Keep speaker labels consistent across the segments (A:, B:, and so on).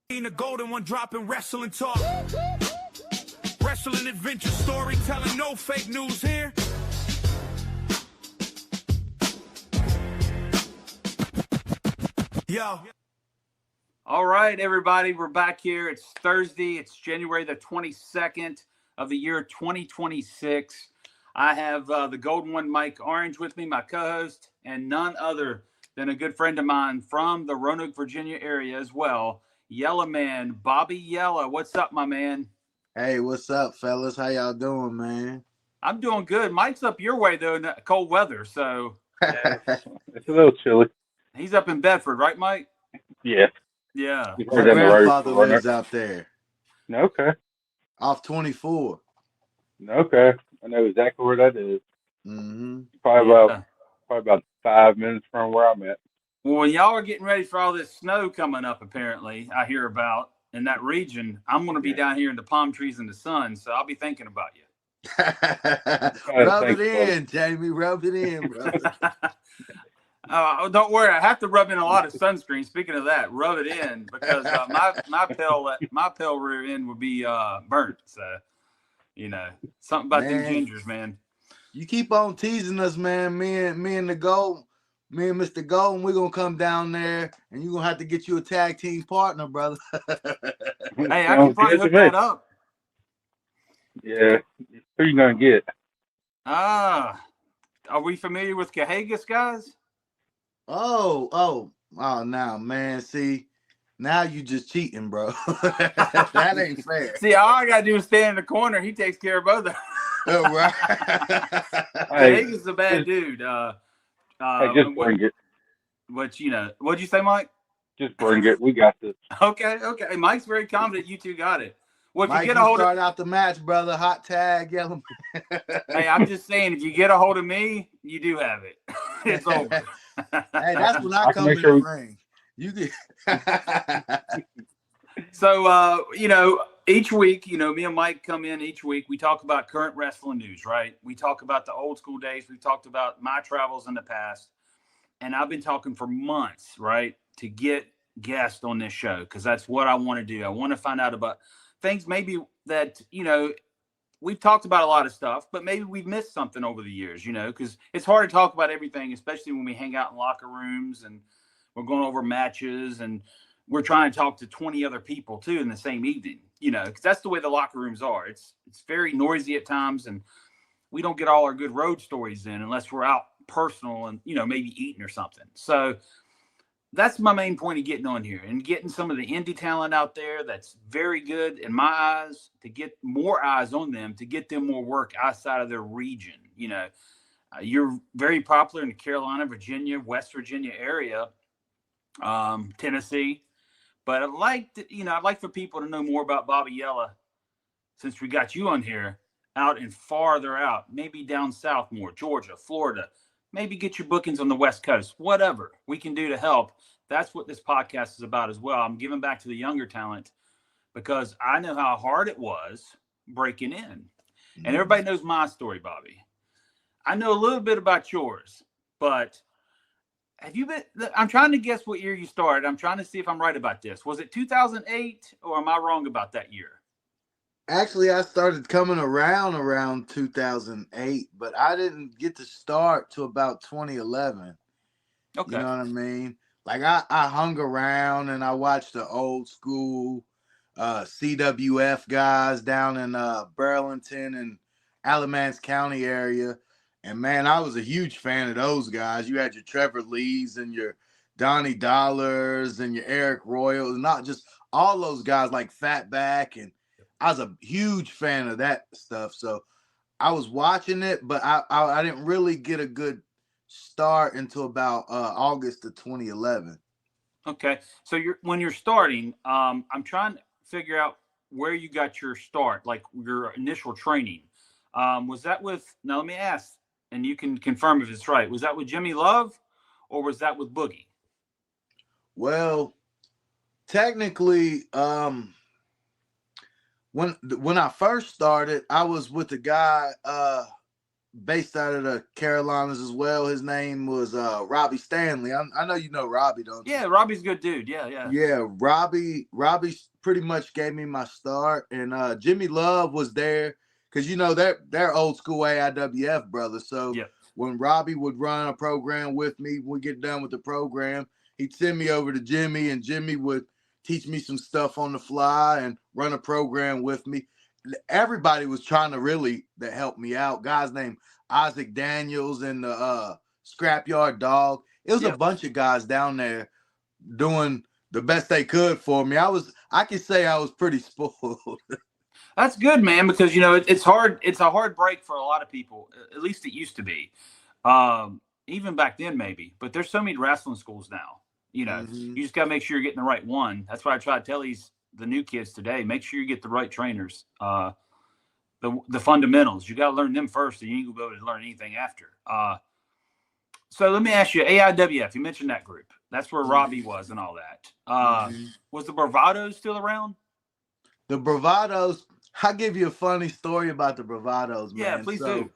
A: The golden one dropping wrestling talk. Wrestling adventure storytelling, no fake news here. Yo.
B: All right, everybody, we're back here. It's Thursday. It's January the 22nd of the year 2026. I have the golden one, Mike Orange, with me, my co-host, and none other than a good friend of mine from the Roanoke, Virginia area as well, Yella Man, Bobby Yella. What's up, my man?
C: Hey, what's up, fellas? How y'all doing, man?
B: I'm doing good. Mike's up your way, though, in the cold weather, so.
D: Yeah, it's a little chilly.
B: He's up in Bedford, right, Mike?
D: Yeah.
B: Yeah.
C: My grandfather lives out there.
D: Okay.
C: Off 24.
D: Okay. I know exactly where that is.
C: Mm-hmm.
D: Probably about 5 minutes from where I'm at.
B: Well, when y'all are getting ready for all this snow coming up, apparently, I hear about in that region, I'm going to be down here in the palm trees in the sun, so I'll be thinking about you.
C: Rub it in, Jamie. Rub it in, brother.
B: Don't worry, I have to rub in a lot of sunscreen. Speaking of that, rub it in because my pale rear end would be burnt. So, something about them gingers, man.
C: You keep on teasing us, man. Me and Mr. Golden, we're gonna come down there, and you're gonna have to get you a tag team partner, brother.
B: Hey, I can probably hook that up.
D: Yeah, who you gonna get?
B: Are we familiar with Cahagas, guys?
C: Oh, now, man, see, now you just cheating, bro. That ain't fair.
B: See, all I gotta do is stand in the corner. He takes care of both of them.
C: Oh, right.
B: Cahagas is a bad dude.
D: Hey, just bring it.
B: But what'd you say, Mike?
D: Just bring it. We got this.
B: Okay. Mike's very confident you two got it. Well, if
C: Mike,
B: you get a hold
C: start out the match, brother. Hot tag, yellow.
B: Hey, I'm just saying, if you get a hold of me, you do have it. It's over.
C: Hey, that's when I come in the ring. You get.
B: So, each week, me and Mike come in each week. We talk about current wrestling news, right? We talk about the old school days. We talked about my travels in the past. And I've been talking for months, right, to get guests on this show because that's what I want to do. I want to find out about things maybe that, we've talked about a lot of stuff, but maybe we've missed something over the years, because it's hard to talk about everything, especially when we hang out in locker rooms and we're going over matches and we're trying to talk to 20 other people too in the same evening, because that's the way the locker rooms are. It's very noisy at times, and we don't get all our good road stories in unless we're out personal and, maybe eating or something. So that's my main point of getting on here and getting some of the indie talent out there that's very good in my eyes, to get more eyes on them, to get them more work outside of their region. You're very popular in the Carolina, Virginia, West Virginia area, Tennessee. But I'd like for people to know more about Bobby Yella, since we got you on here, out and farther out, maybe down south more, Georgia, Florida. Maybe get your bookings on the West Coast, whatever we can do to help. That's what this podcast is about as well. I'm giving back to the younger talent because I know how hard it was breaking in. And everybody knows my story, Bobby. I know a little bit about yours, but I'm trying to guess what year you started. I'm trying to see if I'm right about this. Was it 2008 or am I wrong about that year?
C: Actually, I started coming around 2008, but I didn't get to start till about 2011.
B: Okay.
C: You know what I mean? Like I hung around and I watched the old school CWF guys down in Burlington and Alamance County area. And man, I was a huge fan of those guys. You had your Trevor Lees and your Donnie Dollars and your Eric Royals, not just all those guys like Fatback, and I was a huge fan of that stuff. So I was watching it, but I didn't really get a good start until about August of 2011.
B: Okay. So when you're starting, I'm trying to figure out where you got your start, like your initial training. Was that now let me ask, and you can confirm if it's right. Was that with Jimmy Love or was that with Boogie?
C: Well, technically, when I first started, I was with a guy based out of the Carolinas as well. His name was Robbie Stanley. I know you know Robbie, don't you?
B: Yeah, Robbie's a good dude. Yeah.
C: Yeah, Robbie pretty much gave me my start, and Jimmy Love was there because they're old school AIWF brothers. So
B: Yeah.
C: when Robbie would run a program with me, we get done with the program, he'd send me over to Jimmy, and Jimmy would teach me some stuff on the fly and run a program with me. Everybody was trying to help me out. Guys named Isaac Daniels and the Scrapyard Dog. It was a bunch of guys down there doing the best they could for me. I could say I was pretty spoiled.
B: That's good, man, because it's hard. It's a hard break for a lot of people. At least it used to be. Even back then, maybe. But there's so many wrestling schools now. You just got to make sure you're getting the right one. That's why I try to tell the new kids today. Make sure you get the right trainers. The fundamentals. You got to learn them first, and you ain't gonna be able to learn anything after. So let me ask you, AIWF. You mentioned that group. That's where Robbie was and all that. Was the Bravados still around?
C: The Bravados. I'll give you a funny story about the Bravados, man.
B: Yeah, please do.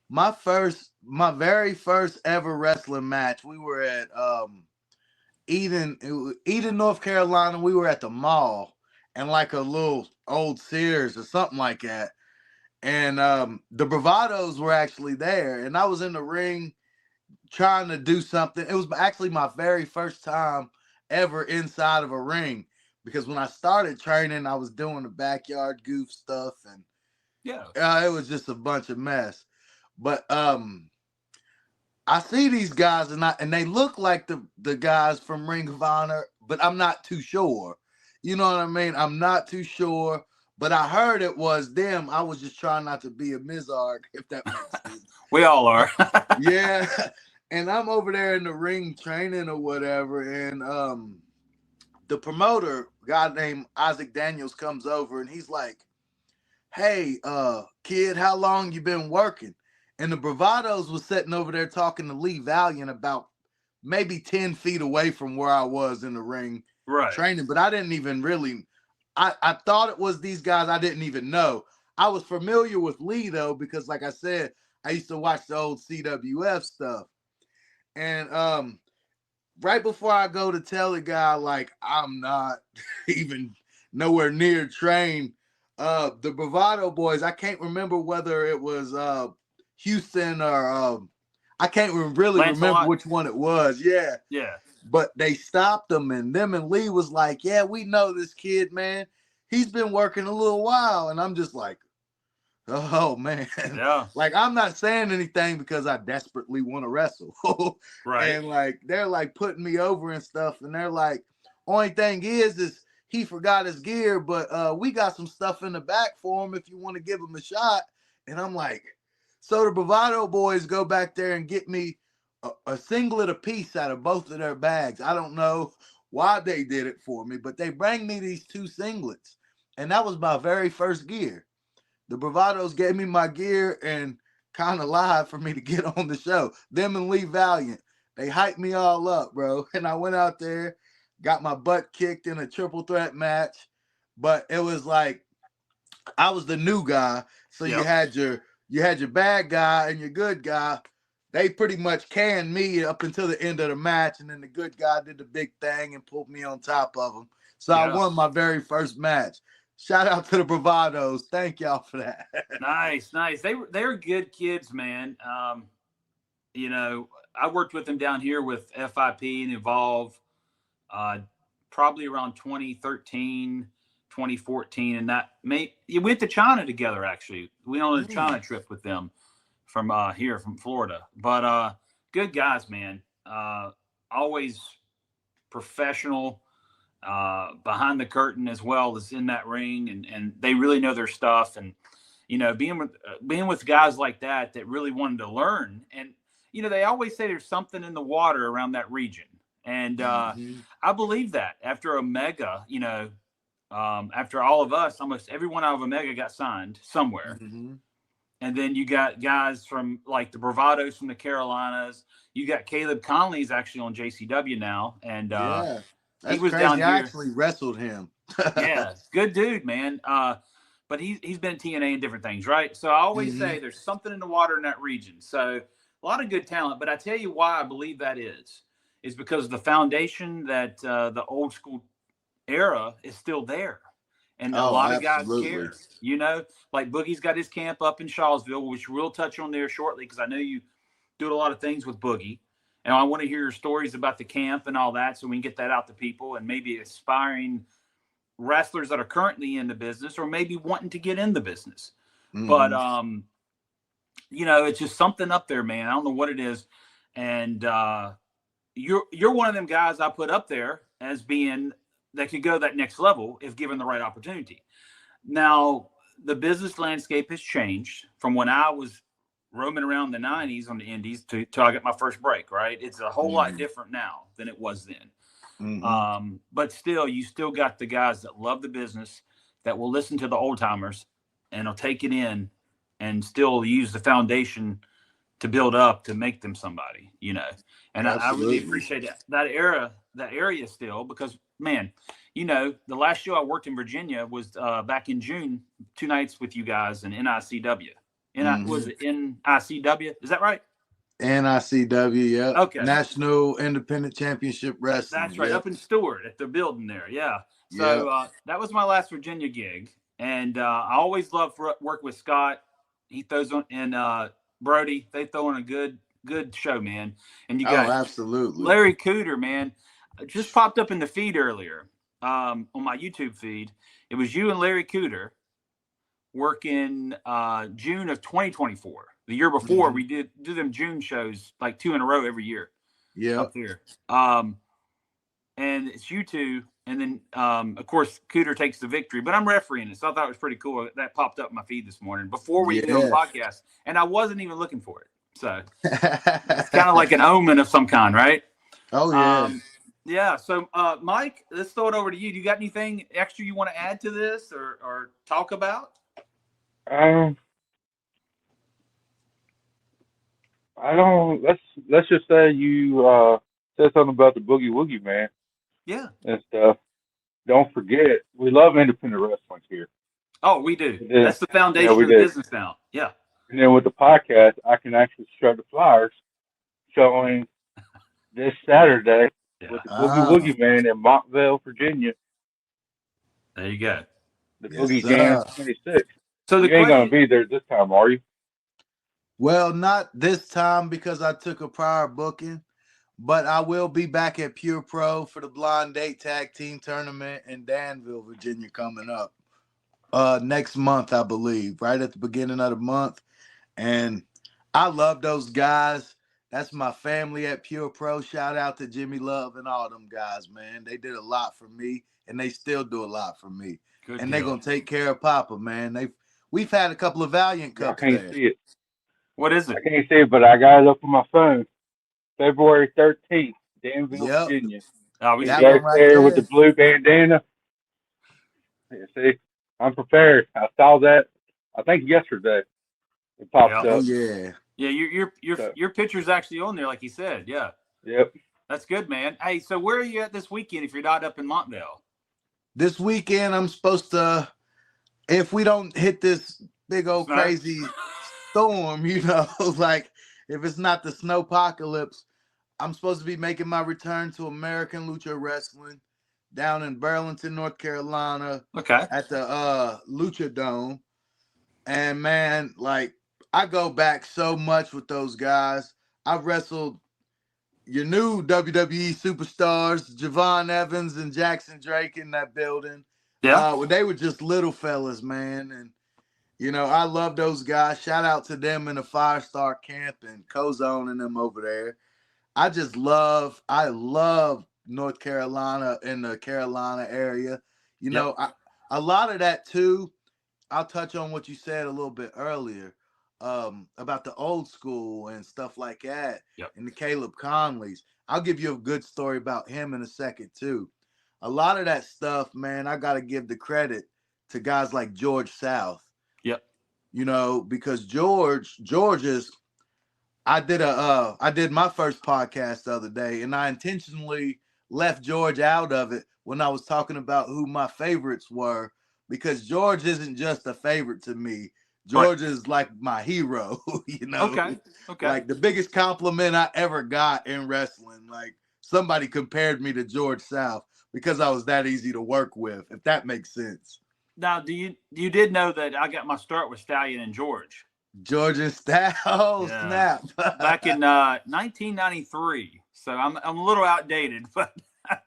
C: My very first ever wrestling match, we were at Eden, North Carolina. We were at the mall and like a little old Sears or something like that. And the Bravados were actually there, and I was in the ring trying to do something. It was actually my very first time ever inside of a ring, because when I started training, I was doing the backyard goof stuff, and it was just a bunch of mess. But I see these guys, and they look like the guys from Ring of Honor, but I'm not too sure. You know what I mean? I'm not too sure, but I heard it was them. I was just trying not to be a Mizark, if that makes sense.
B: We all are.
C: Yeah. And I'm over there in the ring training or whatever, and the promoter, a guy named Isaac Daniels, comes over, and he's like, "Hey, kid, how long you been working?" And the Bravados was sitting over there talking to Lee Valiant about maybe 10 feet away from where I was in the ring training, but I didn't even really, I thought it was these guys. I didn't even know. I was familiar with Lee, though, because like I said, I used to watch the old CWF stuff. And right before I go to tell the guy, like, I'm not even nowhere near trained, the Bravado boys, I can't remember whether it was Houston or I can't really remember which one it was. Yeah. But they stopped them, and them and Lee was like, "Yeah, we know this kid, man. He's been working a little while." And I'm just like, oh man, like I'm not saying anything because I desperately want to wrestle, And like they're like putting me over and stuff, and they're like, only thing is he forgot his gear, but we got some stuff in the back for him if you want to give him a shot. And I'm like, so the Bravado boys go back there and get me a singlet apiece out of both of their bags. I don't know why they did it for me, but they bring me these 2 singlets, and that was my very first gear. The Bravados gave me my gear and kind of lied for me to get on the show. Them and Lee Valiant, they hyped me all up, bro. And I went out there, got my butt kicked in a triple threat match. But it was like I was the new guy, so you had your bad guy and your good guy. They pretty much canned me up until the end of the match, and then the good guy did the big thing and pulled me on top of him. So I won my very first match. Shout out to the Bravados. Thank y'all for that.
B: Nice. They were good kids, man. I worked with them down here with FIP and Evolve, probably around 2013, 2014, and you went to China together. Actually, we went on a China trip with them from here from Florida. But good guys, man. Always professional. Behind the curtain as well as in that ring, and they really know their stuff. And being with guys like that really wanted to learn, and they always say there's something in the water around that region, and I believe that after Omega, after all of us, almost everyone out of Omega got signed somewhere. And then you got guys from like the Bravados from the Carolinas. You got Caleb Conley's actually on JCW now, and
C: that's
B: he was
C: crazy.
B: down here.
C: I actually wrestled him.
B: Yeah, good dude, man. but he's been at TNA and different things, right? So I always say there's something in the water in that region. So a lot of good talent, but I tell you why I believe that is because of the foundation that the old school era is still there. And a lot of guys care, like Boogie's got his camp up in Shawsville, which we'll touch on there shortly, because I know you do a lot of things with Boogie. And I want to hear your stories about the camp and all that, so we can get that out to people and maybe aspiring wrestlers that are currently in the business or maybe wanting to get in the business. But, it's just something up there, man. I don't know what it is. And you're one of them guys I put up there as being that could go that next level if given the right opportunity. Now, the business landscape has changed from when I was roaming around the 90s on the indies till I got my first break, right? It's a whole lot different now than it was then. But still, you still got the guys that love the business, that will listen to the old timers and will take it in and still use the foundation to build up to make them somebody, And I really appreciate that area still, because, man, the last show I worked in Virginia was back in June, 2 nights with you guys in NICW. Was it NICW? Is that right?
C: NICW, yeah.
B: Okay.
C: National Independent Championship Wrestling.
B: That's right, up in Stewart at the building there, yeah. So that was my last Virginia gig, and I always love work with Scott. He throws on, and Brody. They throw on a good show, man. And you got
C: absolutely
B: Larry Cooter, man, just popped up in the feed earlier on my YouTube feed. It was you and Larry Cooter working June of 2024. The year before, we do them June shows like 2 in a row every year.
C: Yeah,
B: up here. And it's you two, and then of course Cooter takes the victory. But I'm refereeing it, so I thought it was pretty cool. That popped up in my feed this morning before we did a podcast, and I wasn't even looking for it. So it's kind of like an omen of some kind, right?
C: Oh yeah.
B: Yeah. So Mike, let's throw it over to you. Do you got anything extra you want to add to this or talk about?
D: I don't. Let's just say you said something about the Boogie Woogie Man.
B: Yeah.
D: And stuff. Don't forget, we love independent wrestling here.
B: Oh, we do. That's the foundation of the business now. Yeah.
D: And then with the podcast, I can actually shred the flyers showing this Saturday with the Boogie Woogie Man in Montvale, Virginia.
B: There you go.
D: The Boogie Jam 26.
B: So
D: you ain't going to be there this time, are you?
C: Well, not this time because I took a prior booking, but I will be back at Pure Pro for the Blind Date Tag Team Tournament in Danville, Virginia, coming up next month, I believe, right at the beginning of the month. And I love those guys. That's my family at Pure Pro. Shout out to Jimmy Love and all them guys, man. They did a lot for me, and they still do a lot for me.
B: Good
C: and
B: deal.
C: They're going to take care of Papa, man. We've had a couple of Valiant Cups
D: I can't see it.
B: What is it?
D: I can't see it, but I got it up on my phone. February 13th, Danville, Virginia.
B: Oh, we
D: got it there with the blue bandana. Yeah, see, I'm prepared. I saw that, I think, yesterday. It popped up.
C: Oh, yeah.
B: Yeah, your picture's actually on there, like you said. Yeah.
D: Yep.
B: That's good, man. Hey, so where are you at this weekend if you're not up in Montvale?
C: This weekend, I'm supposed to, if we don't hit this big old crazy storm, like if it's not the snowpocalypse, I'm supposed to be making my return to American Lucha Wrestling down in Burlington, North Carolina.
B: Okay.
C: At the Lucha Dome. And man, like, I go back so much with those guys. I've wrestled your new WWE superstars, Javon Evans and Jackson Drake, in that building.
B: Yeah.
C: They were just little fellas, man. And, I love those guys. Shout out to them in the 5-star camp and Cozone and them over there. I love North Carolina and the Carolina area. A lot of that too. I'll touch on what you said a little bit earlier about the old school and stuff like that.
B: Yep.
C: And the Caleb Conleys. I'll give you a good story about him in a second too. A lot of that stuff, man, I got to give the credit to guys like George South.
B: Yep.
C: Because George is, I did my first podcast the other day, and I intentionally left George out of it when I was talking about who my favorites were. because George isn't just a favorite to me. George is like my hero, you know.
B: Okay.
C: Like the biggest compliment I ever got in wrestling. Like somebody compared me to George South because I was that easy to work with, if that makes sense.
B: Now, you did know that I got my start with Stallion and George?
C: George and Stallion. Oh,
B: Yeah.
C: snap.
B: Back in 1993. So I'm a little outdated, but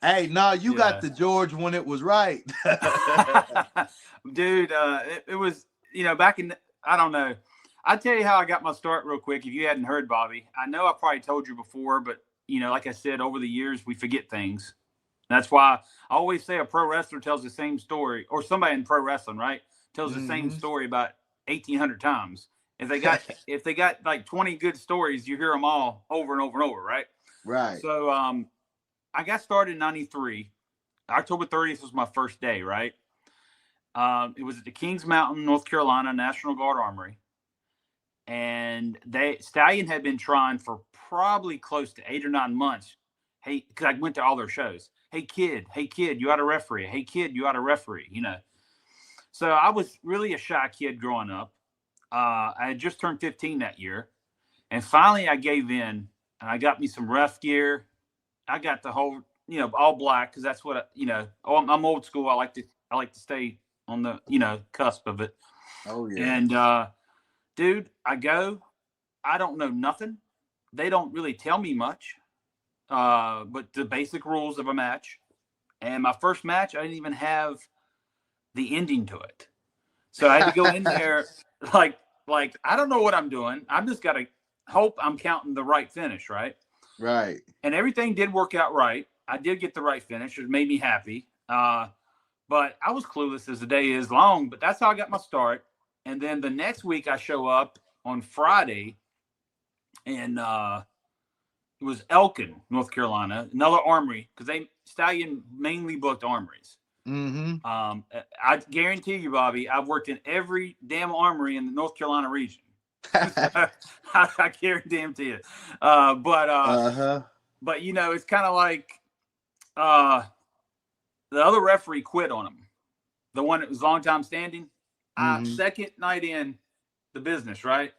C: Hey, no, you
B: Yeah.
C: got the George when it was right.
B: dude, it was, back in, I don't know. I'll tell you how I got my start real quick. If you hadn't heard, Bobby, I know I probably told you before, but like I said, over the years, we forget things. That's why I always say a pro wrestler tells the same story, or somebody in pro wrestling, right, tells the same story about 1,800 times. If they got like 20 good stories, you hear them all over and over and over, right?
C: Right.
B: So I got started in 93. October 30th was my first day, right? It was at the Kings Mountain, North Carolina National Guard Armory. And Stallion had been trying for probably close to 8 or 9 months. Hey, because I went to all their shows. Hey kid, you ought to referee. Hey kid, you ought to referee, So I was really a shy kid growing up. I had just turned 15 that year. And finally I gave in and I got me some ref gear. I got the whole, all black, because that's what, I'm old school. I like to stay on the, cusp of it.
C: Oh, yeah.
B: And, dude, I don't know nothing. They don't really tell me much, but the basic rules of a match. And my first match, I didn't even have the ending to it. So I had to go in there like I don't know what I'm doing. I'm just got to hope I'm counting the right finish, right?
C: Right.
B: And everything did work out right. I did get the right finish. It made me happy. But I was clueless as the day is long, but that's how I got my start. And then the next week I show up on Friday, and it was Elkin, North Carolina, another armory, because Stallion mainly booked armories.
C: Mm-hmm.
B: I guarantee you, Bobby, I've worked in every damn armory in the North Carolina region. I guarantee you. But it's kind of like the other referee quit on him. The one that was long time standing. Second night in the business, right?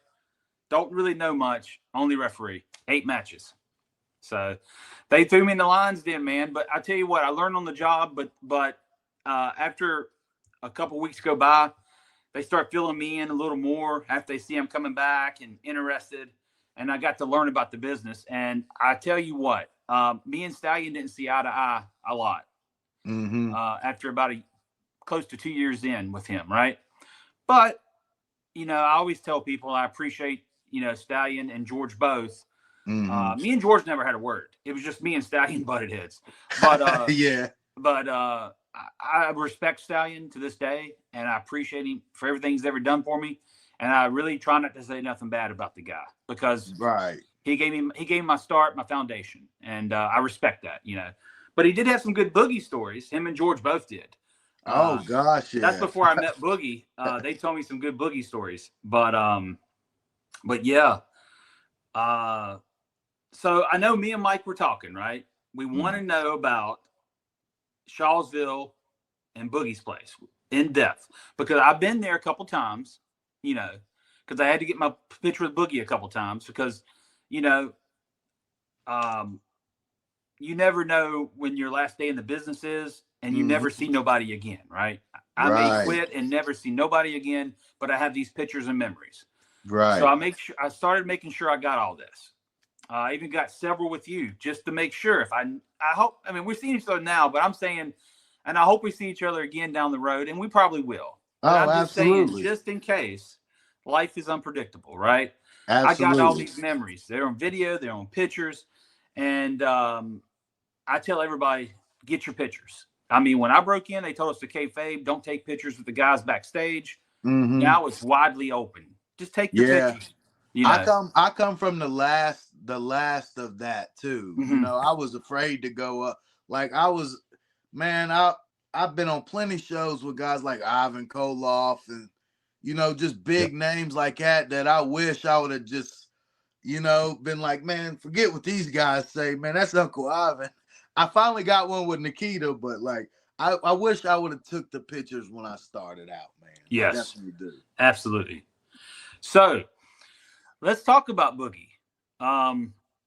B: Don't really know much. Only referee. 8 matches. So they threw me in the lines then, man. But I tell you what, I learned on the job. But after a couple weeks go by, they start filling me in a little more after they see I'm coming back and interested. And I got to learn about the business. And I tell you what, me and Stallion didn't see eye to eye a lot. After about close to 2 years in with him, right? But, I always tell people I appreciate, Stallion and George both. Me and George never had a word. It was just me and Stallion butted heads. But
C: yeah.
B: But I respect Stallion to this day, and I appreciate him for everything he's ever done for me. And I really try not to say nothing bad about the guy, because he gave me my start, my foundation, and I respect that, But he did have some good Boogie stories. Him and George both did.
C: Oh gosh, yeah.
B: That's before I met Boogie. They told me some good Boogie stories, but yeah. So I know me and Mike were talking, right? We want to know about Shawsville and Boogie's place in depth, because I've been there a couple times, because I had to get my picture with Boogie a couple times, because, you never know when your last day in the business is, and you never see nobody again, right? I may quit and never see nobody again, but I have these pictures and memories.
C: Right.
B: So I started making sure I got all this. I even got several with you just to make sure. I hope, we're seeing each other now, but I'm saying, and I hope we see each other again down the road, and we probably will. But I'm just saying, just in case, life is unpredictable, right?
C: Absolutely.
B: I got all these memories. They're on video, they're on pictures, and I tell everybody, get your pictures. When I broke in, they told us to kayfabe, don't take pictures with the guys backstage. Now it's widely open. Just take your pictures.
C: I come from the last of that too. I was afraid to go up. Like I've been on plenty shows with guys like Ivan Koloff and just big names like that I wish I would have just been like, man, forget what these guys say, man, that's Uncle Ivan. I finally got one with Nikita, but like I wish I would have took the pictures when I started out, man.
B: Yes.
C: I definitely do.
B: Absolutely. So let's talk about Boogie.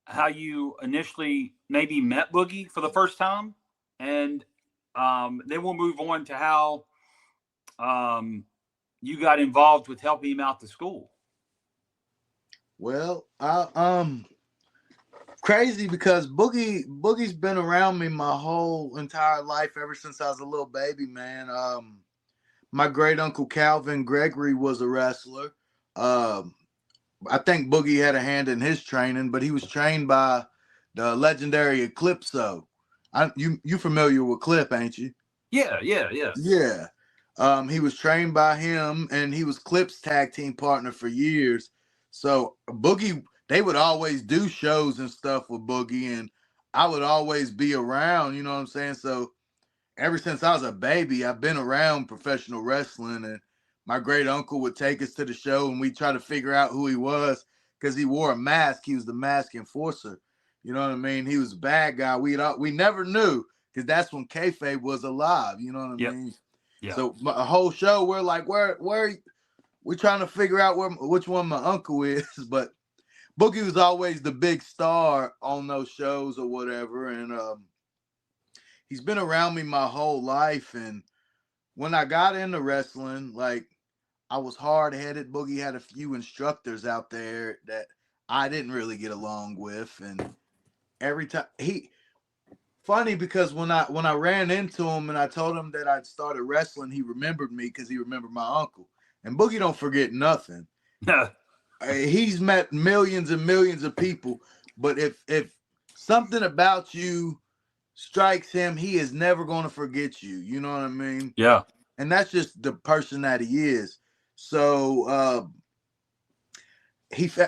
B: How you initially maybe met Boogie for the first time, and then we'll move on to how you got involved with helping him out to school.
C: Well, crazy because Boogie's been around me my whole entire life ever since I was a little baby, man. My great uncle Calvin Gregory was a wrestler. I think Boogie had a hand in his training, but he was trained by the legendary Eclipso. You familiar with Clip, ain't you?
B: Yeah.
C: Yeah. He was trained by him, and he was Clip's tag team partner for years. So Boogie, they would always do shows and stuff with Boogie, and I would always be around, you know what I'm saying? So ever since I was a baby, I've been around professional wrestling, and my great uncle would take us to the show, and we'd try to figure out who he was because he wore a mask. He was the mask enforcer. You know what I mean? He was a bad guy. We never knew because that's when kayfabe was alive. You know what I mean?
B: Yeah.
C: So a whole show, we're like, where we're trying to figure out which one my uncle is, but Boogie was always the big star on those shows or whatever, and he's been around me my whole life. And when I got into wrestling, like, I was hard-headed. Boogie had a few instructors out there that I didn't really get along with, and every time funny because when I ran into him and I told him that I'd started wrestling, he remembered me because he remembered my uncle. And Boogie don't forget nothing. He's met millions and millions of people, but if something about you strikes him, he is never going to forget you. You know what I mean?
B: Yeah.
C: And that's just the person that he is. So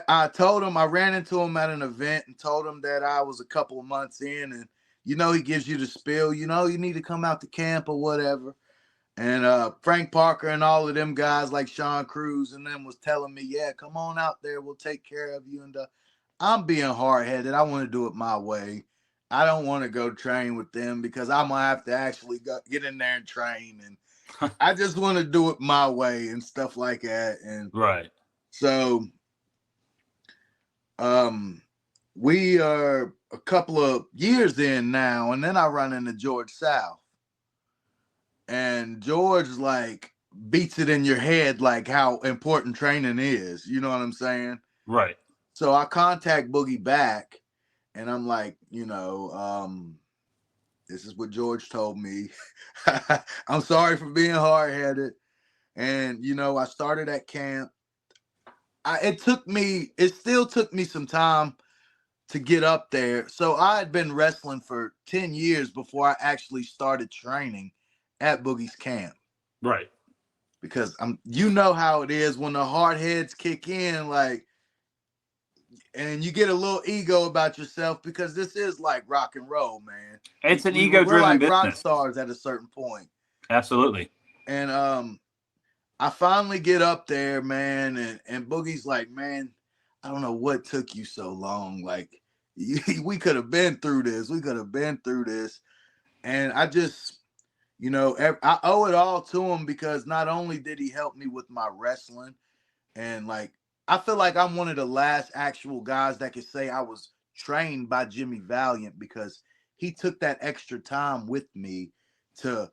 C: I told him, I ran into him at an event and told him that I was a couple of months in, and he gives you the spiel, you need to come out to camp or whatever. And Frank Parker and all of them guys like Sean Cruz and them was telling me, yeah, come on out there, we'll take care of you. And I'm being hard-headed. I want to do it my way. I don't want to go train with them because I'm gonna have to actually get in there and train, and I just want to do it my way and stuff like that. And
B: right.
C: So we are a couple of years in now, and then I run into George South. And George, like, beats it in your head, like, how important training is. You know what I'm saying?
B: Right.
C: So I contact Boogie back, and I'm like, this is what George told me. I'm sorry for being hard-headed. And, I started at camp. It still took me some time to get up there. So I had been wrestling for 10 years before I actually started training at Boogie's camp.
B: Right.
C: Because how it is when the hard heads kick in, like, and you get a little ego about yourself because this is like rock and roll, man.
B: It's an ego-driven
C: like
B: business.
C: Rock stars at a certain point.
B: Absolutely.
C: And I finally get up there, man, and Boogie's like, man, I don't know what took you so long. Like, we could have been through this. And I just, I owe it all to him because not only did he help me with my wrestling, and, like, I feel like I'm one of the last actual guys that could say I was trained by Jimmy Valiant because he took that extra time with me to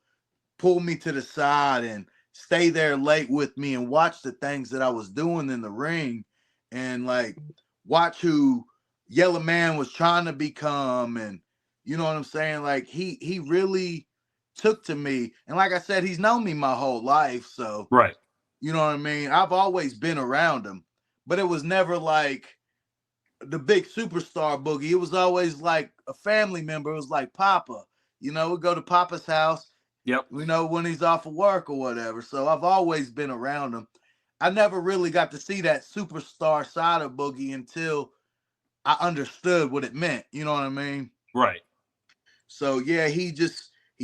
C: pull me to the side and stay there late with me and watch the things that I was doing in the ring and, like, watch who Yellow Man was trying to become. And you know what I'm saying? Like, he really took to me. And like I said, he's known me my whole life. So,
B: right.
C: You know what I mean? I've always been around him, but it was never like the big superstar Boogie. It was always like a family member. It was like Papa. We'd go to Papa's house.
B: Yep.
C: When he's off of work or whatever. So I've always been around him. I never really got to see that superstar side of Boogie until I understood what it meant. You know what I mean?
B: Right.
C: So yeah, he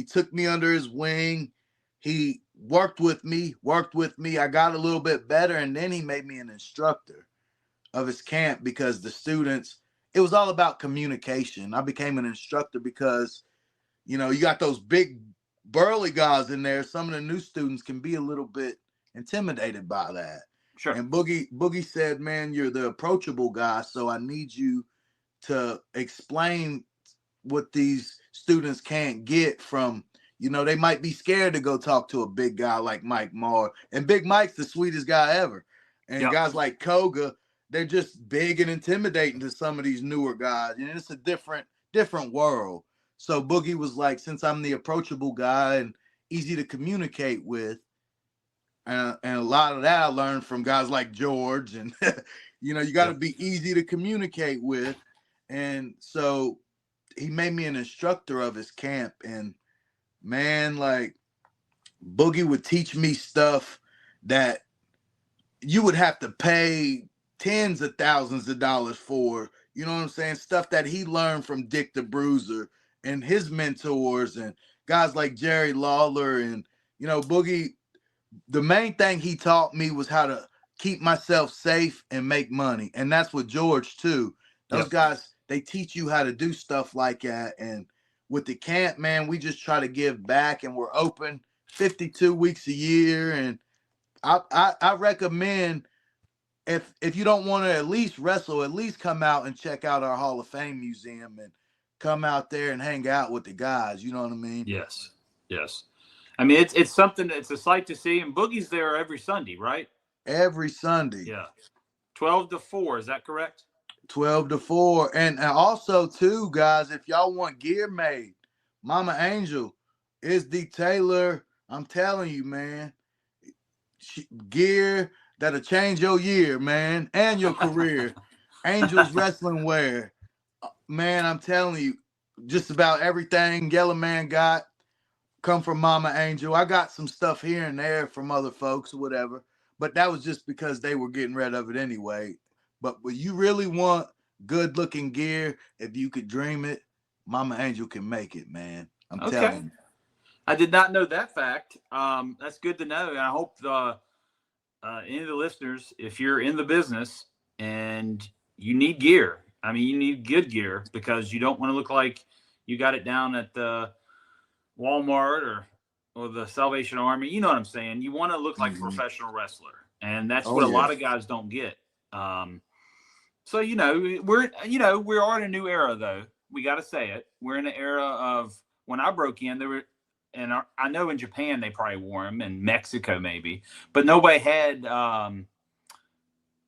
C: took me under his wing. He worked with me. I got a little bit better, and then he made me an instructor of his camp because the students, it was all about communication. I became an instructor because, you got those big burly guys in there, some of the new students can be a little bit intimidated by that.
B: Sure.
C: And Boogie said, man, you're the approachable guy, so I need you to explain what these students can't get from, they might be scared to go talk to a big guy like Mike Marr. And Big Mike's the sweetest guy ever. And
B: Yep.
C: guys like Koga, they're just big and intimidating to some of these newer guys. And it's a different world. So Boogie was like, since I'm the approachable guy and easy to communicate with, and a lot of that I learned from guys like George, and you got to be easy to communicate with. And so he made me an instructor of his camp. And man, like Boogie would teach me stuff that you would have to pay tens of thousands of dollars for, you know what I'm saying? Stuff that he learned from Dick the Bruiser and his mentors and guys like Jerry Lawler. And, Boogie, the main thing he taught me was how to keep myself safe and make money. And that's with George too. Those guys, they teach you how to do stuff like that. And with the camp, man, we just try to give back, and we're open 52 weeks a year. And I recommend, if you don't want to at least wrestle, at least come out and check out our Hall of Fame museum and come out there and hang out with the guys. You know what I mean?
B: Yes. I mean, it's something. It's a sight to see. And Boogie's there every Sunday, right?
C: Every Sunday.
B: Yeah. 12 to 4. Is that correct?
C: 12 to 4. And also, too, guys, if y'all want gear made, Mama Angel is the tailor. I'm telling you, man. Gear that'll change your year, man, and your career. Angel's Wrestling Wear. Man, I'm telling you, just about everything Yellow Man got come from Mama Angel. I got some stuff here and there from other folks or whatever, but that was just because they were getting rid of it anyway. But when you really want good looking gear, if you could dream it, Mama Angel can make it, man. I'm telling you.
B: I did not know that fact. That's good to know. And I hope any of the listeners, if you're in the business and you need gear, I mean, you need good gear, because you don't want to look like you got it down at the Walmart or the Salvation Army. You know what I'm saying? You want to look like a professional wrestler. And that's what a lot of guys don't get. So, we're in a new era, though. We got to say it. We're in an era of, when I broke in, and I know in Japan they probably wore them, and Mexico maybe, but nobody had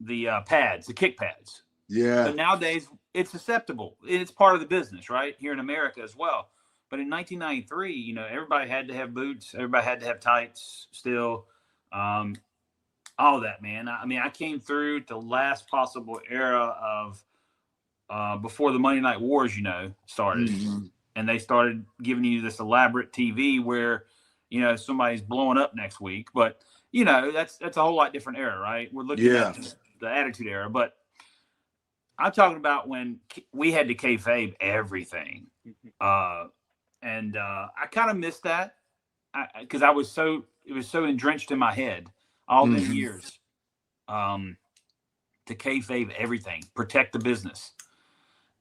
B: the pads, the kick pads.
C: Yeah.
B: But nowadays it's acceptable. It's part of the business, right? Here in America as well. But in 1993, everybody had to have boots. Everybody had to have tights still. All that, man. I mean, I came through the last possible era of before the Monday Night Wars, started. Mm-hmm. And they started giving you this elaborate TV where, somebody's blowing up next week. But, that's a whole lot different era, right? We're looking at the Attitude Era. But I'm talking about when we had to kayfabe everything. And I kind of missed that because it was so entrenched in my head all these years to kayfabe everything, protect the business.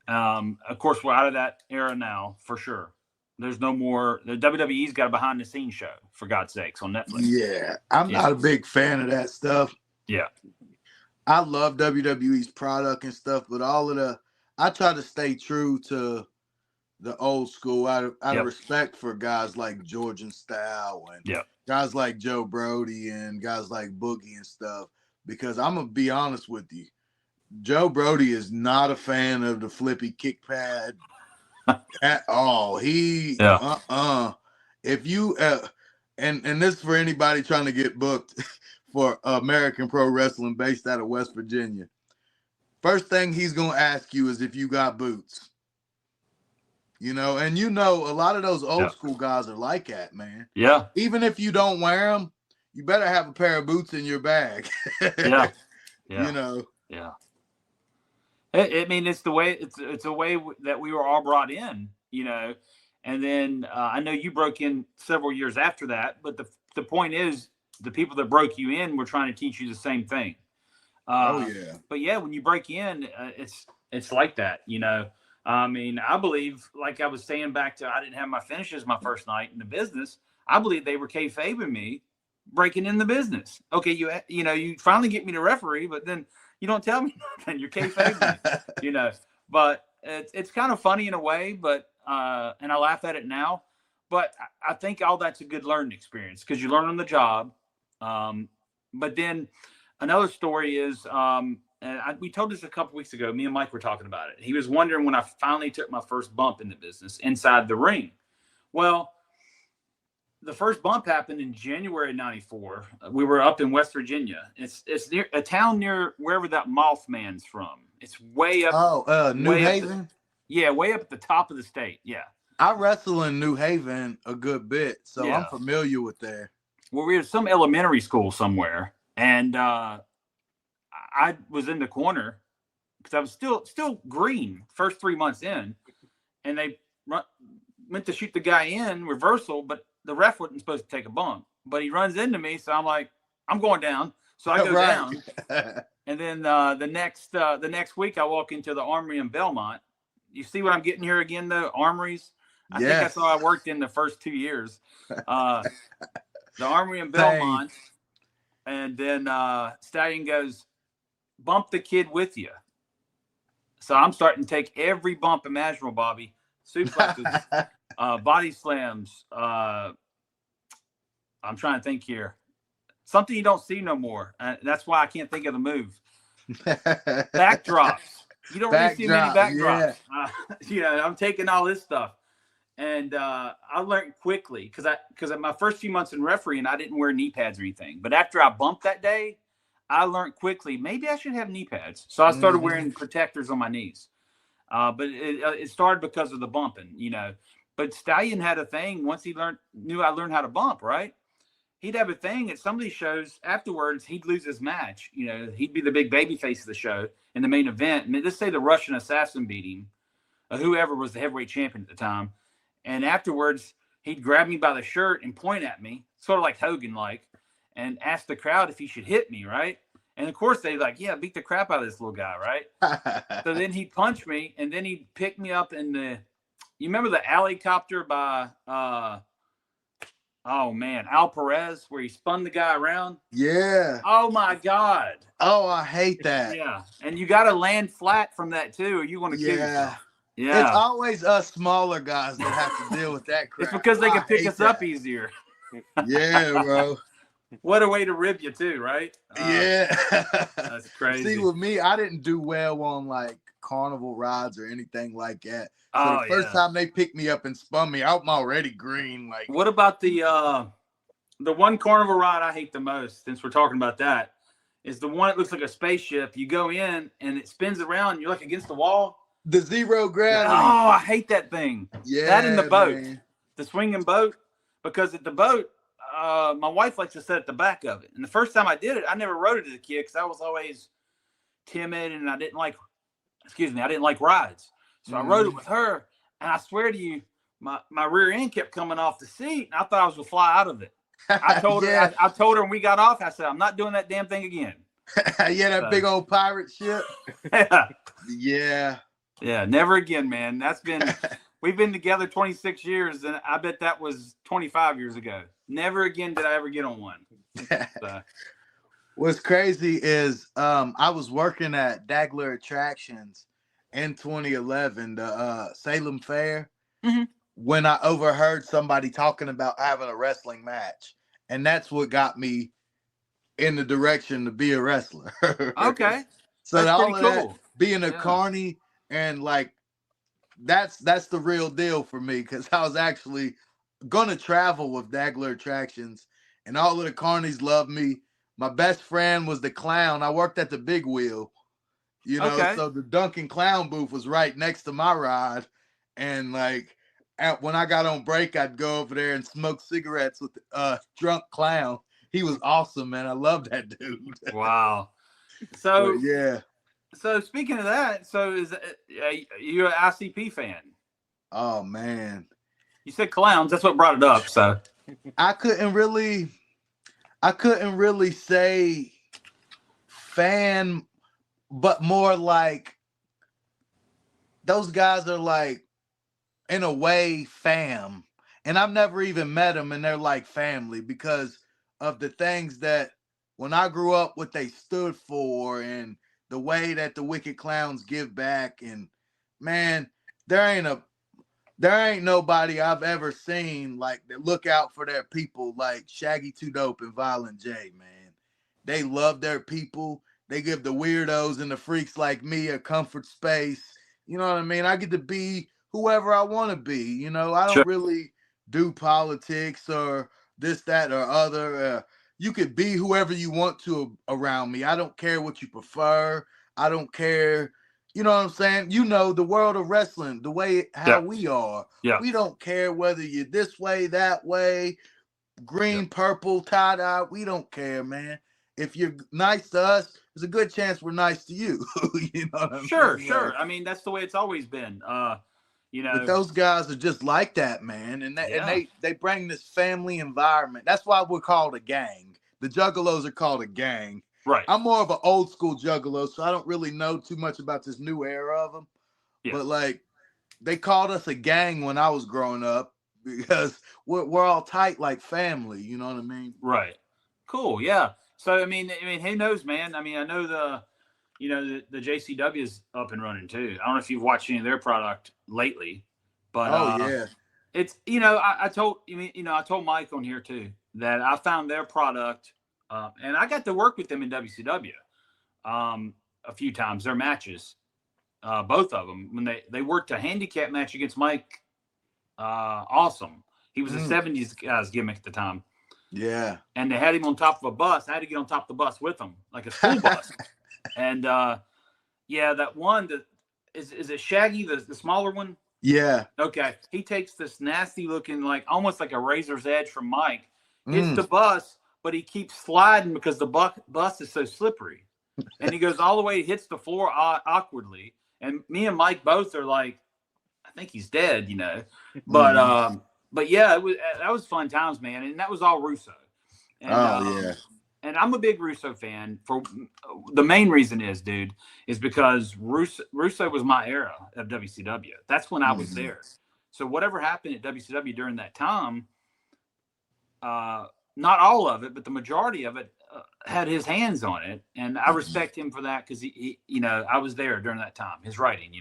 B: Of course, we're out of that era now, for sure. There's no more. The WWE's got a behind-the-scenes show, for God's sakes, on Netflix.
C: Yeah, I'm not a big fan of that stuff.
B: Yeah.
C: I love WWE's product and stuff, but I try to stay true to the old school out of respect for guys like George and Style and guys like Joe Brody and guys like Boogie and stuff, because I'm going to be honest with you. Joe Brody is not a fan of the flippy kick pad at all. If you and this is for anybody trying to get booked for American Pro Wrestling based out of West Virginia. First thing he's gonna ask you is if you got boots. And a lot of those old school guys are like that, man. Yeah. Even if you don't wear them, you better have a pair of boots in your bag.
B: Yeah.
C: Yeah.
B: I mean, it's the way it's a way that we were all brought in, and then I know you broke in several years after that, but the point is the people that broke you in were trying to teach you the same thing. But yeah, when you break in, it's like that, I mean, I believe, like I was saying back to, I didn't have my finishes my first night in the business. I believe they were kayfabing me breaking in the business. Okay, you finally get me to referee, but then you don't tell me nothing. You're kayfabing me, you know. But it's kind of funny in a way, but and I laugh at it now. But I think all that's a good learning experience because you learn on the job. But then another story is, we told this a couple weeks ago. Me and Mike were talking about it. He was wondering when I finally took my first bump in the business inside the ring. Well, the first bump happened in January '94. We were up in West Virginia. It's near a town near wherever that Mothman's from. It's way up.
C: Oh, New
B: way
C: Haven?
B: Way up at the top of the state. Yeah.
C: I wrestle in New Haven a good bit, so
B: Yeah.
C: I'm familiar with there.
B: Well, we were at some elementary school somewhere, and I was in the corner because I was still green first 3 months in, and they went to shoot the guy in reversal, but the ref wasn't supposed to take a bump. But he runs into me, so I'm like, I'm going down. So I go down, and then the next week I walk into the Armory in Belmont. You see what I'm getting here again, though? Armories. I think that's all I worked in the first 2 years. The Armory in Belmont, and then Stallion goes, bump the kid with you. So I'm starting to take every bump imaginable, Bobby. Suplexes, body slams. I'm trying to think here. Something you don't see no more. That's why I can't think of the move. Backdrops. You don't really see many backdrops.
C: Yeah.
B: I'm taking all this stuff. And I learned quickly because at my first few months in refereeing, I didn't wear knee pads or anything. But after I bumped that day, I learned quickly, maybe I should have knee pads. So I started wearing protectors on my knees. But it started because of the bumping, But Stallion had a thing once he knew I learned how to bump, right? He'd have a thing at some of these shows afterwards, he'd lose his match. He'd be the big baby face of the show in the main event. And let's say the Russian Assassin beat him, whoever was the heavyweight champion at the time. And afterwards, he'd grab me by the shirt and point at me, sort of like Hogan, and ask the crowd if he should hit me, right? And of course, they'd beat the crap out of this little guy, right? So then he'd punch me, and then he'd pick me up in you remember the helicopter by, Al Perez, where he spun the guy around?
C: Yeah.
B: Oh, my God.
C: Oh, I hate that.
B: Yeah. And you got to land flat from that, too, or you want to kill yourself. Yeah.
C: It's always us smaller guys that have to deal with that crap.
B: It's because they can pick us up easier.
C: Yeah, bro.
B: What a way to rib you, too, right?
C: Yeah.
B: That's crazy.
C: See, with me, I didn't do well on carnival rides or anything like that. So the first time they picked me up and spun me, I'm already green.
B: What about the one carnival ride I hate the most, since we're talking about that, is the one that looks like a spaceship. You go in and it spins around. You're against the wall.
C: The zero gravity.
B: Oh, I hate that thing.
C: Yeah.
B: That in the boat,
C: man.
B: the swinging boat, because at the boat, my wife likes to sit at the back of it. And the first time I did it, I never rode it as a kid because I was always timid and I didn't like rides. So I rode it with her, and I swear to you, my rear end kept coming off the seat, and I thought I was going to fly out of it. I told her, I told her when we got off, I said, I'm not doing that damn thing again.
C: That big old pirate ship. Yeah.
B: Yeah, never again, man. We've been together 26 years, and I bet that was 25 years ago. Never again did I ever get on one. So.
C: What's crazy is I was working at Dagler Attractions in 2011, the Salem Fair, when I overheard somebody talking about having a wrestling match. And that's what got me in the direction to be a wrestler.
B: Okay.
C: So
B: that's
C: all
B: pretty
C: of
B: cool.
C: that, being a carny, and that's the real deal for me, because I was actually gonna travel with Dagler Attractions, and all of the carnies loved me. My best friend was the clown. I worked at the Big Wheel, so the Dunkin' Clown booth was right next to my ride, and when I got on break, I'd go over there and smoke cigarettes with the drunk clown. He was awesome, man. I love that dude.
B: Wow. So
C: But yeah.
B: So speaking of that, so is you an ICP fan?
C: Oh man.
B: You said clowns. That's what brought it up. So
C: I couldn't really say fan, but more those guys are like, in a way, fam. And I've never even met them, and they're like family because of the things that when I grew up, what they stood for, and the way that the Wicked Clowns give back. And man, there ain't a there ain't nobody I've ever seen like that look out for their people like Shaggy Two Dope and Violent J, man. They love their people. They give the weirdos and the freaks like me a comfort space. You know what I mean? I get to be whoever I want to be. You know, I
B: Sure.
C: don't really do politics or this, that, or other. You could be whoever you want to around me. I don't care what you prefer. I don't care. You know what I'm saying? You know, the world of wrestling, the way how
B: Yeah.
C: we are.
B: Yeah.
C: We don't care whether you're this way, that way, green, purple, tie dye. We don't care, man. If you're nice to us, there's a good chance we're nice to you. You know what I
B: Sure.
C: mean?
B: Sure.
C: Like,
B: I mean, that's the way it's always been. You
C: but
B: know,
C: those guys are just like that, man. And
B: yeah.
C: they bring this family environment. That's why we're called a gang. The Juggalos are called a gang.
B: Right.
C: I'm more of an old school Juggalo, so I don't really know too much about this new era of them.
B: Yeah.
C: But like, they called us a gang when I was growing up because we're all tight like family. You know what I mean?
B: Right. Cool. Yeah. So I mean, who knows, man? I mean, I know the JCW is up and running too. I don't know if you've watched any of their product lately, but
C: Oh yeah.
B: it's I told I told Mike on here too that I found their product, and I got to work with them in WCW a few times. Their matches, both of them, when they worked a handicap match against Mike. Awesome. He was a 70s guy's gimmick at the time.
C: Yeah.
B: And they had him on top of a bus. I had to get on top of the bus with him, like a school bus. And yeah, that one that is it Shaggy, the smaller one?
C: Yeah.
B: Okay. He takes this nasty looking, like almost like a razor's edge from Mike, hits the bus, but he keeps sliding because the bus is so slippery. And he goes all the way, hits the floor awkwardly. And me and Mike both are like, I think he's dead, you know. But yeah, that was fun times, man. And that was all Russo. And,
C: yeah.
B: And I'm a big Russo fan. For the main reason is because Russo was my era of WCW. That's when I was there. So whatever happened at WCW during that time, not all of it, but the majority of it had his hands on it, and I respect him for that because he I was there during that time. His writing,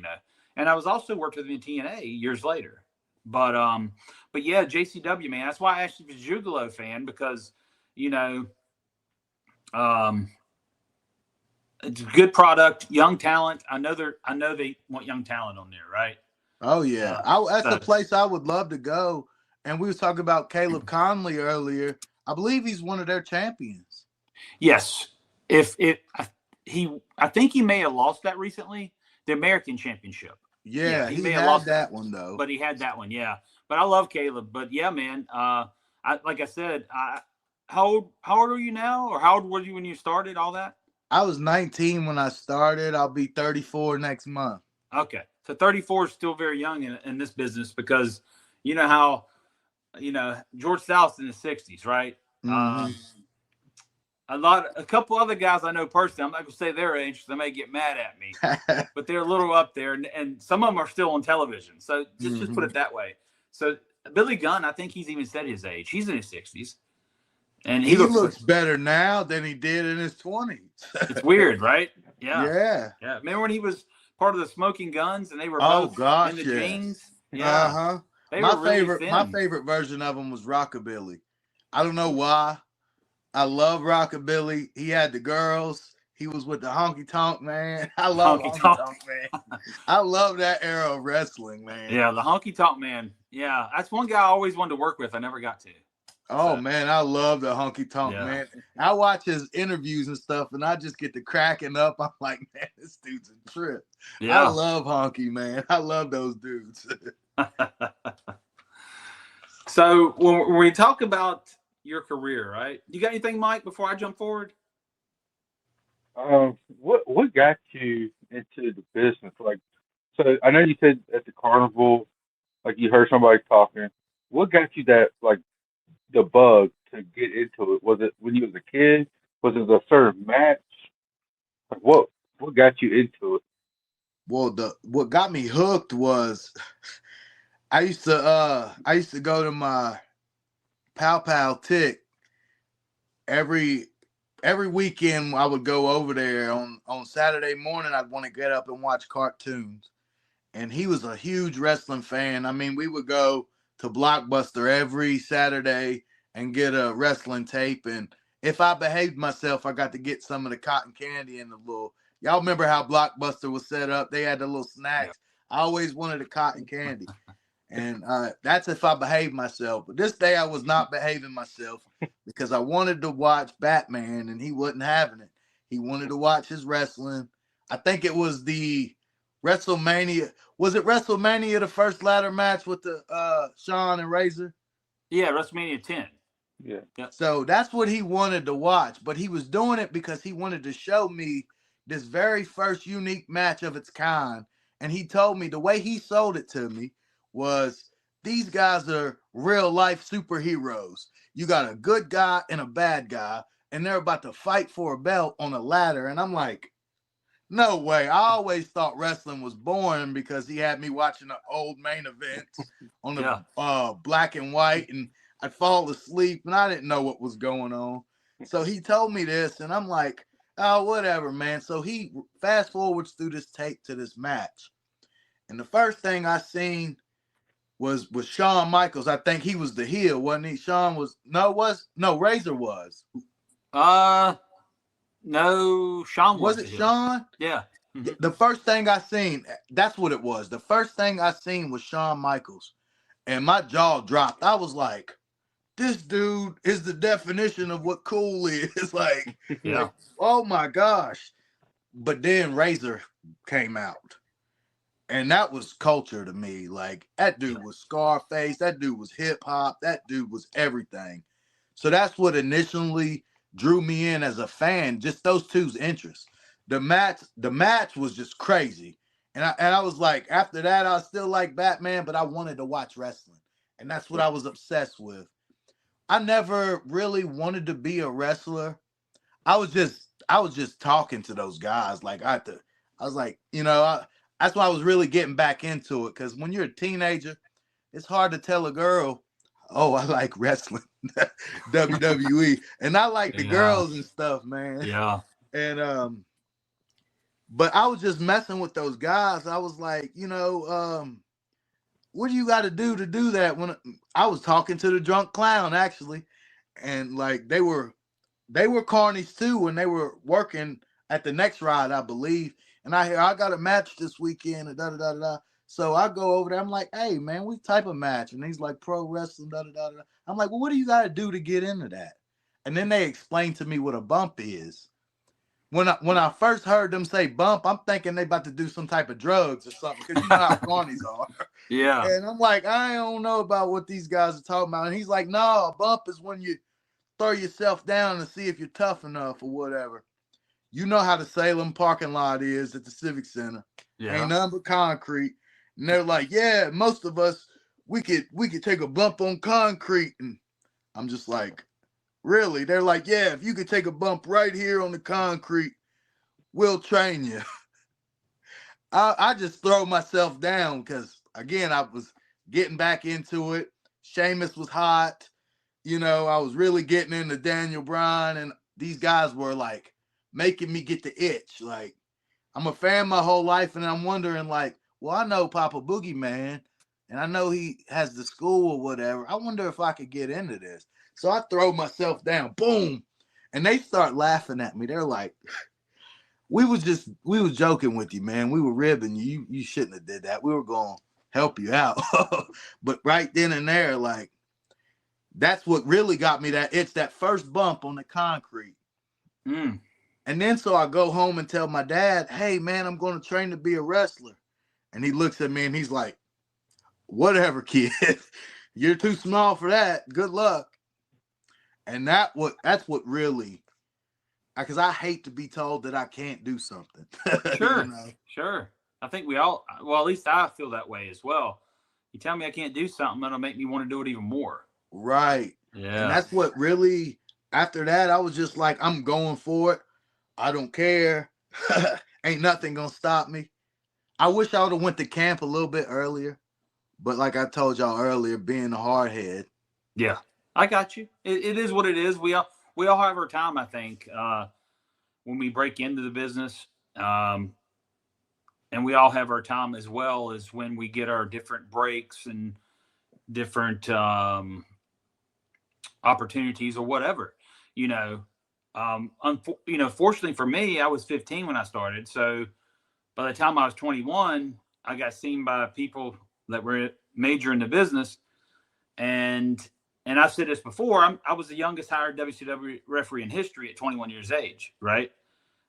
B: and I was also worked with him in TNA years later. But yeah, JCW, man. That's why I asked you if you're a Juggalo fan because it's a good product, young talent. I know they want young talent on there, right?
C: Oh yeah, that's the place I would love to go. And we was talking about Caleb Conley earlier. I believe he's one of their champions.
B: Yes, I think he may have lost that recently, the American Championship.
C: Yeah, he may have lost that one though.
B: But he had that one, yeah. But I love Caleb. But yeah, man. Like I said, how old are you now, or how old were you when you started all that?
C: I was 19 when I started. I'll be 34 next month.
B: Okay, so 34 is still very young in this business because you know how George South's in the 60s, right? A couple other guys I know personally, I'm not gonna say their age, they may get mad at me, but they're a little up there, and some of them are still on television. So just put it that way. So Billy Gunn, I think he's even said his age. He's in his 60s, and he
C: looks better now than he did in his 20s.
B: It's weird, right?
C: Yeah.
B: Remember when he was part of the Smoking Guns, and they were
C: both
B: in the jeans?
C: Yeah.
B: My
C: favorite version of him was Rockabilly. I don't know why. I love Rockabilly. He had the girls. He was with the Honky Tonk Man. I love Honky Tonk Man. I love that era of wrestling, man.
B: Yeah, the Honky Tonk Man. Yeah, that's one guy I always wanted to work with. I never got to.
C: Oh, man, I love the Honky Tonk Man. I watch his interviews and stuff, and I just get to cracking up. I'm like, man, this dude's a trip. Yeah. I love Honky, man. I love those dudes.
B: So when we talk about your career, right? You got anything, Mike, before I jump forward?
D: What got you into the business? Like, so I know you said at the carnival, like you heard somebody talking. What got you that, like, the bug to get into it? Was it when you was a kid? Was it a certain match? Like, what got you into it?
C: Well, the what got me hooked was I used to go to my Pow Pow Tick every weekend. I would go over there on Saturday morning. I'd want to get up and watch cartoons, and he was a huge wrestling fan. I mean, we would go to Blockbuster every Saturday and get a wrestling tape. And if I behaved myself, I got to get some of the cotton candy and the little. Y'all remember how Blockbuster was set up? They had the little snacks. Yeah. I always wanted the cotton candy. And that's if I behaved myself. But this day I was not behaving myself because I wanted to watch Batman and he wasn't having it. He wanted to watch his wrestling. I think it was the WrestleMania. Was it WrestleMania, the first ladder match with the Shawn and Razor?
B: Yeah, WrestleMania 10.
D: Yeah.
C: So that's what he wanted to watch. But he was doing it because he wanted to show me this very first unique match of its kind. And he told me the way he sold it to me was these guys are real life superheroes. You got a good guy and a bad guy, and they're about to fight for a belt on a ladder. And I'm like, no way. I always thought wrestling was boring because he had me watching the old main events on the black and white, and I'd fall asleep and I didn't know what was going on. So he told me this, and I'm like, oh, whatever, man. So he fast forwards through this tape to this match. And the first thing I seen was Shawn Michaels. I think he was the heel, wasn't he? Shawn was Razor was.
B: No, Shawn
C: was it Shawn?
B: Yeah.
C: Mm-hmm. The first thing I seen, that's what it was. The first thing I seen was Shawn Michaels. And my jaw dropped. I was like, this dude is the definition of what cool is. Like, like, oh my gosh. But then Razor came out. And that was culture to me. Like, that dude was Scarface. That dude was hip hop. That dude was everything. So that's what initially drew me in as a fan, just those two's interests. The match was just crazy. And I was like, after that, I still like Batman, but I wanted to watch wrestling. And that's what I was obsessed with. I never really wanted to be a wrestler. I was just talking to those guys. Like, I was like, that's why I was really getting back into it. Because when you're a teenager, it's hard to tell a girl, oh, I like wrestling, WWE. And I like the girls and stuff, man.
B: Yeah.
C: And, but I was just messing with those guys. I was like, what do you got to do that? When I was talking to the drunk clown, actually, and like they were carnies too when they were working at the next ride, I believe. And I hear I got a match this weekend, and da da da da. So I go over there. I'm like, hey man, what type of match? And he's like, pro wrestling, da da da da. I'm like, well, what do you got to do to get into that? And then they explained to me what a bump is. When I first heard them say bump, I'm thinking they about to do some type of drugs or something, because you know how carnies are.
B: Yeah.
C: And I'm like, I don't know about what these guys are talking about. And he's like, no, a bump is when you throw yourself down and see if you're tough enough or whatever. You know how the Salem parking lot is at the Civic Center. Yeah. Ain't nothing but concrete. And they're like, yeah, most of us, we could take a bump on concrete. And I'm just like, really? They're like, yeah, if you could take a bump right here on the concrete, we'll train you. I just throw myself down because, again, I was getting back into it. Sheamus was hot. I was really getting into Daniel Bryan, and these guys were like making me get the itch. Like, I'm a fan my whole life, and I'm wondering, like, well, I know Papa Boogie Man, and I know he has the school or whatever. I wonder if I could get into this. So I throw myself down, boom, and they start laughing at me. They're like, we was joking with you, man. We were ribbing you. You shouldn't have did that. We were going to help you out. But right then and there, like, that's what really got me that itch, that first bump on the concrete.
B: Mm.
C: And then so I go home and tell my dad, hey, man, I'm going to train to be a wrestler. And he looks at me and he's like, whatever, kid. You're too small for that. Good luck. And that's what really, because I hate to be told that I can't do something.
B: Sure. Sure. I think we all, well, at least I feel that way as well. You tell me I can't do something, that'll make me want to do it even more.
C: Right.
B: Yeah.
C: And that's what really, after that, I was just like, I'm going for it. I don't care. Ain't nothing going to stop me. I wish I would have went to camp a little bit earlier, but like I told y'all earlier, being a hard head.
B: Yeah, I got you. It is what it is. We all have our time, I think, when we break into the business, and we all have our time as well as when we get our different breaks and different opportunities or whatever. Fortunately for me, I was 15 when I started, so by the time I was 21, I got seen by people that were major in the business, and I've said this before. I was the youngest hired WCW referee in history at 21 years age, right?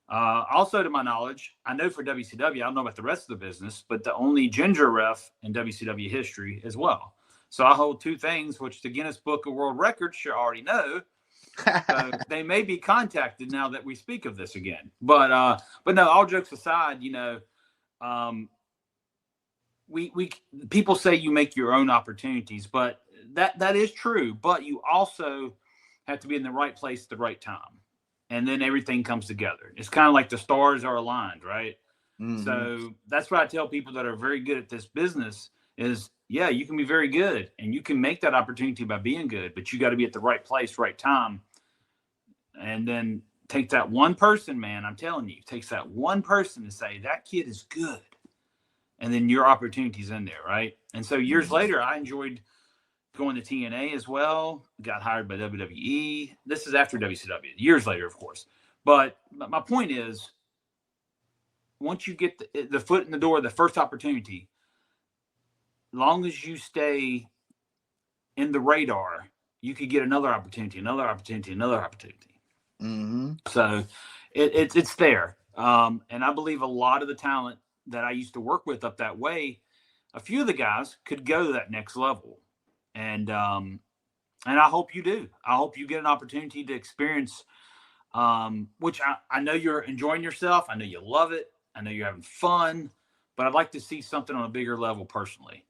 B: Also, to my knowledge, I know for WCW, I don't know about the rest of the business, but the only ginger ref in WCW history as well. So I hold two things, which the Guinness Book of World Records should already know. So they may be contacted now that we speak of this again. But no, all jokes aside, we people say you make your own opportunities, but that is true. But you also have to be in the right place at the right time. And then everything comes together. It's kind of like the stars are aligned, right? Mm-hmm. So that's what I tell people that are very good at this business is, yeah, you can be very good and you can make that opportunity by being good, but you got to be at the right place, right time. And then take that one person, man, I'm telling you, takes that one person to say that kid is good. And then your opportunity's in there, right? And so years later, I enjoyed going to TNA as well, got hired by WWE. This is after WCW, years later, of course. But my point is, once you get the foot in the door, the first opportunity, long as you stay in the radar, you could get another opportunity, another opportunity, another opportunity. Mm-hmm. So it's there. And I believe a lot of the talent that I used to work with up that way, a few of the guys could go to that next level. And I hope you do. I hope you get an opportunity to experience, which I know you're enjoying yourself. I know you love it. I know you're having fun, but I'd like to see something on a bigger level personally,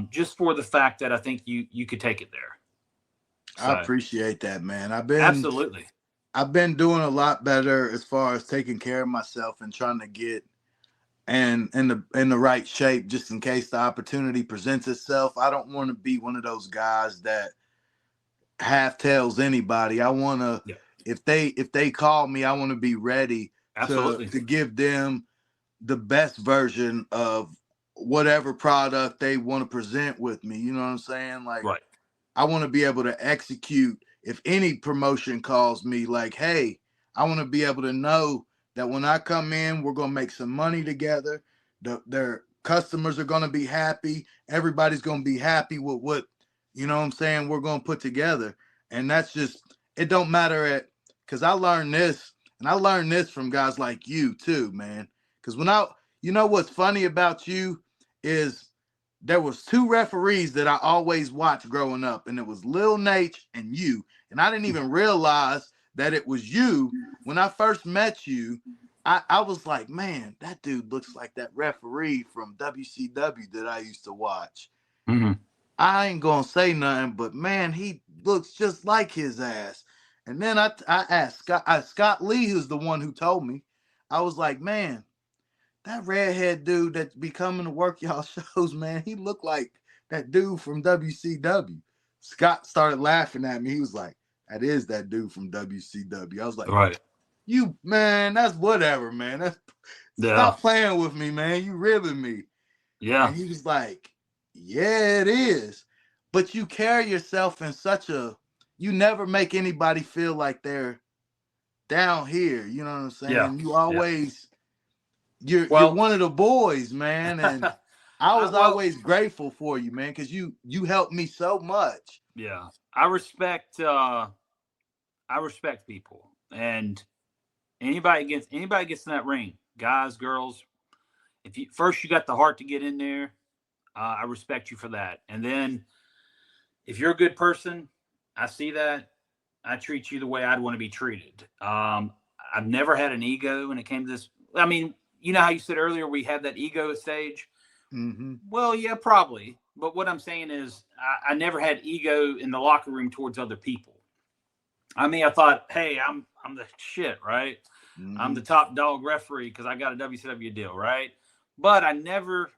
B: just for the fact that I think you could take it there. So,
C: I appreciate that, man. I've been doing a lot better as far as taking care of myself and trying to get and in the right shape, just in case the opportunity presents itself. I don't want to be one of those guys that half tells anybody. I want to, if they call me, I want to be ready to give them the best version of whatever product they want to present with me. You know what I'm saying? Like, right. I want to be able to execute. If any promotion calls me, like, hey, I want to be able to know that when I come in, we're going to make some money together. Their customers are going to be happy. Everybody's going to be happy with what, you know what I'm saying, we're going to put together. And that's just, it don't matter because I learned this, and I learned this from guys like you too, man. Because you know what's funny about you is there was two referees that I always watched growing up, and it was Lil Nate and you. And I didn't even realize that it was you. When I first met you, I was like, man, that dude looks like that referee from WCW that I used to watch. Mm-hmm. I ain't gonna say nothing, but man, he looks just like his ass. And then I asked Scott Lee, who's the one who told me. I was like, man, that redhead dude that's be coming to work y'all shows, man, he looked like that dude from WCW. Scott started laughing at me. He was like, that is that dude from WCW. I was like, right. You, man, that's whatever, man. Stop playing with me, man. You ribbing me. Yeah. And he was like, yeah, it is. But you carry yourself in you never make anybody feel like they're down here. You know what I'm saying? Yeah. You always, you're one of the boys, man. And I was always grateful for you, man, because you helped me so much.
B: Yeah. I respect people, and anybody gets in that ring, guys, girls. If you got the heart to get in there, I respect you for that. And then if you're a good person, I see that. I treat you the way I'd want to be treated. I've never had an ego when it came to this. I mean, you know how you said earlier we had that ego stage? Mm-hmm. Well, yeah, probably. But what I'm saying is I never had ego in the locker room towards other people. I mean, I thought, hey, I'm the shit, right? Mm-hmm. I'm the top dog referee because I got a WCW deal, right? but I never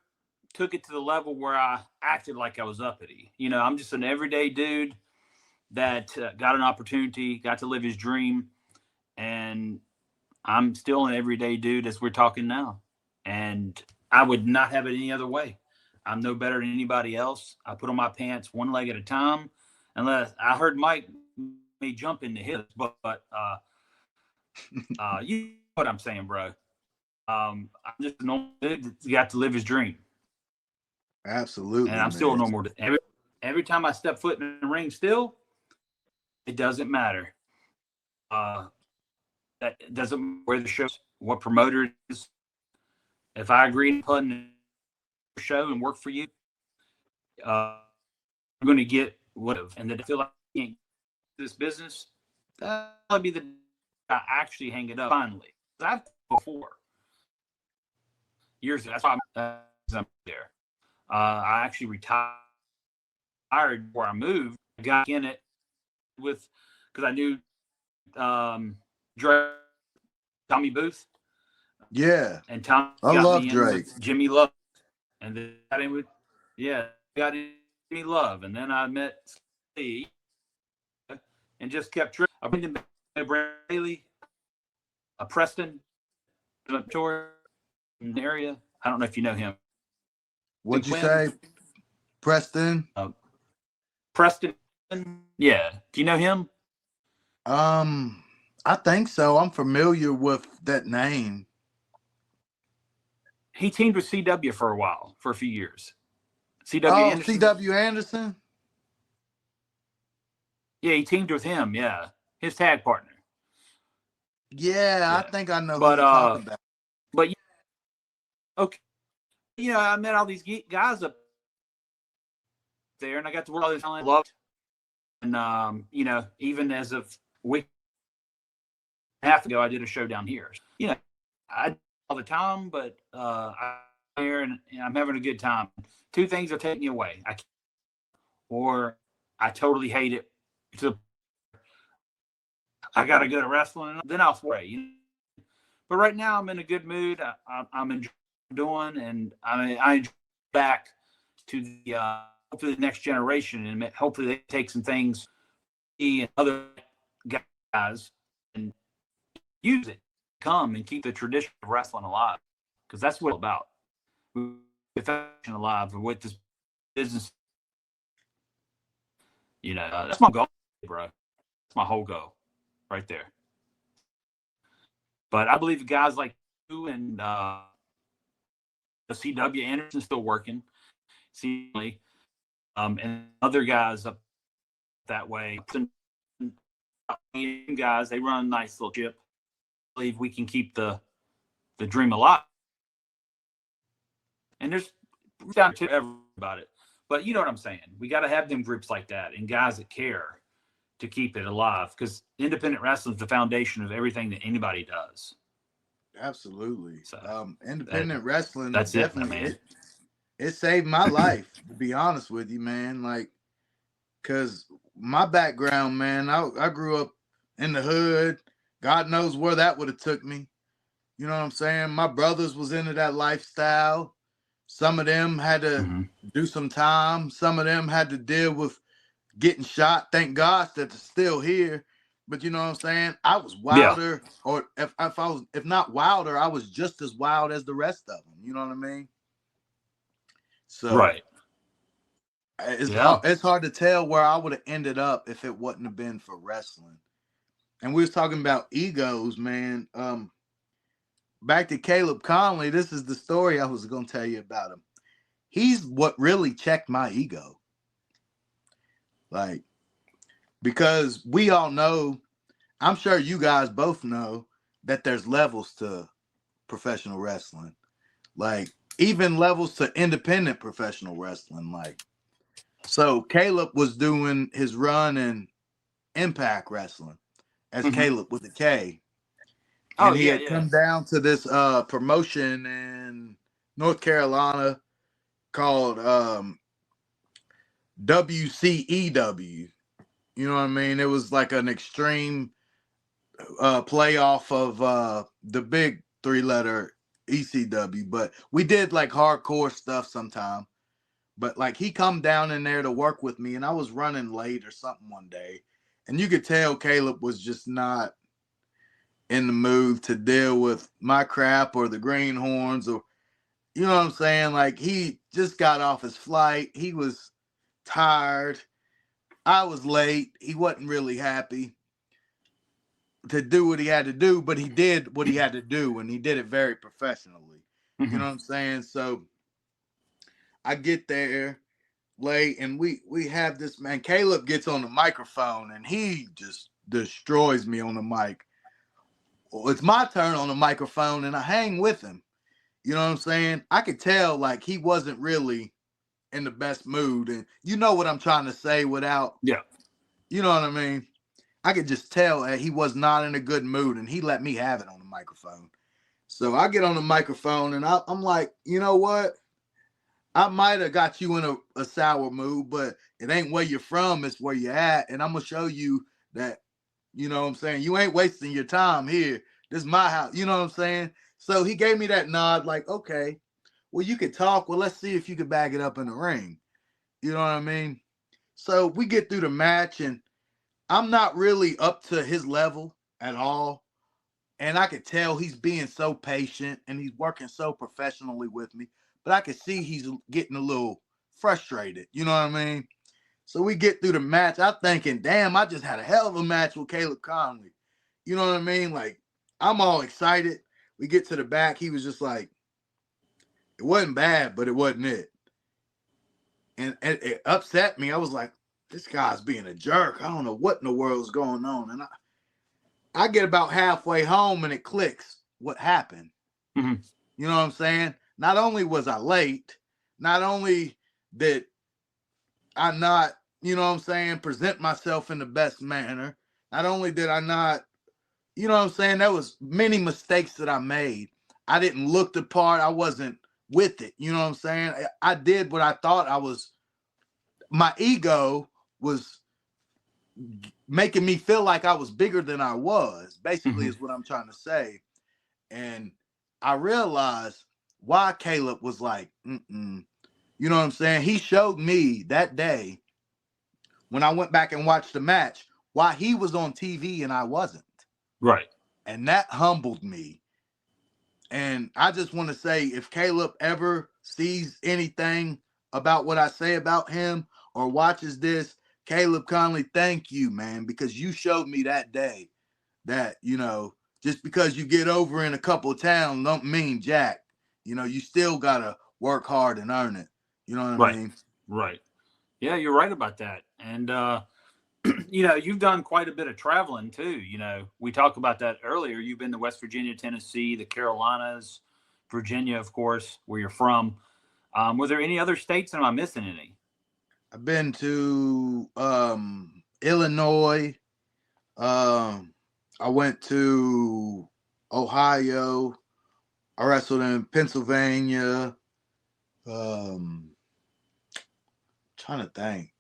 B: took it to the level where I acted like I was uppity. You know, I'm just an everyday dude that got an opportunity, got to live his dream, and I'm still an everyday dude as we're talking now. And I would not have it any other way. I'm no better than anybody else. I put on my pants one leg at a time. Unless I heard Mike may jump into his, but you know what I'm saying, bro. I'm just a normal dude that got to live his dream.
C: Absolutely.
B: And I'm still a normal dude. Every time I step foot in the ring still, it doesn't matter. That doesn't matter where the show, what promoter it is. If I agree to put in a show and work for you, I'm going to get what of. And that I feel like I can't do this business, that'll be the day I actually hang it up finally. I've before years ago. That's why I'm there. I actually retired before I moved. I got in it with because I knew Drake, Tommy Booth.
C: Yeah.
B: And Tom
C: I
B: got
C: love
B: me in
C: Drake.
B: with Jimmy Love. And then got in with got in Jimmy Love. And then I met Steve and just kept tripping. I bring him back to Braley, Preston, Victoria area. I don't know if you know him.
C: What'd you say? Preston?
B: Preston. Yeah. Do you know him?
C: I think so. I'm familiar with that name.
B: He teamed with CW for a while, for a few years.
C: Anderson? CW Anderson?
B: Yeah, he teamed with him. Yeah. His tag partner.
C: Yeah, I think I know who you're talking about.
B: But, okay. You know, I met all these guys up there, and I got to work all this time. I loved. And, you know, even as of a week and a half ago, I did a show down here. You know, I all the time, but I'm here and I'm having a good time. Two things are taking me away. Or I totally hate it. I got to go to wrestling, and then I'll sway. You know? But right now, I'm in a good mood. I'm enjoying doing, and I enjoy back to the hopefully the next generation, and hopefully they take some things and other guys and use it, come and keep the tradition of wrestling alive, because that's what it's about. With alive and with this business, you know, that's my goal, bro. That's my whole goal, right there. But I believe guys like you and the CW Anderson still working, seemingly, and other guys up that way. Guys, they run a nice little ship. I believe we can keep the dream alive. And there's down to everybody about it. But you know what I'm saying. We got to have them groups like that and guys that care to keep it alive, because independent wrestling is the foundation of everything that anybody does.
C: Absolutely.
B: So,
C: independent wrestling.
B: That's
C: definitely,
B: it, man.
C: It saved my life, to be honest with you, man. Like, because my background, man, I grew up in the hood. God knows where that would have took me. You know what I'm saying? My brothers was into that lifestyle. Some of them had to do some time. Some of them had to deal with getting shot. Thank God that they're still here. But you know what I'm saying? I was wilder, or if not wilder, I was just as wild as the rest of them. You know what I mean? So
B: right.
C: It's hard to tell where I would have ended up if it wouldn't have been for wrestling. And we was talking about egos, man. Back to Caleb Conley, this is the story I was going to tell you about him. He's what really checked my ego. Like, because we all know, I'm sure you guys both know, that there's levels to professional wrestling. Like, even levels to independent professional wrestling. Like, so Caleb was doing his run in Impact Wrestling as Caleb with a K. And he had come down to this promotion in North Carolina called WCEW. You know what I mean? It was like an extreme playoff of the big 3-letter ECW, but we did like hardcore stuff sometime. But like he come down in there to work with me, and I was running late or something one day, and you could tell Caleb was just not in the mood to deal with my crap or the greenhorns, or you know what I'm saying? Like he just got off his flight. He was tired. I was late. He wasn't really happy to do what he had to do, but he did what he had to do, and he did it very professionally. You know what I'm saying? So I get there late, and we have this man. Caleb gets on the microphone, and he just destroys me on the mic. Well, it's my turn on the microphone, and I hang with him. You know what I'm saying? I could tell like he wasn't really in the best mood, and you know what I'm trying to say without,
B: Yeah.
C: you know what I mean? I could just tell that he was not in a good mood, and he let me have it on the microphone. So I get on the microphone, and I'm like, you know what? I might have got you in a sour mood, but it ain't where you're from, it's where you're at. And I'm going to show you that, you know what I'm saying? You ain't wasting your time here. This is my house. You know what I'm saying? So he gave me that nod like, okay, well, you could talk. Well, let's see if you could bag it up in the ring. You know what I mean? So we get through the match, and I'm not really up to his level at all. And I could tell he's being so patient, and he's working so professionally with me. But I could see he's getting a little frustrated. You know what I mean? So we get through the match. I'm thinking, damn, I just had a hell of a match with Caleb Conley. You know what I mean? Like, I'm all excited. We get to the back. He was just like, it wasn't bad, but it wasn't it. And it upset me. I was like, this guy's being a jerk. I don't know what in the world's going on. And I get about halfway home, and it clicks what happened.
B: Mm-hmm.
C: You know what I'm saying? Not only was I late, not only did I not, you know what I'm saying, present myself in the best manner, not only did I not, you know what I'm saying, there was many mistakes that I made. I didn't look the part. I wasn't with it. You know what I'm saying? I did what I thought I was. My ego was making me feel like I was bigger than I was, basically, is what I'm trying to say. And I realized why Caleb was like, you know what I'm saying? He showed me that day when I went back and watched the match why he was on TV and I wasn't.
B: Right.
C: And that humbled me. And I just want to say, if Caleb ever sees anything about what I say about him or watches this, Caleb Conley, thank you, man, because you showed me that day that, you know, just because you get over in a couple of towns don't mean jack. You know, you still got to work hard and earn it. You know what I mean?
B: Right. Yeah, you're right about that. And, you know, you've done quite a bit of traveling too. You know, we talked about that earlier. You've been to West Virginia, Tennessee, the Carolinas, Virginia, of course, where you're from. Were there any other states? Am I missing any?
C: I've been to Illinois. I went to Ohio. I wrestled in Pennsylvania. Trying to think.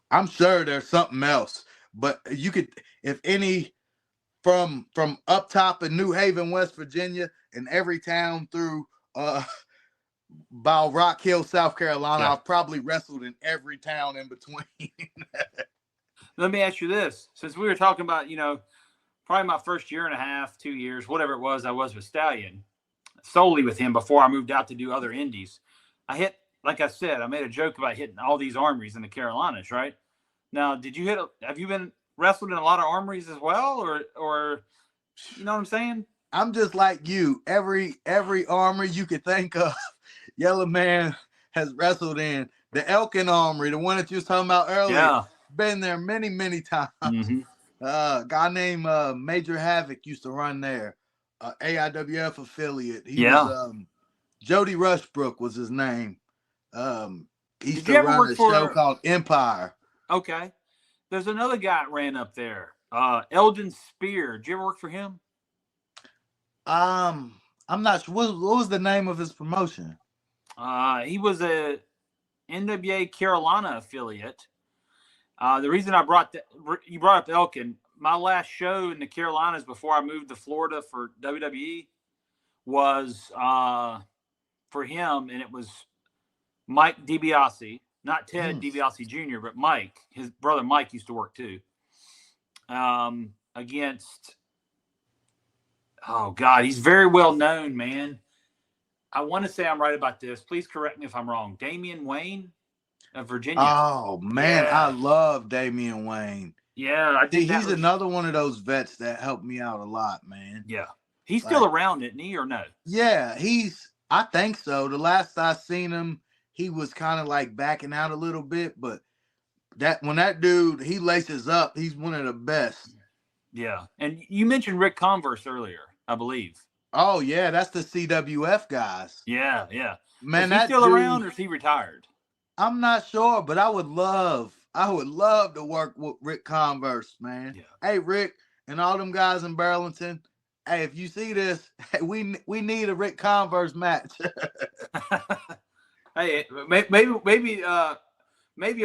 C: I'm sure there's something else, but you could, if any, from up top in New Haven, West Virginia, and every town through by Rock Hill, South Carolina, I've probably wrestled in every town in between.
B: Let me ask you this. Since we were talking about, you know, probably my first year and a half, 2 years, whatever it was, I was with Stallion, solely with him before I moved out to do other indies. I hit, like I said, I made a joke about hitting all these armories in the Carolinas, right? Now, have you been wrestled in a lot of armories as well? Or you know what I'm saying?
C: I'm just like you. Every armory you could think of, Yellow Man has wrestled in. The Elkin Armory, the one that you was talking about earlier.
B: Yeah.
C: Been there many, many times.
B: Mm-hmm.
C: A guy named Major Havoc used to run there. AIWF affiliate. He was Jody Rushbrook was his name. He used to run a show called Empire.
B: Okay. There's another guy that ran up there. Eldon Spear. Did you ever work for him?
C: I'm not sure. What was the name of his promotion?
B: He was a NWA Carolina affiliate. The reason you brought up Elkin, my last show in the Carolinas before I moved to Florida for WWE was for him, and it was Mike DiBiase, not Ted DiBiase Jr., but Mike. His brother Mike used to work too. Against, oh God, he's very well known, man. I want to say I'm right about this. Please correct me if I'm wrong. Damian Wayne of Virginia.
C: Oh man,
B: Yeah.
C: I love Damian Wayne.
B: Yeah, I think
C: He's another one of those vets that helped me out a lot, man.
B: Yeah. He's still around, isn't he, or no?
C: Yeah, I think so. The last I seen him, he was kind of like backing out a little bit, but when that dude, he laces up, he's one of the best.
B: Yeah. And you mentioned Rick Converse earlier, I believe.
C: Oh yeah, that's the CWF guys.
B: Yeah, yeah.
C: Man,
B: is he still around, or is he retired?
C: I'm not sure, but I would love to work with Rick Converse, man.
B: Yeah.
C: Hey, Rick, and all them guys in Burlington. Hey, if you see this, hey, we need a Rick Converse match.
B: Hey, maybe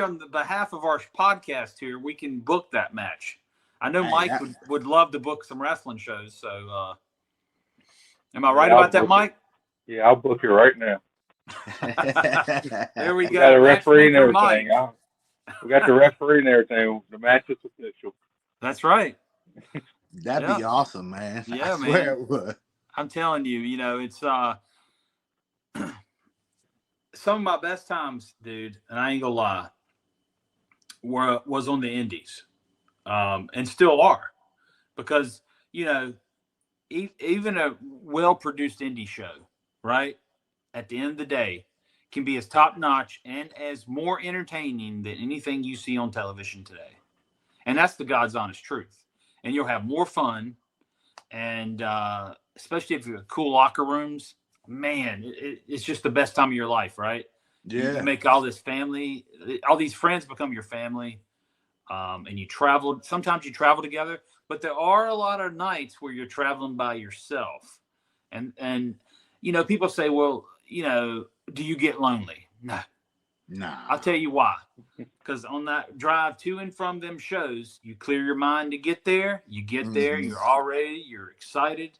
B: on the behalf of our podcast here, we can book that match. I know Mike would love to book some wrestling shows. So, am I right about that, Mike?
D: Yeah, I'll book it right now.
B: There we go.
D: We got a referee and everything. We got the referee and everything. The match is official.
B: That's right.
C: That'd be awesome, man.
B: Yeah,
C: I swear it would.
B: I'm telling you, it's some of my best times, dude, and I ain't gonna lie, was on the indies, and still are, because even a well-produced indie show, right, at the end of the day, can be as top-notch and as more entertaining than anything you see on television today. And that's the God's honest truth. And you'll have more fun, and especially if you have cool locker rooms, man, it's just the best time of your life, right?
C: Yeah.
B: You make all this family, all these friends become your family, and you travel. Sometimes you travel together, but there are a lot of nights where you're traveling by yourself. And people say, well, do you get lonely? No.
C: Nah.
B: I'll tell you why. Because on that drive to and from them shows, you clear your mind to get there. You get there, you're all ready, you're excited.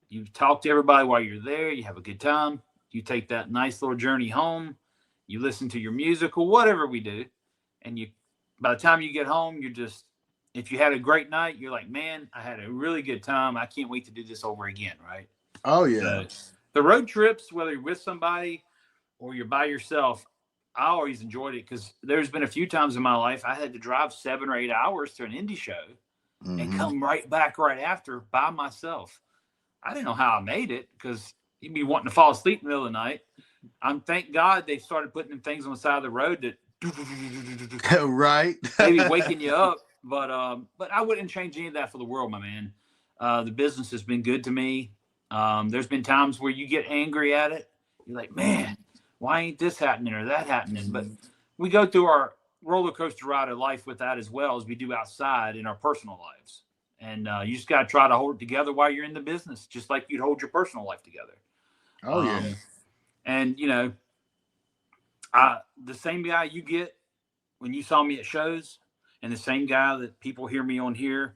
B: You talk to everybody while you're there. You have a good time. You take that nice little journey home. You listen to your music or whatever we do. And by the time you get home, if you had a great night, you're like, man, I had a really good time. I can't wait to do this over again, right?
C: Oh, yeah.
B: So, the road trips, whether you're with somebody or you're by yourself, I always enjoyed it, because there's been a few times in my life I had to drive 7 or 8 hours to an indie show and come right back right after by myself. I didn't know how I made it, because you'd be wanting to fall asleep in the middle of the night. Thank God they started putting them things on the side of the road that
C: right,
B: maybe waking you up. But I wouldn't change any of that for the world, my man. The business has been good to me. There's been times where you get angry at it. You're like, man, why ain't this happening or that happening? But we go through our roller coaster ride of life with that, as well as we do outside in our personal lives. And you just got to try to hold it together while you're in the business, just like you'd hold your personal life together.
C: Oh, yeah.
B: And, the same guy you get when you saw me at shows, and the same guy that people hear me on here,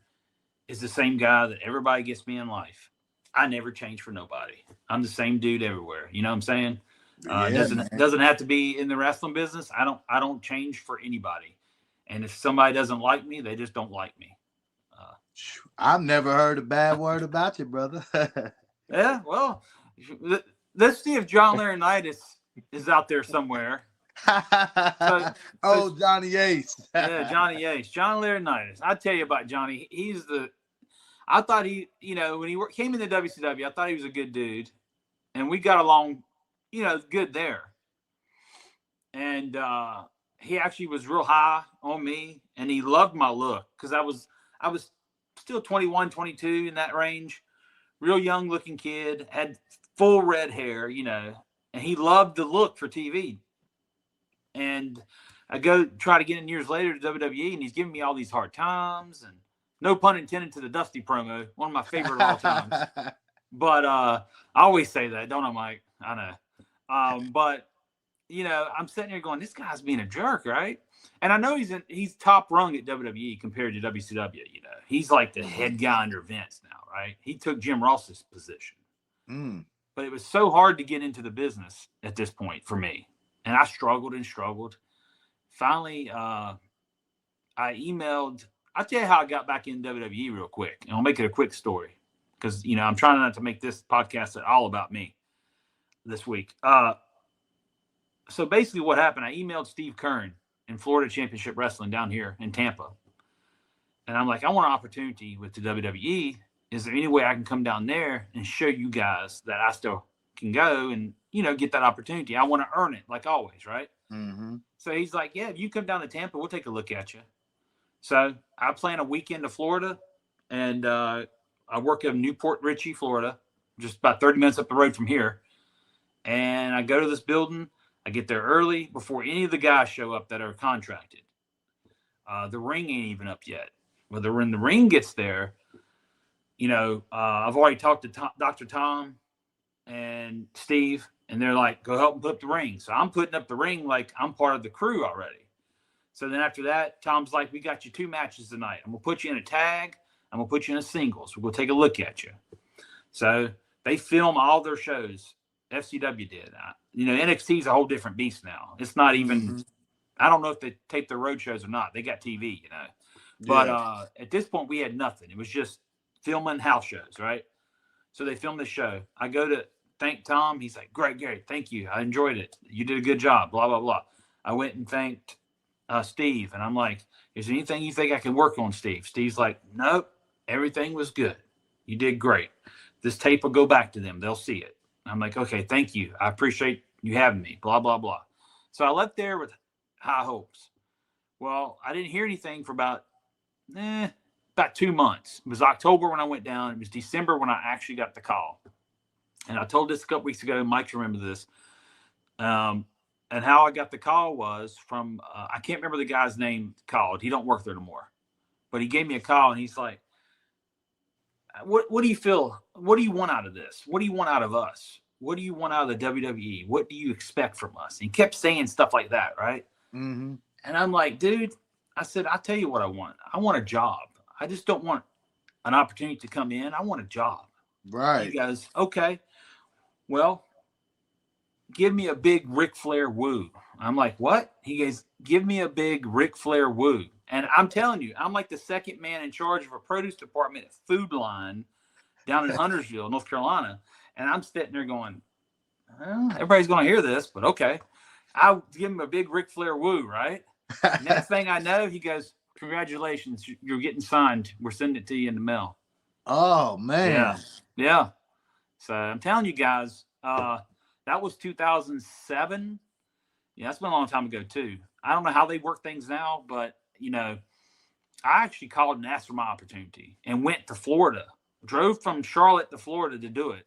B: is the same guy that everybody gets me in life. I never change for nobody. I'm the same dude everywhere. You know what I'm saying? Doesn't have to be in the wrestling business. I don't change for anybody. And if somebody doesn't like me, they just don't like me.
C: I've never heard a bad word about you, brother.
B: Yeah, well, let's see if John Laurinaitis is out there somewhere.
C: Johnny Ace.
B: Yeah, Johnny Ace. John Laurinaitis. I tell you about Johnny. I thought when he came in the WCW, I thought he was a good dude. And we got along, good there. And he actually was real high on me, and he loved my look, because I was still 21, 22 in that range. Real young looking kid, had full red hair, and he loved the look for TV. And I go try to get in years later to WWE, and he's giving me all these hard times, and no pun intended to the Dusty promo, one of my favorite of all times. But I always say that, don't I, Mike? I know. But I'm sitting here going, this guy's being a jerk, right? And I know he's top rung at WWE compared to WCW. He's like the head guy under Vince now, right? He took Jim Ross's position. But it was so hard to get into the business at this point for me. And I struggled and struggled. Finally, I emailed. I'll tell you how I got back in WWE real quick. And I'll make it a quick story because, I'm trying not to make this podcast all about me this week. So basically what happened, I emailed Steve Kern in Florida Championship Wrestling down here in Tampa. And I'm like, I want an opportunity with the WWE. Is there any way I can come down there and show you guys that I still can go and, get that opportunity? I want to earn it like always, right?
C: Mm-hmm.
B: So he's like, yeah, if you come down to Tampa, we'll take a look at you. So I plan a weekend to Florida, and I work in Newport Richey, Florida, just about 30 minutes up the road from here. And I go to this building. I get there early before any of the guys show up that are contracted. The ring ain't even up yet. When the ring gets there, I've already talked to Dr. Tom and Steve, and they're like, go help them put up the ring. So I'm putting up the ring like I'm part of the crew already. So then after that, Tom's like, we got you 2 matches tonight. I'm going to put you in a tag. I'm going to put you in a singles. We're going to take a look at you. So they film all their shows. FCW did. NXT is a whole different beast now. It's not even, I don't know if they tape their road shows or not. They got TV, But at this point, we had nothing. It was just filming house shows, right? So they filmed the show. I go to thank Tom. He's like, great, Gary, thank you. I enjoyed it. You did a good job, blah, blah, blah. I went and thanked Steve, and I'm like, is there anything you think I can work on, Steve? Steve's like, nope, everything was good. You did great. This tape will go back to them. They'll see it. I'm like, okay, thank you. I appreciate you having me, blah, blah, blah. So I left there with high hopes. Well, I didn't hear anything for about 2 months. It was October when I went down. It was December when I actually got the call. And I told this a couple weeks ago. Mike remember this. And how I got the call was from, I can't remember the guy's name called. He don't work there no more. But he gave me a call, and he's like, what do you feel? What do you want out of this? What do you want out of us? What do you want out of the WWE? What do you expect from us? And he kept saying stuff like that, right?
C: Mm-hmm.
B: And I'm like, dude, I said, I'll tell you what I want. I want a job. I just don't want an opportunity to come in. I want a job.
C: Right.
B: He goes, okay, well, give me a big Ric Flair woo. I'm like, what? He goes, give me a big Ric Flair woo. And I'm telling you, I'm like the second man in charge of a produce department at Food Line down in Huntersville, North Carolina. And I'm sitting there going, well, everybody's going to hear this, but okay. I'll give him a big Ric Flair woo, right? Next thing I know, he goes, congratulations, you're getting signed. We're sending it to you in the mail.
C: Oh, man.
B: Yeah. So I'm telling you guys, that was 2007. Yeah, that's been a long time ago, too. I don't know how they work things now, but, I actually called and asked for my opportunity and went to Florida. Drove from Charlotte to Florida to do it.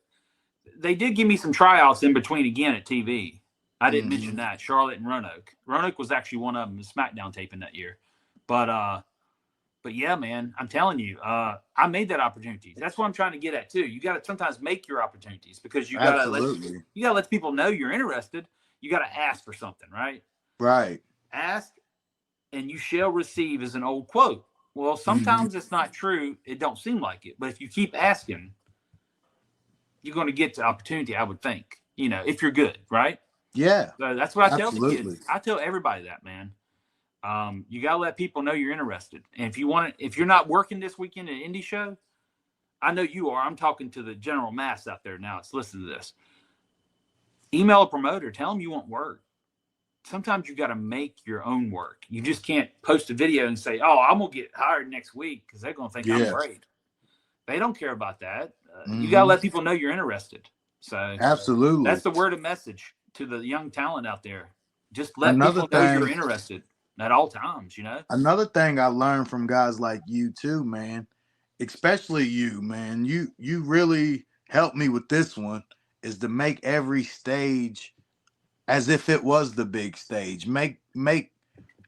B: They did give me some tryouts in between again at TV. I didn't mention that. Charlotte and Roanoke. Roanoke was actually one of them, the SmackDown taping that year. But yeah, man, I'm telling you, I made that opportunity. That's what I'm trying to get at too. You got to sometimes make your opportunities because you got to let people know you're interested. You got to ask for something, right?
C: Right.
B: Ask and you shall receive is an old quote. Well, sometimes it's not true. It don't seem like it. But if you keep asking, you're going to get the opportunity, I would think, if you're good, right?
C: Yeah.
B: So that's what I tell the kids. I tell everybody that, man. You got to let people know you're interested. And if you're not working this weekend at an indie show, I know you are. I'm talking to the general mass out there now. Let's listen to this. Email a promoter. Tell them you want work. Sometimes you got to make your own work. You just can't post a video and say, oh, I'm going to get hired next week because they're going to think I'm great. They don't care about that. You got to let people know you're interested. So
C: absolutely.
B: That's the word of message to the young talent out there. Just let people know you're interested at all times, Another
C: thing I learned from guys like you too, man, especially you, man, you really helped me with this one, is to make every stage as if it was the big stage. Make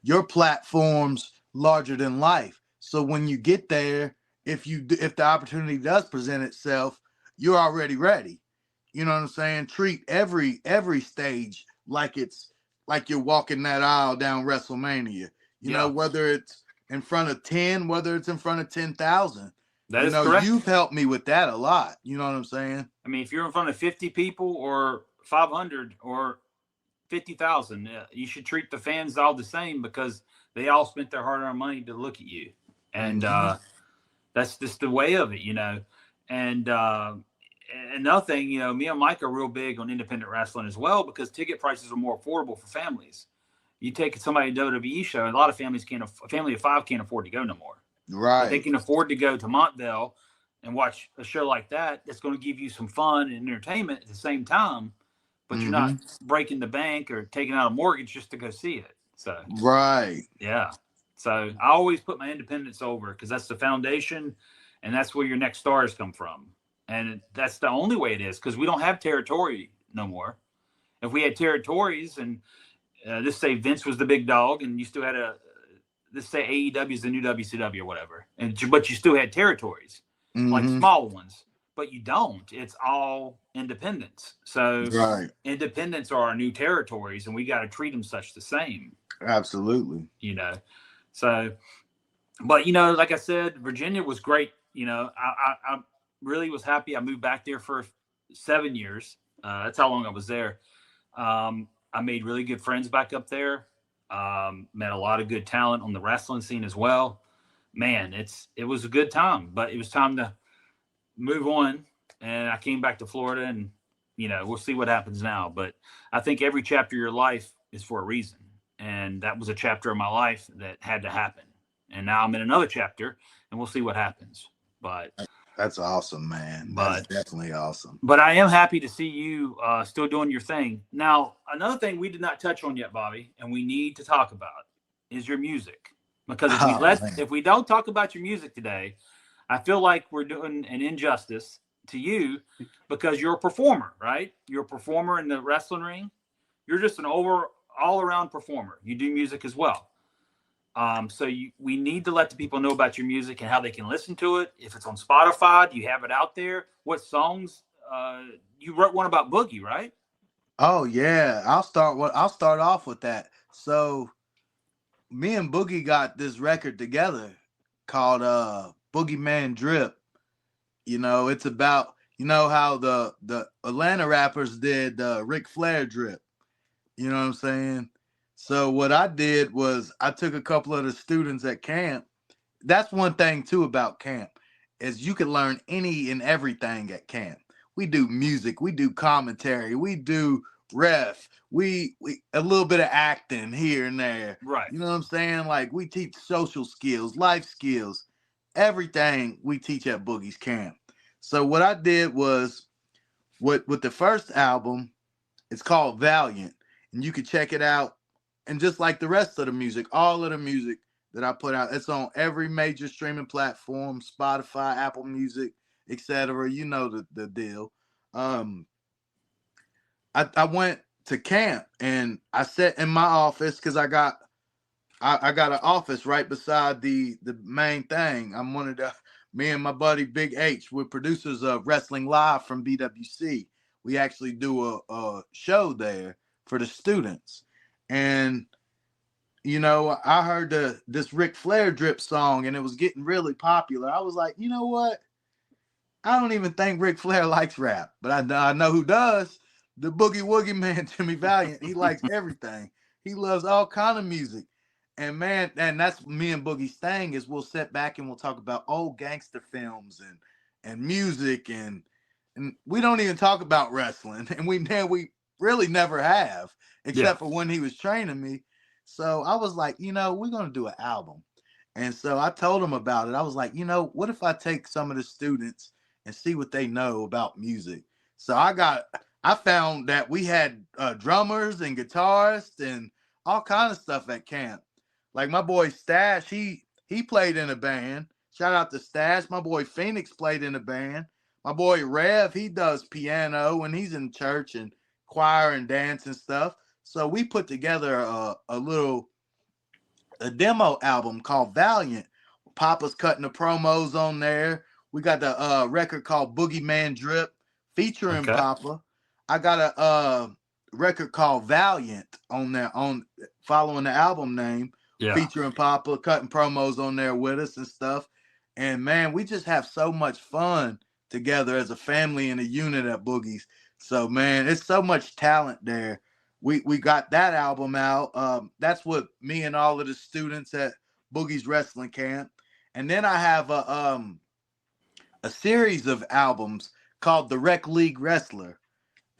C: your platforms larger than life. So when you get there, if the opportunity does present itself, you're already ready. You know what I'm saying? Treat every stage like it's like you're walking that aisle down WrestleMania. You know,
B: Yeah.
C: whether it's in front of 10, whether it's in front of 10,000.
B: That
C: You
B: is
C: know,
B: correct.
C: you've helped me with that a lot. You know what I'm saying?
B: I mean, if you're in front of 50 people or 500 or 50,000, you should treat the fans all the same because they all spent their hard-earned money to look at you, and that's just the way of it, you know. And another thing, you know, me and Mike are real big on independent wrestling as well because ticket prices are more affordable for families. You take somebody to a WWE show, a lot of families can't. A family of 5 can't afford to go no more.
C: Right.
B: But they can afford to go to Montville and watch a show like that. That's going to give you some fun and entertainment at the same time, but you're not breaking the bank or taking out a mortgage just to go see it. So
C: right.
B: Yeah. So I always put my independence over because that's the foundation, and that's where your next stars come from. And that's the only way it is because we don't have territory no more. If we had territories and let's say Vince was the big dog and you still had let's say AEW is the new WCW or whatever, but you still had territories like small ones, but you don't. It's all independents. So independents are our new territories, and we got to treat them such the same.
C: Absolutely.
B: You know, so, but, you know, like I said, Virginia was great. You know, I really was happy. I moved back there for 7 years. That's how long I was there. I made really good friends back up there. Met a lot of good talent on the wrestling scene as well. Man, it was a good time, but it was time to move on. And I came back to Florida, and, you know, we'll see what happens now. But I think every chapter of your life is for a reason. And that was a chapter of my life that had to happen. And now I'm in another chapter, and we'll see what happens. But
C: that's awesome, man. That's definitely awesome.
B: But I am happy to see you still doing your thing. Now, another thing we did not touch on yet, Bobby, and we need to talk about is your music. Because if we don't talk about your music today, I feel like we're doing an injustice to you because you're a performer, right? You're a performer in the wrestling ring. You're just an all-around performer. You do music as well. So we need to let the people know about your music and how they can listen to it. If it's on Spotify, do you have it out there? What songs? You wrote one about Boogie, right?
C: Oh yeah, I'll start off with that. So me and Boogie got this record together called Boogeyman Drip. You know, it's about, you know, how the Atlanta rappers did Ric Flair Drip. You know what I'm saying? So what I did was I took a couple of the students at camp. That's one thing too about camp is you can learn any and everything at camp. We do music, we do commentary, we do ref, we a little bit of acting here and there.
B: Right.
C: You know what I'm saying? Like we teach social skills, life skills, everything we teach at Boogie's camp. So what I did was with the first album, it's called Valiant, and you can check it out. And just like the rest of the music, all of the music that I put out, it's on every major streaming platform, Spotify, Apple Music, etc. You know the deal. I went to camp and I sat in my office because I got an office right beside the main thing. I'm one of me and my buddy Big H, we're producers of Wrestling Live from BWC. We actually do a show there for the students. And, you know, I heard this Ric Flair Drip song and it was getting really popular. I was like, you know what? I don't even think Ric Flair likes rap, but I know who does. The Boogie Woogie man, Jimmy Valiant. He likes everything. He loves all kind of music. And man, and that's me and Boogie's thing is we'll sit back and we'll talk about old gangster films and music and we don't even talk about wrestling. And we really never have, except for when he was training me. So I was like, you know, we're going to do an album. And so I told him about it. I was like, you know, what if I take some of the students and see what they know about music? So I found that we had drummers and guitarists and all kind of stuff at camp. Like my boy Stash, he played in a band. Shout out to Stash. My boy Phoenix played in a band. My boy Rev, he does piano and he's in church and choir and dance and stuff. So we put together a demo album called Valiant. Papa's cutting the promos on there. We got the record called Boogeyman Drip featuring Papa. I got a record called Valiant on there, on following the album name, featuring Papa, cutting promos on there with us and stuff. And man, we just have so much fun together as a family and a unit at Boogie's. So man, it's so much talent there. We got that album out. That's what me and all of the students at Boogie's Wrestling Camp. And then I have a series of albums called The Rec League Wrestler.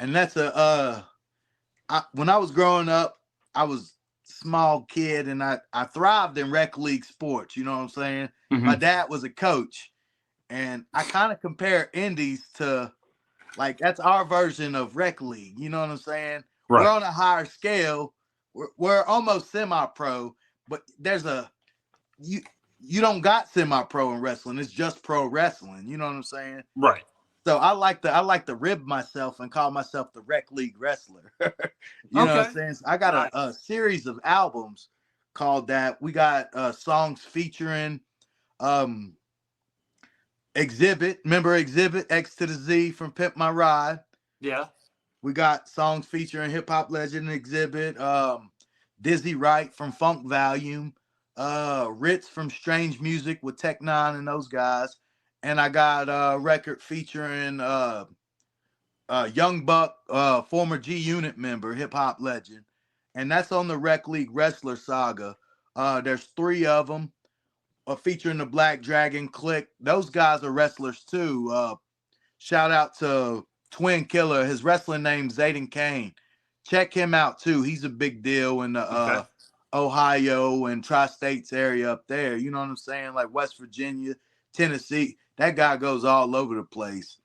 C: And that's when I was growing up, I was a small kid and I thrived in rec league sports. You know what I'm saying?
B: Mm-hmm.
C: My dad was a coach, and I kind of compare indies to, like, that's our version of rec league. You know what I'm saying?
B: Right.
C: We're on a higher scale. We're almost semi-pro, but there's you don't got semi-pro in wrestling. It's just pro wrestling. You know what I'm saying?
B: Right.
C: So I like to rib myself and call myself the Rec League Wrestler. You know what I'm saying? So I got a series of albums called that. We got songs featuring Exhibit. Remember Exhibit, X to the Z from Pimp My Ride?
B: Yeah.
C: We got songs featuring hip hop legend Exhibit, Dizzy Wright from Funk Volume, Ritz from Strange Music with Tech Nine and those guys. And I got a record featuring Young Buck, former G Unit member, hip hop legend. And that's on the Rec League Wrestler Saga. There's 3 of them featuring the Black Dragon Clique. Those guys are wrestlers too. Shout out to Twin Killer. His wrestling name's Zayden Kane. Check him out too. He's a big deal in the Ohio and Tri-States area up there. You know what I'm saying? Like West Virginia, Tennessee. That guy goes all over the place.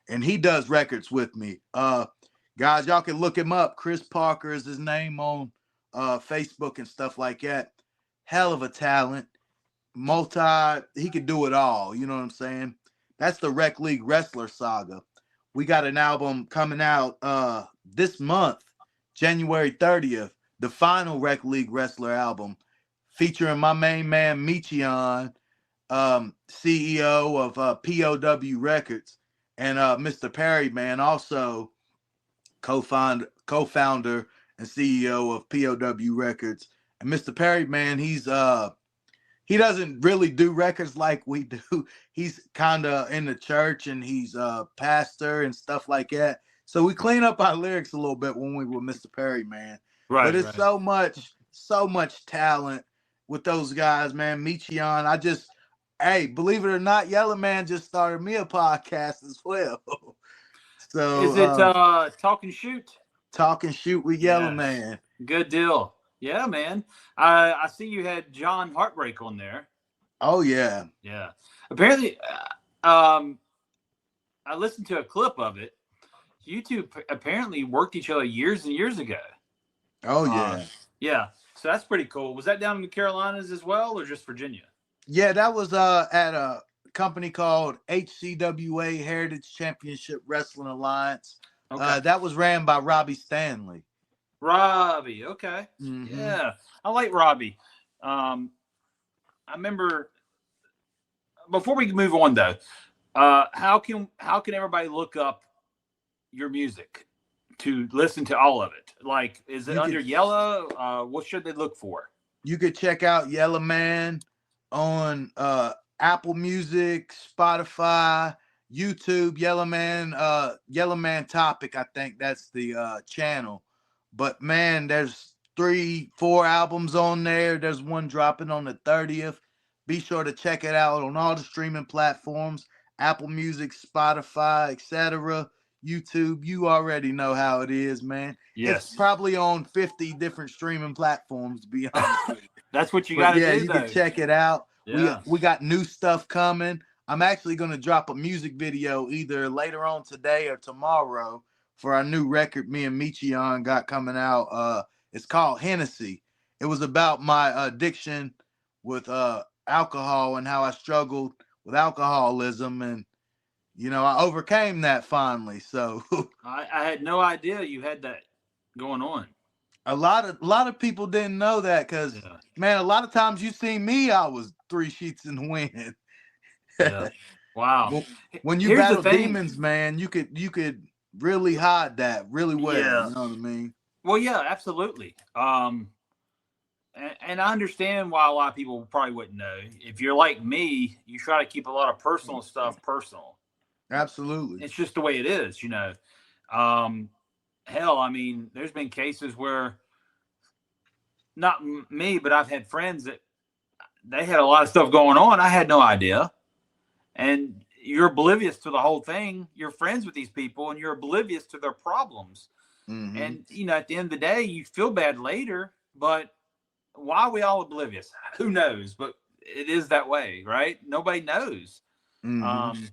C: And he does records with me. Guys, y'all can look him up. Chris Parker is his name on Facebook and stuff like that. Hell of a talent. He could do it all. You know what I'm saying? That's the Rec League Wrestler Saga. We got an album coming out this month, January 30th, the final Rec League Wrestler album, featuring my main man, Michion, CEO of POW Records, and Mr. Perry, man, also co-founder and CEO of POW Records. And Mr. Perry, man, he doesn't really do records like we do. He's kind of in the church and he's a pastor and stuff like that. So we clean up our lyrics a little bit when we were Mr. Perry, man. Right. But it's so much talent with those guys, man. Michion, hey, believe it or not, Yellow Man just started me a podcast as well. So
B: is it Talk and Shoot?
C: Talk and Shoot with Yellow Man.
B: Good deal. Yeah, man. I see you had John Heartbreak on there.
C: Oh yeah.
B: Yeah. Apparently, I listened to a clip of it. You two apparently worked each other years and years ago.
C: Oh yeah.
B: Yeah. So that's pretty cool. Was that down in the Carolinas as well, or just Virginia?
C: Yeah, that was at a company called HCWA, Heritage Championship Wrestling Alliance. Okay. That was ran by Robbie Stanley.
B: Robbie, okay. Mm-hmm. Yeah, I like Robbie. I remember, before we move on though, how can everybody look up your music to listen to all of it? Like, is it under Yellow? What should they look for?
C: You could check out Yellow Man on Apple Music, Spotify, YouTube. Yellow Man Topic, I think that's the channel. But man, there's 3-4 albums on there. There's one dropping on the 30th. Be sure to check it out on all the streaming platforms, Apple Music, Spotify, etc. YouTube. You already know how it is, man. Yes. It's probably on 50 different streaming platforms, to be honest with you.
B: That's what you got to do.
C: Yeah, you can check it out. Yeah. We got new stuff coming. I'm actually going to drop a music video either later on today or tomorrow for our new record me and Michion got coming out. It's called Hennessy. It was about my addiction with alcohol and how I struggled with alcoholism, and you know, I overcame that finally. So
B: I had no idea you had that going on.
C: A lot of people didn't know that because man, a lot of times you see me, I was 3 sheets in the wind.
B: Yeah. Wow.
C: When you battle demons, man, you could really hide that really well. Yeah. You know what I mean?
B: Well, yeah, absolutely. And I understand why a lot of people probably wouldn't know. If you're like me, you try to keep a lot of personal stuff personal.
C: Absolutely.
B: It's just the way it is, Um, hell, I mean, there's been cases where not me, but I've had friends that they had a lot of stuff going on. I had no idea. And you're oblivious to the whole thing. You're friends with these people and you're oblivious to their problems.
C: Mm-hmm.
B: And, at the end of the day, you feel bad later, but why are we all oblivious? Who knows? But it is that way, right? Nobody knows.
C: Mm-hmm.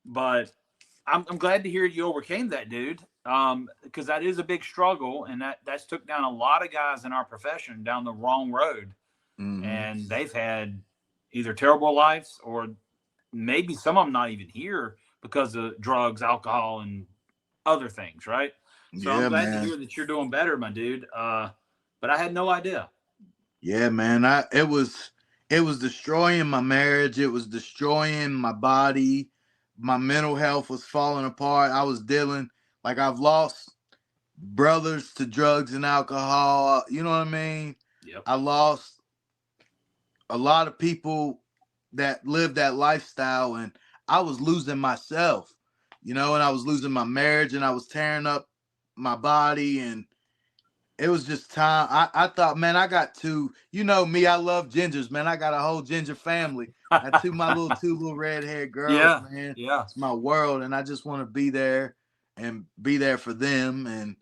B: But I'm glad to hear you overcame that, dude. Because that is a big struggle, and that's took down a lot of guys in our profession down the wrong road.
C: Mm-hmm.
B: And they've had either terrible lives or maybe some of them not even here because of drugs, alcohol, and other things, right? So
C: Yeah,
B: I'm glad
C: man.
B: to hear that you're doing better, my dude. But I had no idea.
C: Yeah, man. It was destroying my marriage. It was destroying my body. My mental health was falling apart. I was dealing like I've lost brothers to drugs and alcohol. You know what I mean?
B: Yep.
C: I lost a lot of people that lived that lifestyle, and I was losing myself, and I was losing my marriage, and I was tearing up my body, and it was just time. I thought, man, I got two. You know me, I love gingers, man. I got a whole ginger family. I got two little red-haired girls, man.
B: Yeah.
C: It's my world, and I just want to be there for them, and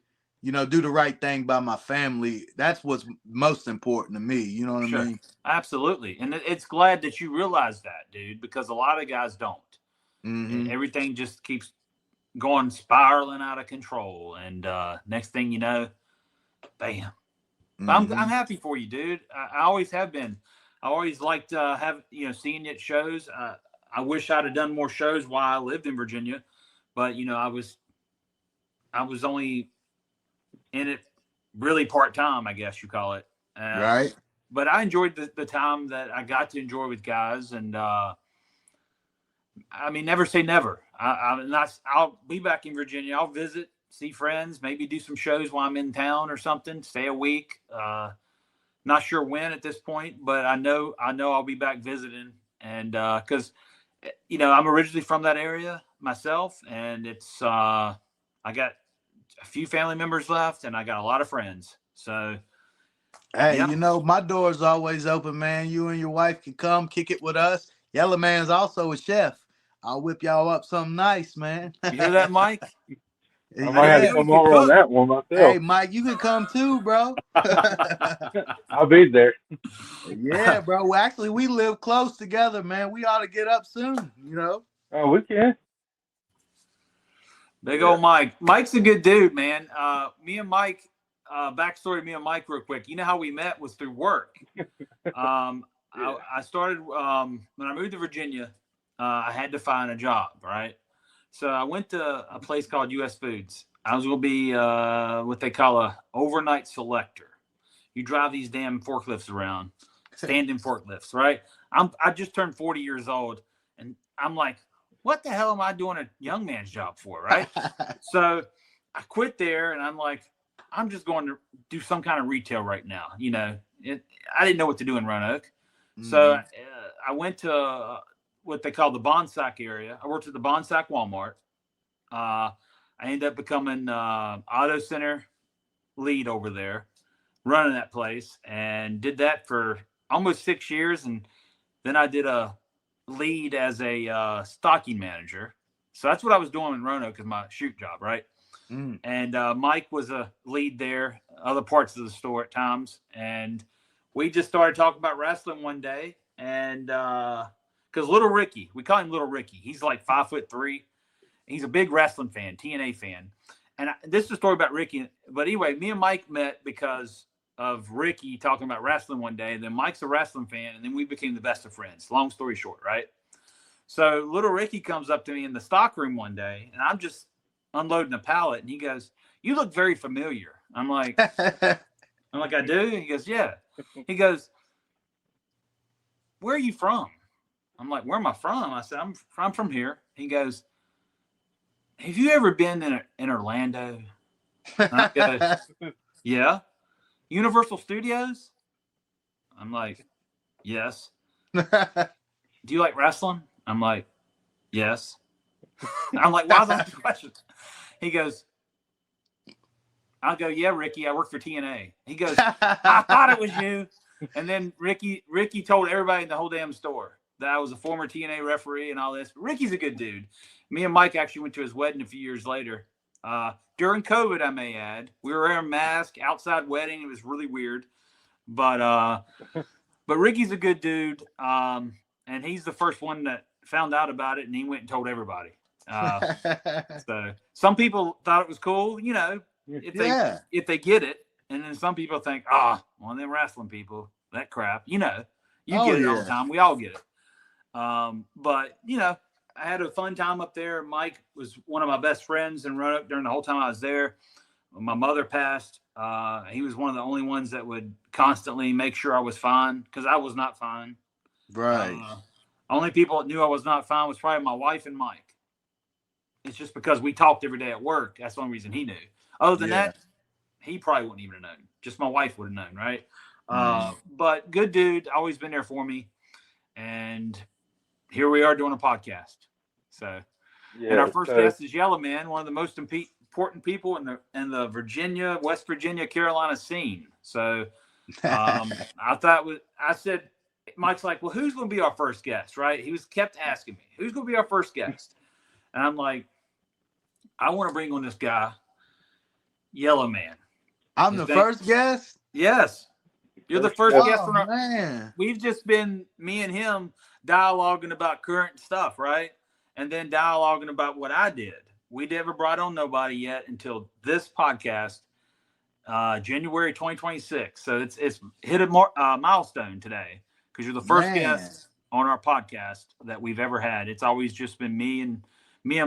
C: do the right thing by my family. That's what's most important to me. You know what
B: Sure.
C: I mean?
B: Absolutely. And it's glad that you realize that, dude, because a lot of guys don't.
C: Mm-hmm.
B: Everything just keeps going spiraling out of control. And next thing you know, bam.
C: Mm-hmm.
B: I'm happy for you, dude. I always have been. I always liked seeing you at shows. I wish I'd have done more shows while I lived in Virginia, but I was only in it really part time, I guess you call it.
C: Right.
B: But I enjoyed the time that I got to enjoy with guys, and I mean, never say never. I'll be back in Virginia. I'll visit, see friends, maybe do some shows while I'm in town or something. Stay a week. Not sure when at this point, but I know I'll be back visiting, and because I'm originally from that area myself, and it's I got a few family members left, and I got a lot of friends. So,
C: hey,
B: yeah.
C: My door's always open, man. You and your wife can come kick it with us. Yellow Man's also a chef. I'll whip y'all up something nice, man.
B: You hear that, Mike?
D: I might have to come over on that one myself.
C: Hey, Mike, you can come too, bro.
D: I'll be there.
C: Yeah, bro. Well, actually, we live close together, man. We ought to get up soon,
D: Oh, we can.
B: Big old Mike. Mike's a good dude, man. Me and Mike, backstory of me and Mike real quick. You know how we met was through work. I started, when I moved to Virginia, I had to find a job, right? So I went to a place called U.S. Foods. I was going to be what they call a overnight selector. You drive these damn forklifts around, standing forklifts, right? I just turned 40 years old, and I'm like, what the hell am I doing a young man's job for, right? So I quit there, and I'm like, I'm just going to do some kind of retail right now. I didn't know what to do in Roanoke. Mm-hmm. So I went to what they call the Bonsack area. I worked at the Bonsack Walmart. I ended up becoming auto center lead over there, running that place, and did that for almost 6 years. And then I did a lead as a stocking manager. So that's what I was doing in Roanoke as my shoot job, right? Mm. And Mike was a lead there, other parts of the store at times. And we just started talking about wrestling one day. And because Little Ricky, we call him Little Ricky. He's like 5'3". He's a big wrestling fan, TNA fan. And this is a story about Ricky. But anyway, me and Mike met because of Ricky talking about wrestling one day. And then Mike's a wrestling fan. And then we became the best of friends. Long story short, right? So Little Ricky comes up to me in the stock room one day. And I'm just unloading a pallet. And he goes, "You look very familiar." I'm like, I do? He goes, "Yeah." He goes, "Where are you from?" I'm like, "Where am I from?" I said, I'm from here." He goes, "Have you ever been in Orlando?" And I go, Yeah. Universal Studios? I'm like, yes. Do you like wrestling? I'm like, yes. I'm like, why is that the question? He goes, I'll go, yeah, Ricky, I work for TNA. He goes, I thought it was you. And then Ricky told everybody in the whole damn store that I was a former TNA referee and all this. But Ricky's a good dude. Me and Mike actually went to his wedding a few years later. During COVID, I may add. We were wearing masks, outside wedding. It was really weird. But Ricky's a good dude. And he's the first one that found out about it, and he went and told everybody. So some people thought it was cool, you know, if they get it. And then some people think, one of them wrestling people, that crap, you know, you get it all the time. We all get it. But you know, I had a fun time up there. Mike was one of my best friends and run up during the whole time I was there. When my mother passed, he was one of the only ones that would constantly make sure I was fine, because I was not fine.
C: Right.
B: Only people that knew I was not fine was probably my wife and Mike. It's just because we talked every day at work. That's the only reason he knew. Other than that, he probably wouldn't even have known. Just my wife would have known, right? But good dude, always been there for me. And here we are doing a podcast. So, and our first guest is Yellow Man, one of the most important people in the Virginia, West Virginia, Carolina scene. So, I said, Mike's like, well, who's going to be our first guest, right? He kept asking me, who's going to be our first guest? And I'm like, I want to bring on this guy, Yellow Man.
C: I'm the first guest?
B: Yes. You're the first guest.
C: Man.
B: We've just been, me and him, dialoguing about current stuff, right? And then dialoguing about what I did. We never brought on nobody yet until this podcast, January 2026. So it's hit a milestone today, because you're the first guest on our podcast that we've ever had. It's always just been me and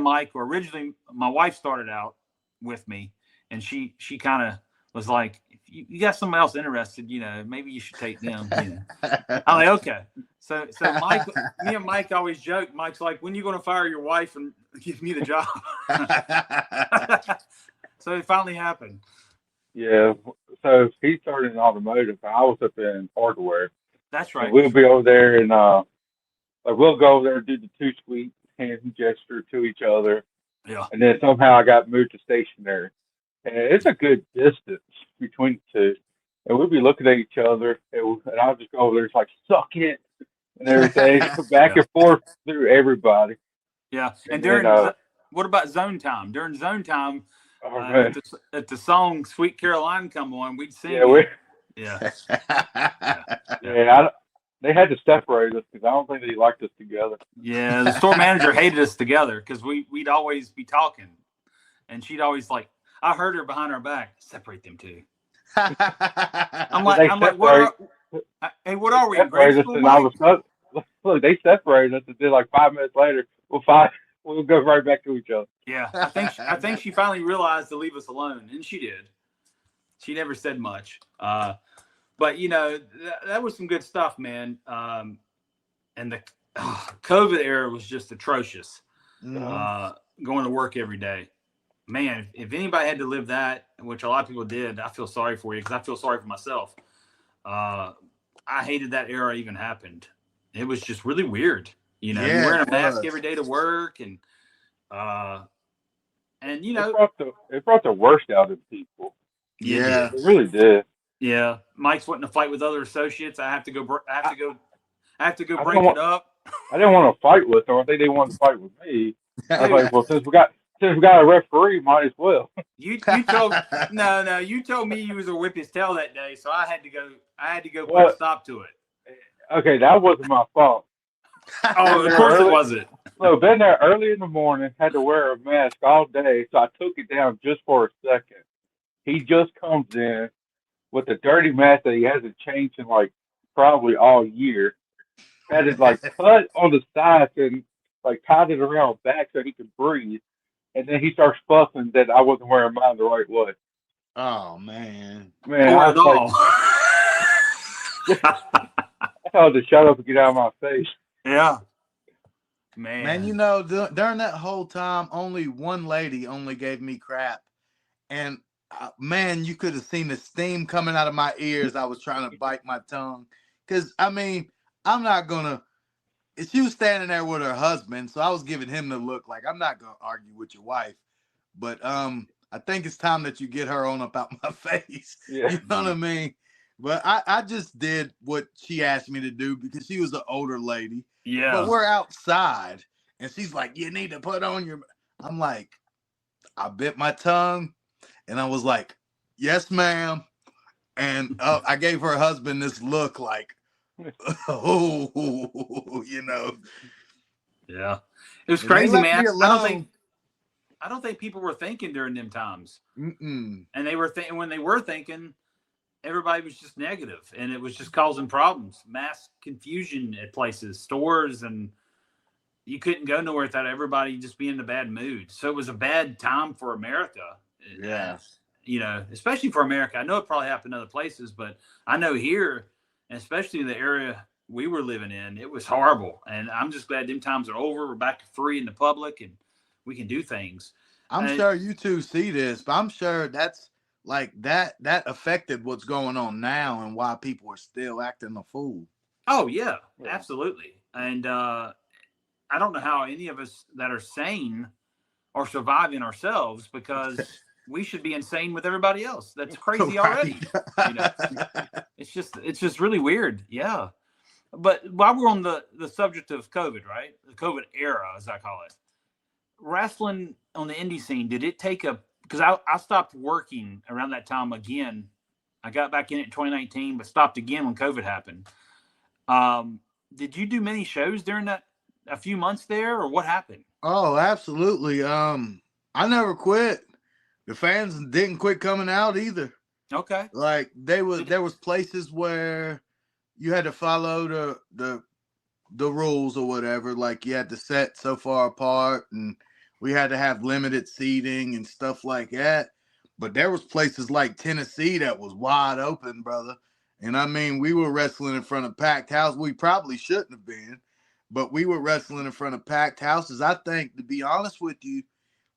B: Mike. Or originally, my wife started out with me, and she kind of was like, you got somebody else interested, you know, maybe you should take them. You know. I'm like, okay. So Mike, me and Mike always joke. Mike's like, when are you going to fire your wife and give me the job? So it finally happened.
D: Yeah. So he started in automotive. I was up in hardware.
B: That's right.
D: And we'll be over there, and we'll go over there and do the 2-sweet hand gesture to each other.
B: Yeah.
D: And then somehow I got moved to stationary. And it's a good distance between the two. And we'll be looking at each other, and I'll just go over there. It's like, suck it, and everything. Back and forth through everybody.
B: Yeah. And what about zone time? During zone time, at the song Sweet Caroline come on, we'd sing.
D: Yeah. They had to separate us because I don't think they liked us together.
B: Yeah. The store manager hated us together because we'd always be talking. And she'd always like, I heard her behind her back, separate them two. I'm like, what are we in grade school? Look,
D: they separated us, and then like 5 minutes later, we'll go right back to each other.
B: Yeah, I think she finally realized to leave us alone, and she did. She never said much, but you know that was some good stuff, man. And the COVID era was just atrocious. Going to work every day. Man, if anybody had to live that, which a lot of people did, I feel sorry for you, because I feel sorry for myself. I hated that era even happened. It was just really weird. You know, you're wearing a mask every day to work, and you know,
D: it brought the worst out of people.
C: Yeah,
D: it really did.
B: Yeah, Mike's wanting to fight with other associates. I have to go break it up.
D: I didn't want to fight with them. I think they wanted to fight with me. I was like, well, since we got a referee, might as well. You told
B: me you was gonna whip his tail that day, so I had to go put a stop to it.
D: Okay, that wasn't my fault.
B: Oh, of course it wasn't.
D: So been there early in the morning, had to wear a mask all day, so I took it down just for a second. He just comes in with a dirty mask that he hasn't changed in like probably all year. Had it like cut on the sides and like tied it around back so he could breathe. And then he starts fussing that I wasn't wearing mine the right way.
C: Oh man!
D: I told him to shut up and get out of my face.
B: Yeah, man.
C: You know, during that whole time, only one lady only gave me crap, and man, you could have seen the steam coming out of my ears. I was trying to bite my tongue because I mean, I'm not gonna. She was standing there with her husband, so I was giving him the look like I'm not gonna argue with your wife, but I think it's time that you get her on up out my face.
D: Yeah.
C: You know what I mean? But I just did what she asked me to do because she was an older lady.
B: Yeah.
C: But we're outside, and she's like, "You need to put on your." I'm like, I bit my tongue, and I was like, "Yes, ma'am." And I gave her husband this look like, "Oh, you know."
B: Yeah. It was
C: And they
B: crazy,
C: left
B: man.
C: me alone.
B: I don't think people were thinking during them times.
C: Mm-mm.
B: And they were thinking, when they were thinking, everybody was just negative, and it was just causing problems, mass confusion at places, stores, and you couldn't go nowhere without everybody just being in a bad mood. So it was a bad time for America.
C: Yeah.
B: You know, especially for America. I know it probably happened in other places, but I know here, and especially the area we were living in, it was horrible. And I'm just glad them times are over. We're back to free in the public, and we can do things.
C: I'm sure you two see this, but I'm sure that's like that affected what's going on now and why people are still acting a fool.
B: Oh yeah, absolutely. And I don't know how any of us that are sane are surviving ourselves, because we should be insane with everybody else. That's crazy already. You know, it's just really weird. Yeah. But while we're on the subject of COVID, right? The COVID era, as I call it, wrestling on the indie scene, did it take because I stopped working around that time again. I got back in it in 2019, but stopped again when COVID happened. Did you do many shows during a few months there, or what happened?
C: Oh, absolutely. I never quit. The fans didn't quit coming out either.
B: Okay.
C: Like there was places where you had to follow the rules or whatever. Like you had to set so far apart, and we had to have limited seating and stuff like that. But there was places like Tennessee that was wide open, brother. And I mean, we were wrestling in front of packed houses. We probably shouldn't have been, but we were wrestling in front of packed houses. I think, to be honest with you,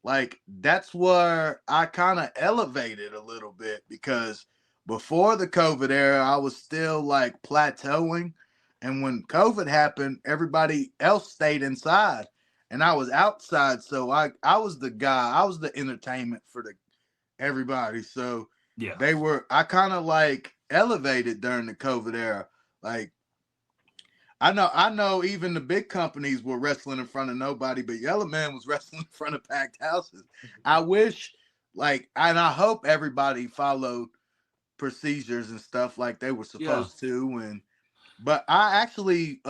C: like that's where I kind of elevated a little bit, because before the COVID era, I was still like plateauing. And when COVID happened, everybody else stayed inside and I was outside. So I was the guy, I was the entertainment for everybody. So
B: yeah,
C: I kind of like elevated during the COVID era. Like I know even the big companies were wrestling in front of nobody, but Yellow Man was wrestling in front of packed houses. I wish, and I hope everybody followed procedures and stuff like they were supposed to. But I actually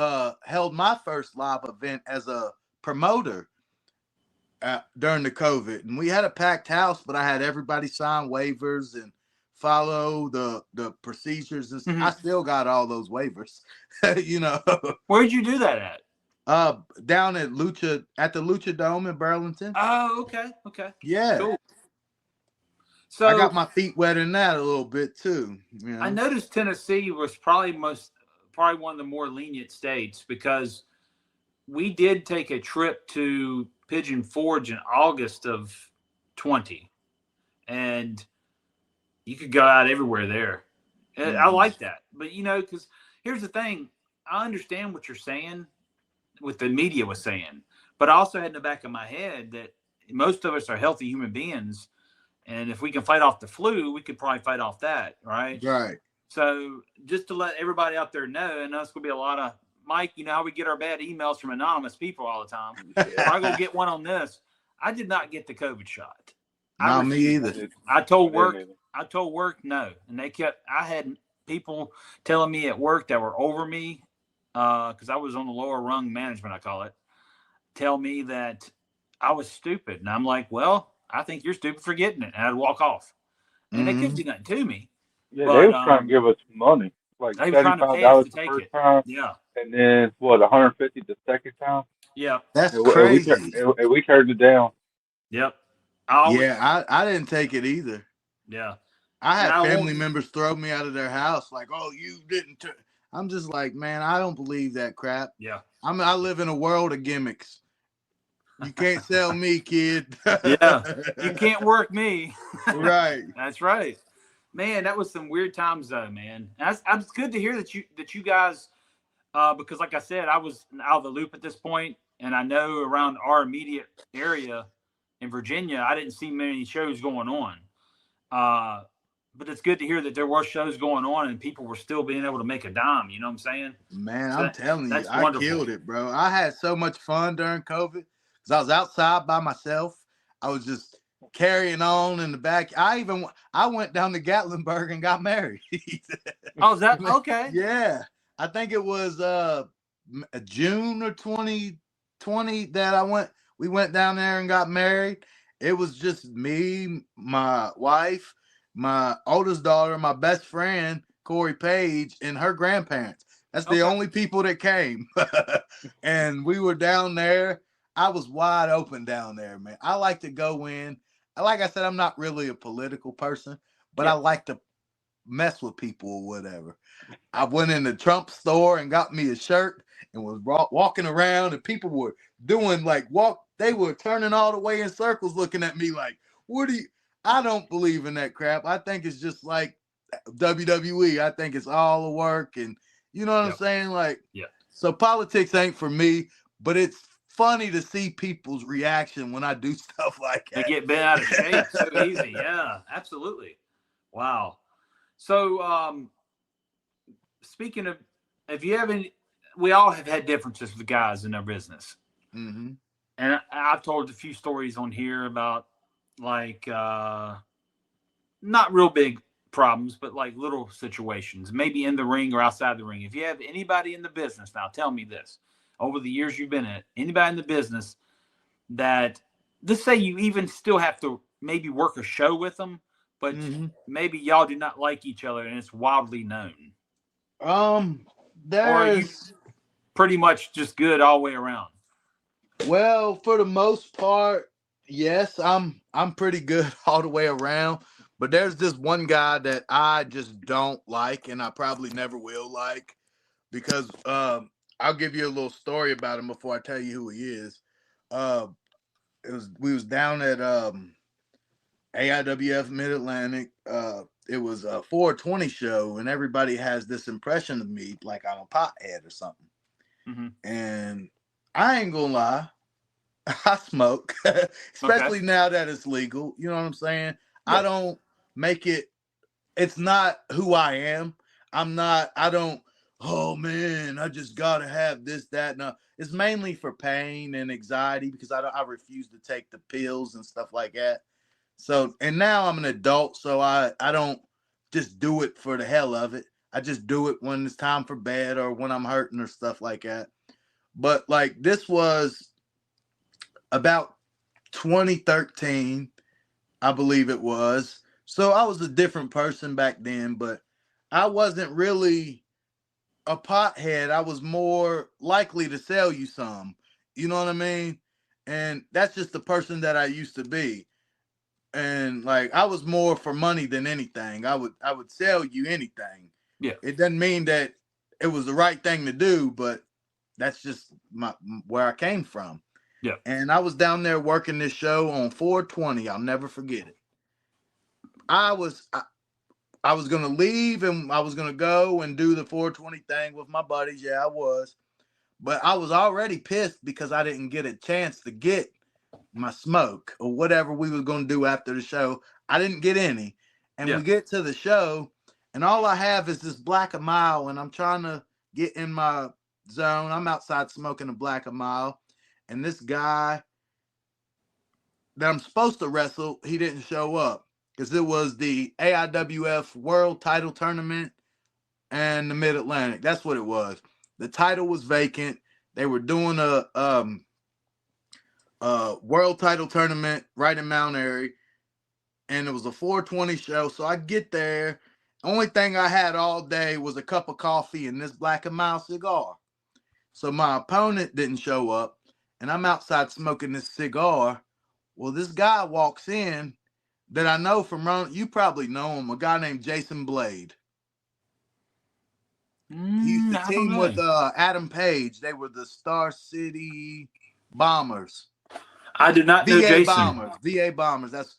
C: held my first live event as a promoter during the COVID, and we had a packed house, but I had everybody sign waivers and follow the procedures, and I still got all those waivers. You know.
B: Where'd you do that at?
C: Down at the Lucha Dome in Burlington.
B: Oh, okay.
C: Yeah.
B: Cool. So
C: I got my feet wet in that a little bit too. You know?
B: I noticed Tennessee was probably one of the more lenient states, because we did take a trip to Pigeon Forge in August of 20, and you could go out everywhere there. And I like that. But, because here's the thing. I understand what you're saying, what the media was saying, but I also had in the back of my head that most of us are healthy human beings. And if we can fight off the flu, we could probably fight off that. Right.
C: Right.
B: So just to let everybody out there know, and that's going to be a lot of, Mike, you know how we get our bad emails from anonymous people all the time. I'm going to get one on this. I did not get the COVID shot.
C: Not me either.
B: I told work no. And I had people telling me at work that were over me, because I was on the lower rung management, I call it, tell me that I was stupid. And I'm like, well, I think you're stupid for getting it. And I'd walk off. And they couldn't do nothing to me.
D: Yeah, they were trying to give us money. Like
B: they were trying to pay us to take it.
D: Time,
B: yeah.
D: And then, $150 the second time?
B: Yeah.
C: That's crazy.
D: And we turned it down.
B: Yep.
C: I didn't take it either.
B: Yeah.
C: I had family members throw me out of their house like, oh, you didn't. I'm just like, man, I don't believe that crap.
B: Yeah.
C: I live in a world of gimmicks. You can't sell me, kid.
B: Yeah, you can't work me.
C: Right.
B: That's right, man. That was some weird times, though, man. It's good to hear that you guys, because like I said, I was out of the loop at this point, and I know around our immediate area in Virginia, I didn't see many shows going on. But it's good to hear that there were shows going on and people were still being able to make a dime. You know what I'm saying?
C: Man,
B: So
C: I'm telling you,
B: that's
C: I
B: wonderful.
C: killed it, bro. I had so much fun during COVID because I was outside by myself. I was just carrying on in the back. I went down to Gatlinburg and got married.
B: Oh, is that okay?
C: Yeah, I think it was June of 2020 that we went down there and got married. It was just me, my wife, my oldest daughter, my best friend, Corey Page, and her grandparents. That's the only people that came. And we were down there. I was wide open down there, man. I like to go in. Like I said, I'm not really a political person, but I like to mess with people or whatever. I went in the Trump store and got me a shirt and was walking around, and people were doing they were turning all the way in circles looking at me like, I don't believe in that crap. I think it's just like WWE. I think it's all the work, and you know what I'm saying? So politics ain't for me, but it's funny to see people's reaction when I do stuff like that.
B: They get bent out of shape so easy. Yeah, absolutely. Wow. So, speaking of, if you have any, we all have had differences with guys in their business.
C: Mm-hmm.
B: And I've told a few stories on here about not real big problems, but like little situations, maybe in the ring or outside the ring. If you have anybody in the business now, tell me this. Over the years you've been in it, anybody in the business that, let's say you even still have to maybe work a show with them, but maybe y'all do not like each other and it's widely known.
C: There's
B: pretty much just good all the way around.
C: Well, for the most part, yes, I'm pretty good all the way around. But there's this one guy that I just don't like, and I probably never will like, because I'll give you a little story about him before I tell you who he is. We was down at AIWF Mid Atlantic. It was a 420 show, and everybody has this impression of me like I'm a pothead or something. Mm-hmm. And I ain't gonna lie, I smoke, especially now that it's legal. You know what I'm saying? Yeah. I don't make it. It's not who I am. I don't, oh man, I just gotta have this, that. No, it's mainly for pain and anxiety because I refuse to take the pills and stuff like that. So, and now I'm an adult, so I don't just do it for the hell of it. I just do it when it's time for bed or when I'm hurting or stuff like that. But like this was about 2013, I believe it was. So I was a different person back then, but I wasn't really a pothead. I was more likely to sell you some. You know what I mean? And that's just the person that I used to be. And like I was more for money than anything. I would sell you anything. Yeah. It doesn't mean that it was the right thing to do, but that's just where I came from. Yeah. And I was down there working this show on 420. I'll never forget it. I was gonna leave and I was gonna go and do the 420 thing with my buddies. Yeah, I was. But I was already pissed because I didn't get a chance to get my smoke or whatever we were going to do after the show. I didn't get any. And we get to the show and all I have is this Black & Mild and I'm trying to get in my zone. I'm outside smoking a Black & Mild and this guy that I'm supposed to wrestle, he didn't show up because it was the AIWF World Title Tournament and the Mid-Atlantic. That's what it was. The title was vacant. They were doing a world title tournament right in Mount Airy, and it was a 420 show. So I get there. Only thing I had all day was a cup of coffee and this Black & Mild cigar. So my opponent didn't show up, and I'm outside smoking this cigar. Well, this guy walks in that I know from running. You probably know him, a guy named Jason Blade. He used to team with Adam Page. They were the Star City Bombers.
B: I did not know
C: VA
B: Jason.
C: Bombers. VA Bombers. That's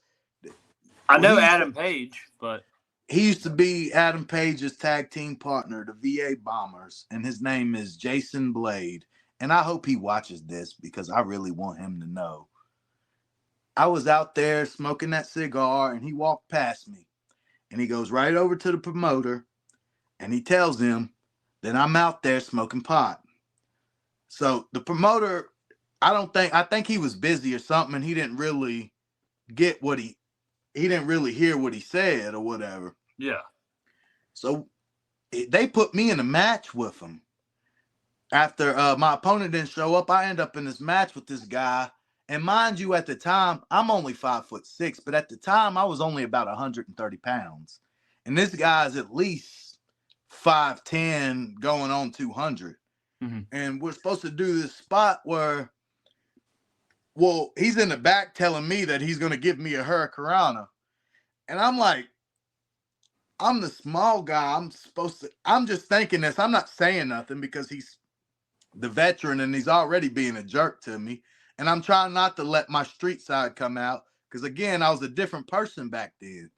B: I know
C: he used
B: Adam Page, but
C: he used to be Adam Page's tag team partner, the VA Bombers, and his name is Jason Blade. And I hope he watches this because I really want him to know. I was out there smoking that cigar, and he walked past me, and he goes right over to the promoter, and he tells him that I'm out there smoking pot. So the promoter, I think he was busy or something, and he didn't really get what he didn't really hear what he said or whatever.
B: yeah.
C: So they put me in a match with him. After my opponent didn't show up, I end up in this match with this guy. And mind you, at the time, I'm only 5'6", but at the time I was only about 130 pounds. And this guy's at least 5'10", going on 200.
B: Mhm.
C: And we're supposed to do this spot where, well, he's in the back telling me that he's going to give me a hurricanrana. And I'm like, I'm the small guy. I'm just thinking this. I'm not saying nothing because he's the veteran and he's already being a jerk to me. And I'm trying not to let my street side come out because, again, I was a different person back then,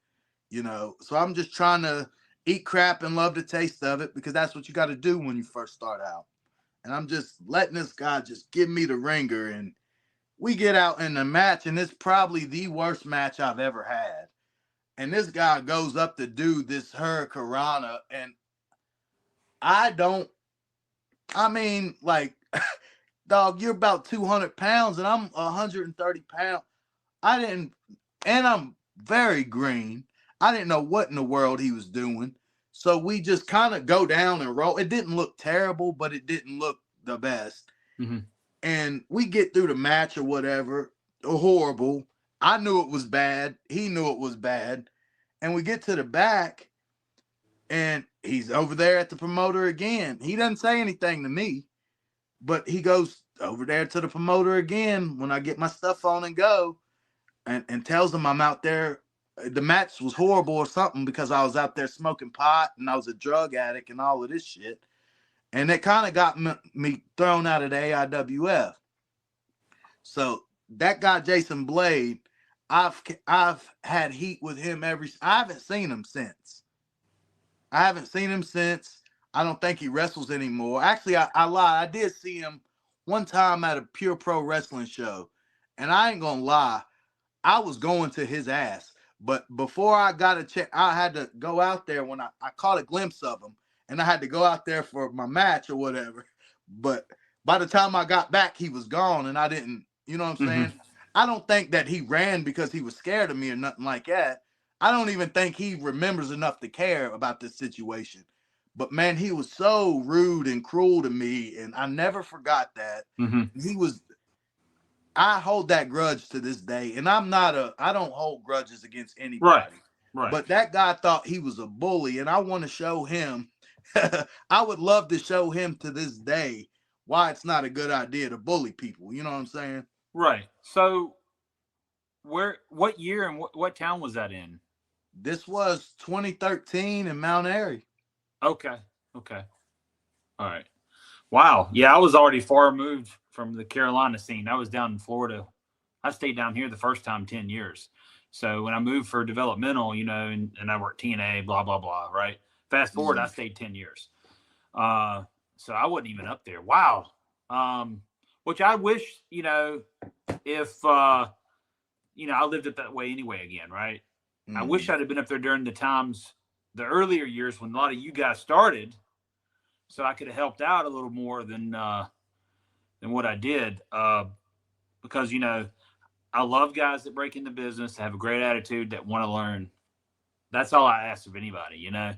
C: you know. So I'm just trying to eat crap and love the taste of it because that's what you got to do when you first start out. And I'm just letting this guy just give me the ringer. And we get out in the match, and it's probably the worst match I've ever had. And this guy goes up to do this hurricanrana, and dog, you're about 200 pounds, and I'm 130 pounds. And I'm very green. I didn't know what in the world he was doing. So we just kind of go down and roll. It didn't look terrible, but it didn't look the best.
B: Mm-hmm.
C: And we get through the match or whatever, horrible. I knew it was bad. He knew it was bad. And we get to the back, and he's over there at the promoter again. He doesn't say anything to me, but he goes over there to the promoter again when I get my stuff on and go, and tells him I'm out there. The match was horrible or something because I was out there smoking pot and I was a drug addict and all of this shit. And it kind of got me thrown out of the AIWF. So that guy, Jason Blade, I've had heat with him I haven't seen him since. I don't think he wrestles anymore. Actually, I lied. I did see him one time at a Pure Pro Wrestling show. And I ain't going to lie. I was going to his ass. But before I got a check, I had to go out there when I caught a glimpse of him. And I had to go out there for my match or whatever. But by the time I got back, he was gone. And I didn't, you know what I'm saying? I don't think that he ran because he was scared of me or nothing like that. I don't even think he remembers enough to care about this situation. But, man, he was so rude and cruel to me. And I never forgot that.
B: Mm-hmm.
C: I hold that grudge to this day. And I don't hold grudges against anybody.
B: Right.
C: But that guy thought he was a bully. And I want to show him. I would love to show him to this day why it's not a good idea to bully people. You know what I'm saying?
B: Right. So what year and what town was that in?
C: This was 2013 in Mount Airy.
B: Okay. All right. Wow. Yeah, I was already far removed from the Carolina scene. I was down in Florida. I stayed down here the first time 10 years. So when I moved for developmental, you know, and I worked TNA, blah, blah, blah, right? Fast forward, I stayed 10 years. So I wasn't even up there. Wow. Which I wish, you know, if, you know, I lived it that way anyway again, right? I wish I'd have been up there during the earlier years when a lot of you guys started, so I could have helped out a little more than what I did. Because, you know, I love guys that break into business, have a great attitude, that want to learn. That's all I ask of anybody, you know,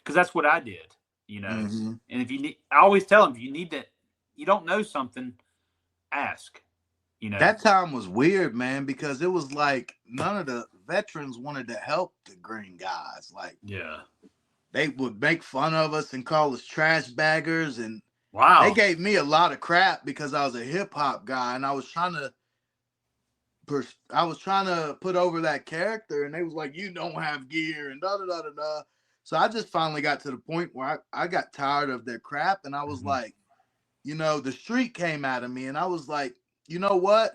B: because that's what I did, you know. And if you need, I always tell them, if you don't know something, ask. You know,
C: that time was weird, man, because it was like none of the veterans wanted to help the green guys. Like,
B: yeah,
C: they would make fun of us and call us trash baggers, and
B: wow,
C: they gave me a lot of crap because I was a hip hop guy and I was trying to put over that character, and they was like, you don't have gear and da da da da da. So I just finally got to the point where I got tired of their crap, and I was like, you know, the street came out of me, and I was like, you know what?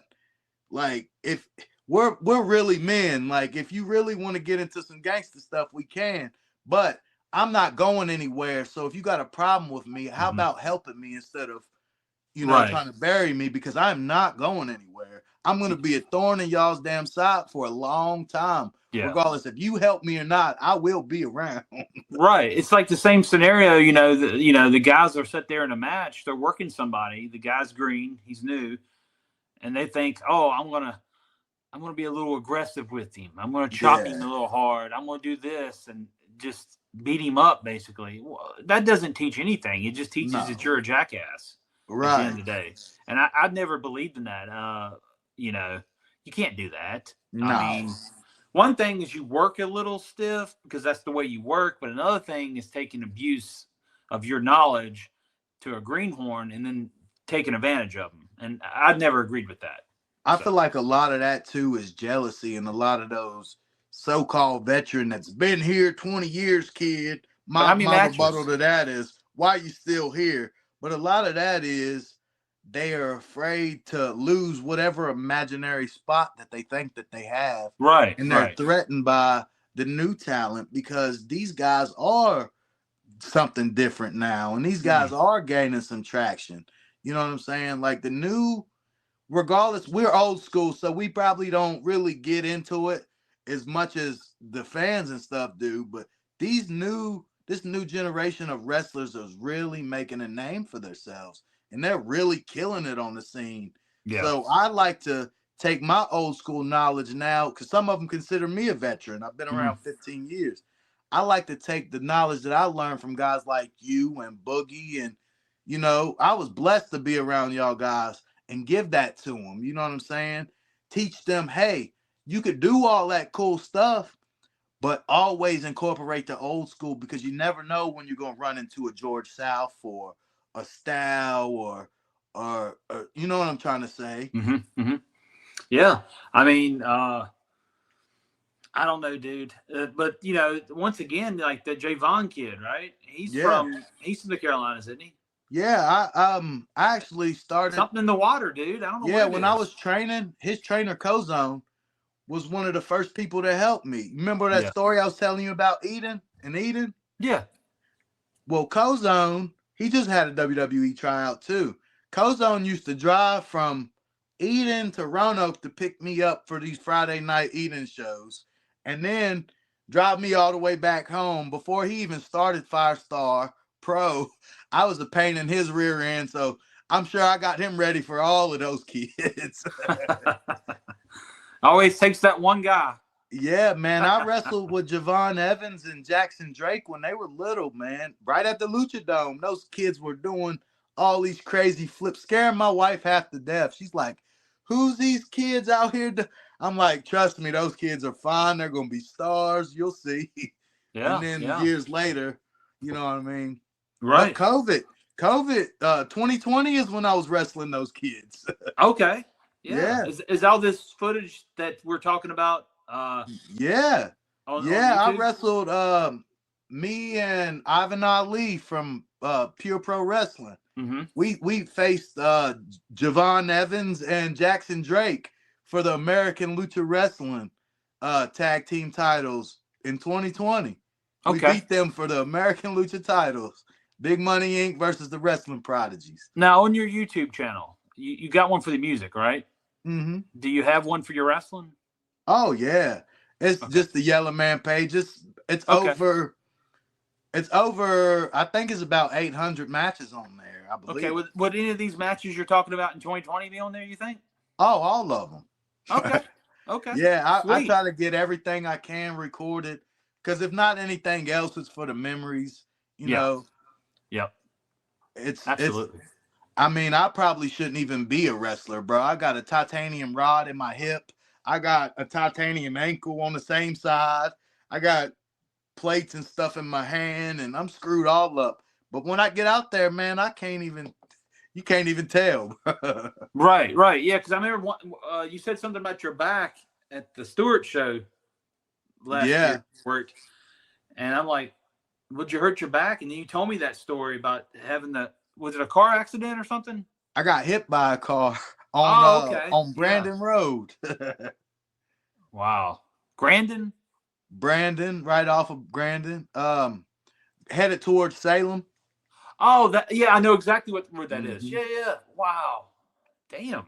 C: Like, if we're really men, like if you really want to get into some gangster stuff, we can. But I'm not going anywhere. So if you got a problem with me, how
B: Mhm.
C: about helping me instead of,
B: Right.
C: trying to bury me, because I'm not going anywhere. I'm going to be a thorn in y'all's damn side for a long time.
B: Yeah.
C: Regardless if you help me or not, I will be around.
B: Right. It's like the same scenario, the guys are set there in a match, they're working somebody, the guy's green, he's new, and they think, "Oh, I'm going to be a little aggressive with him. I'm going to chop him a little hard. I'm going to do this and just beat him up basically." Well, that doesn't teach anything. It just teaches that you're a jackass at the end of the day. And I've never believed in that. You can't do that.
C: No.
B: I mean, one thing is you work a little stiff because that's the way you work, but another thing is taking abuse of your knowledge to a greenhorn and then taking advantage of them. And I've never agreed with that.
C: I feel like a lot of that too is jealousy, and a lot of those so-called veteran that's been here 20 years, kid. My rebuttal to that is, why are you still here? But a lot of that is they are afraid to lose whatever imaginary spot that they think that they have.
B: Right.
C: And they're threatened by the new talent, because these guys are something different now. And these guys are gaining some traction. You know what I'm saying? Like the new, regardless, we're old school, so we probably don't really get into it as much as the fans and stuff do. But this new generation of wrestlers is really making a name for themselves, and they're really killing it on the scene.
B: Yeah.
C: So I like to take my old school knowledge now, because some of them consider me a veteran. I've been around 15 years. I like to take the knowledge that I learned from guys like you and Boogie, and I was blessed to be around y'all guys, and give that to them. You know what I'm saying? Teach them, hey, you could do all that cool stuff, but always incorporate the old school, because you never know when you're going to run into a George South or a Style or you know what I'm trying to say?
B: Yeah. I mean, I don't know, dude. But, once again, like the Javon kid, right? He's from the Carolinas, isn't he?
C: Yeah, I actually started
B: something in the water, dude. I don't know.
C: Yeah, when I was training, his trainer Kozone was one of the first people to help me. Remember that story I was telling you about Eden?
B: Yeah.
C: Well, Kozone, he just had a WWE tryout too. Kozone used to drive from Eden to Roanoke to pick me up for these Friday night Eden shows, and then drive me all the way back home. Before he even started Five Star Pro, I was a pain in his rear end, so I'm sure I got him ready for all of those kids.
B: Always takes that one guy.
C: Yeah, man. I wrestled with Javon Evans and Jackson Drake when they were little, man. Right at the Lucha Dome. Those kids were doing all these crazy flips, scaring my wife half to death. She's like, who's these kids out here? I'm like, trust me, those kids are fine. They're going to be stars. You'll see.
B: Yeah.
C: And then years later, you know what I mean?
B: Right.
C: But COVID, 2020 is when I was wrestling those kids.
B: Okay. Yeah. Is all this footage that we're talking about?
C: Yeah.
B: On
C: I wrestled me and Ivan Ali from Pure Pro Wrestling.
B: Mm-hmm.
C: We faced Javon Evans and Jackson Drake for the American Lucha Wrestling tag team titles in 2020.
B: Okay.
C: We beat them for the American Lucha titles. Big Money Inc. versus the Wrestling Prodigies.
B: Now, on your YouTube channel, you got one for the music, right?
C: Mm-hmm.
B: Do you have one for your wrestling?
C: Oh, yeah. It's just the Yellow Man page. It's over. It's over. I think it's about 800 matches on there, I believe.
B: Okay. Would any of these matches you're talking about in 2020 be on there, you think?
C: Oh, all of them.
B: Okay. Okay.
C: Yeah, I try to get everything I can recorded, because if not anything else, it's for the memories, you know.
B: Yep.
C: It's
B: absolutely.
C: I mean, I probably shouldn't even be a wrestler, bro. I got a titanium rod in my hip. I got a titanium ankle on the same side. I got plates and stuff in my hand, and I'm screwed all up. But when I get out there, man, you can't even tell.
B: Right. Yeah, because I remember you said something about your back at the Stewart show last year. Worked, and I'm like, would you hurt your back? And then you told me that story about having was it a car accident or something?
C: I got hit by a car
B: Okay.
C: on
B: Yeah.
C: Brandon Road.
B: Wow. Grandin?
C: Brandon, right off of Grandin. Headed towards Salem.
B: Oh, yeah, I know exactly where that is.
C: Mhm.
B: Yeah. Wow. Damn.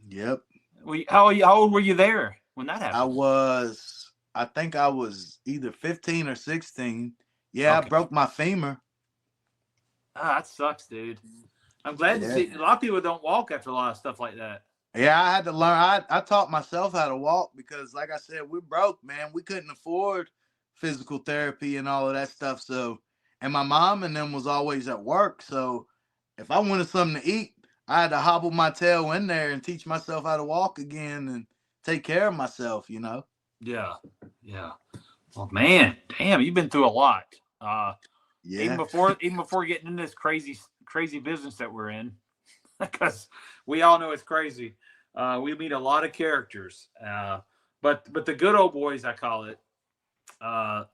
C: Yep.
B: How old were you there when that happened?
C: I think I was either 15 or 16. Yeah,
B: Okay.
C: I broke my femur.
B: That sucks, dude. I'm glad to
C: Yeah.
B: see a lot of people don't walk after a lot of stuff like that.
C: Yeah, I had to learn. I taught myself how to walk because, like I said, we're broke, man. We couldn't afford physical therapy and all of that stuff. So, and my mom and them was always at work. So, if I wanted something to eat, I had to hobble my tail in there and teach myself how to walk again and take care of myself, you know?
B: Yeah. Well, man, damn, you've been through a lot.
C: Yeah.
B: Even before getting into this crazy business that we're in, because we all know it's crazy. We meet a lot of characters, but the good old boys, I call it, the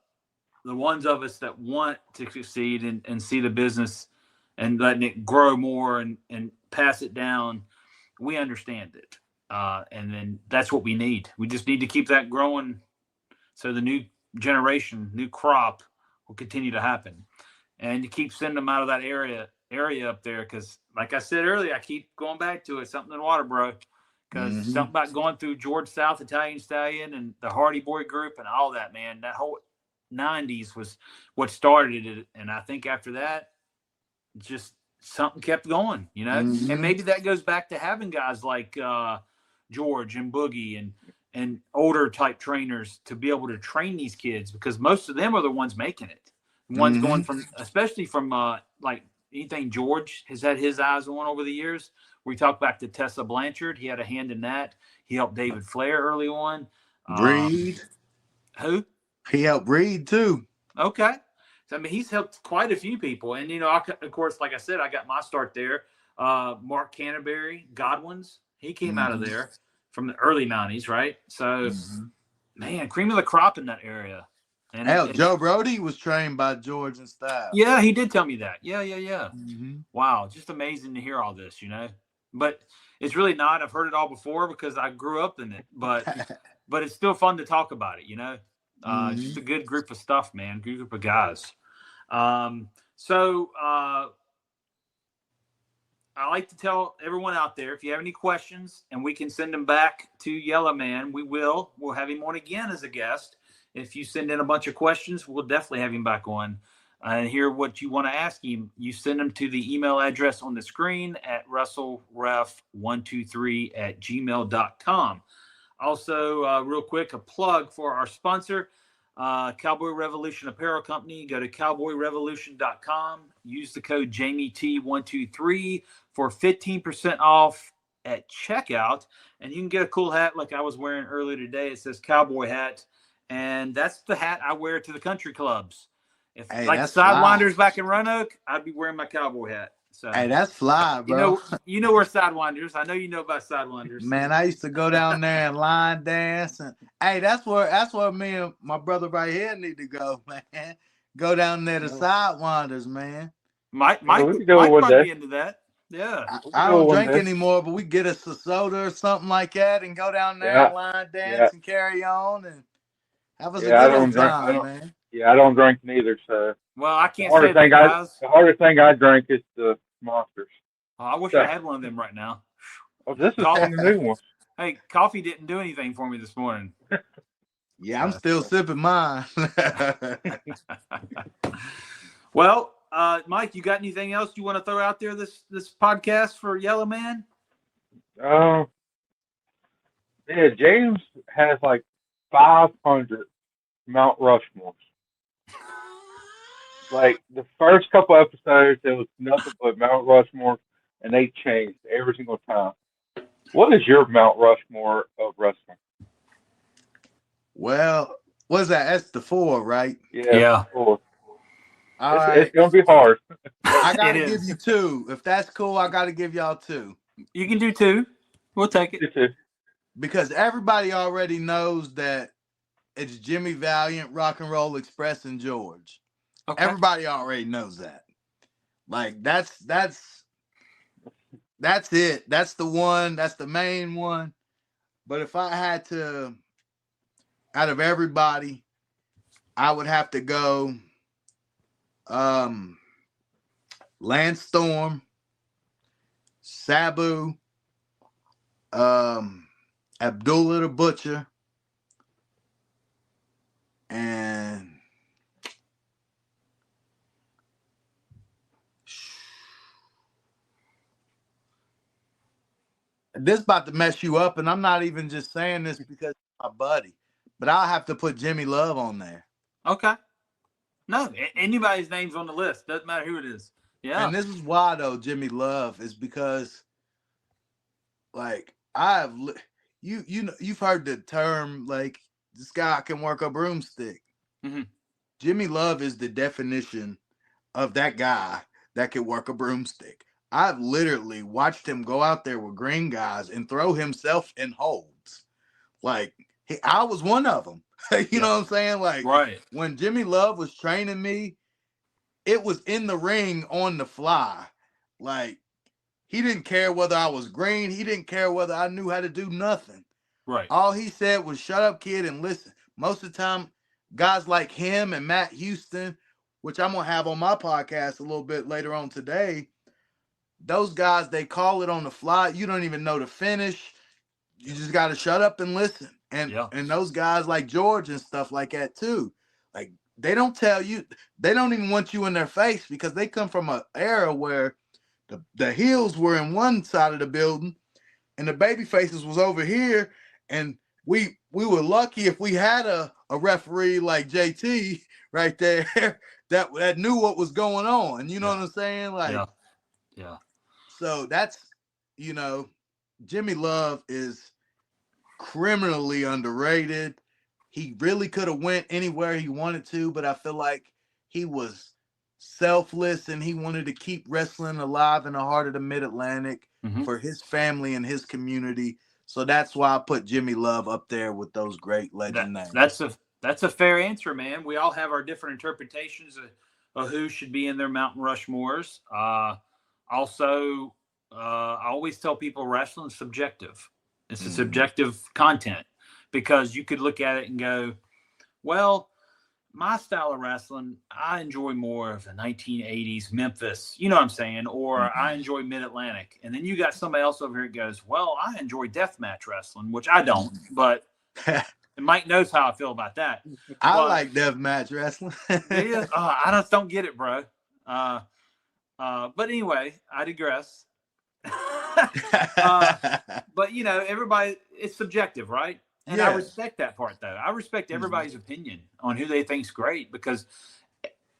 B: ones of us that want to succeed and see the business and letting it grow more and pass it down. We understand it, and then that's what we need. We just need to keep that growing, so the new generation, new crop, will continue to happen, and you keep sending them out of that area up there because, like I said earlier, I keep going back to it. Something in water, bro. Because something about going through George South Italian Stallion and the Hardy Boy Group and all that, man. That whole '90s was what started it, and I think after that, just something kept going, you know. And maybe that goes back to having guys like George and Boogie and older type trainers to be able to train these kids, because most of them are the ones making it. The ones going from, especially from like anything George has had his eyes on over the years. We talk back to Tessa Blanchard. He had a hand in that. He helped David Flair early on.
C: Reed.
B: Who?
C: He helped Reed too.
B: Okay. So, I mean, he's helped quite a few people. And, you know, of course, like I said, I got my start there. Mark Canterbury, Godwin's, he came out of there from the early '90s, right? So, man, cream of the crop in that area. And
C: hell, Joe Brody was trained by George and Styles.
B: Yeah, he did tell me that. Yeah. Wow, just amazing to hear all this, you know. But it's really not. I've heard it all before because I grew up in it. But it's still fun to talk about it, you know. It's just a good group of stuff, man. Good group of guys. So I like to tell everyone out there, if you have any questions and we can send them back to Yellow Man, we'll have him on again as a guest. If you send in a bunch of questions, we'll definitely have him back on and hear what you want to ask him. You send them to the email address on the screen at russellref123@gmail.com. Also, real quick, a plug for our sponsor, Cowboy Revolution Apparel Company. Go to cowboyrevolution.com. Use the code JamieT123 for 15% off at checkout. And you can get a cool hat like I was wearing earlier today. It says cowboy hat. And that's the hat I wear to the country clubs. If like Sidewinders back in Roanoke, I'd be wearing my cowboy hat. So
C: hey, that's fly, bro.
B: You know where Sidewinders. I know you know about Sidewinders.
C: Man, I used to go down there and line dance, and hey, that's where me and my brother right here need to go, man. Go down there to Sidewinders, man.
B: Mike might be into that. Yeah.
C: I don't drink anymore, but we get us a soda or something like that and go down there and line dance and carry on and have us a good time, man.
D: Yeah, I don't drink neither, so.
B: Well, I can't say that, guys.
D: The hardest thing I drink is the Monsters.
B: Oh, I wish I had one of them right now.
D: Oh, this is one of the new ones.
B: Hey, coffee didn't do anything for me this morning.
C: Yeah, I'm still sipping mine.
B: Well, Mike, you got anything else you want to throw out there this podcast for Yellow Man?
D: Yeah, James has like 500 Mount Rushmores. Like the first couple episodes, there was nothing but Mount Rushmore, and they changed every single time. What is your Mount Rushmore of wrestling?
C: Well, what's that? That's the 4, right?
B: Yeah.
D: 4.
C: Right.
D: It's gonna be hard.
C: I gotta give you 2. If that's cool, I gotta give y'all 2.
B: You can do 2. We'll take it.
D: 2.
C: Because everybody already knows that it's Jimmy Valiant, Rock and Roll Express, and George. Okay. Everybody already knows that. Like that's that's it. That's the one. That's the main one. But if I had to, out of everybody, I would have to go Lance Storm, Sabu, Abdullah the Butcher, and this about to mess you up, and I'm not even just saying this because my buddy, but I'll have to put Jimmy Love on there.
B: Okay. No, anybody's name's on the list. Doesn't matter who it is. Yeah.
C: And this is why though, Jimmy Love is because, like, you've heard the term like this guy can work a broomstick.
B: Mm-hmm.
C: Jimmy Love is the definition of that guy that can work a broomstick. I've literally watched him go out there with green guys and throw himself in holds. Like, I was one of them. You know what I'm saying? Like,
B: right.
C: When Jimmy Love was training me, it was in the ring on the fly. Like, he didn't care whether I was green. He didn't care whether I knew how to do nothing.
B: Right.
C: All he said was, shut up, kid, and listen. Most of the time, guys like him and Matt Houston, which I'm going to have on my podcast a little bit later on today, those guys, they call it on the fly. You don't even know the finish. You just got to shut up and listen. And those guys like George and stuff like that too. Like, they don't tell you, they don't even want you in their face because they come from an era where the heels were in one side of the building and the baby faces was over here. And we were lucky if we had a referee like JT right there that knew what was going on. You know what I'm saying? Like,
B: yeah.
C: So that's, you know, Jimmy Love is criminally underrated. He really could have went anywhere he wanted to, but I feel like he was selfless and he wanted to keep wrestling alive in the heart of the Mid-Atlantic for his family and his community. So that's why I put Jimmy Love up there with those great legend names.
B: That's a fair answer, man. We all have our different interpretations of who should be in their Mountain Rushmores. Also, I always tell people wrestling's subjective. It's a subjective content because you could look at it and go, well, my style of wrestling, I enjoy more of the 1980s Memphis, you know what I'm saying? Or I enjoy Mid-Atlantic. And then you got somebody else over here that goes, well, I enjoy deathmatch wrestling, which I don't, but Mike knows how I feel about that.
C: I like deathmatch wrestling.
B: I just don't get it, bro. But anyway, I digress. But you know, everybody, it's subjective, right? And I respect that part, though. I respect everybody's opinion on who they think's great because,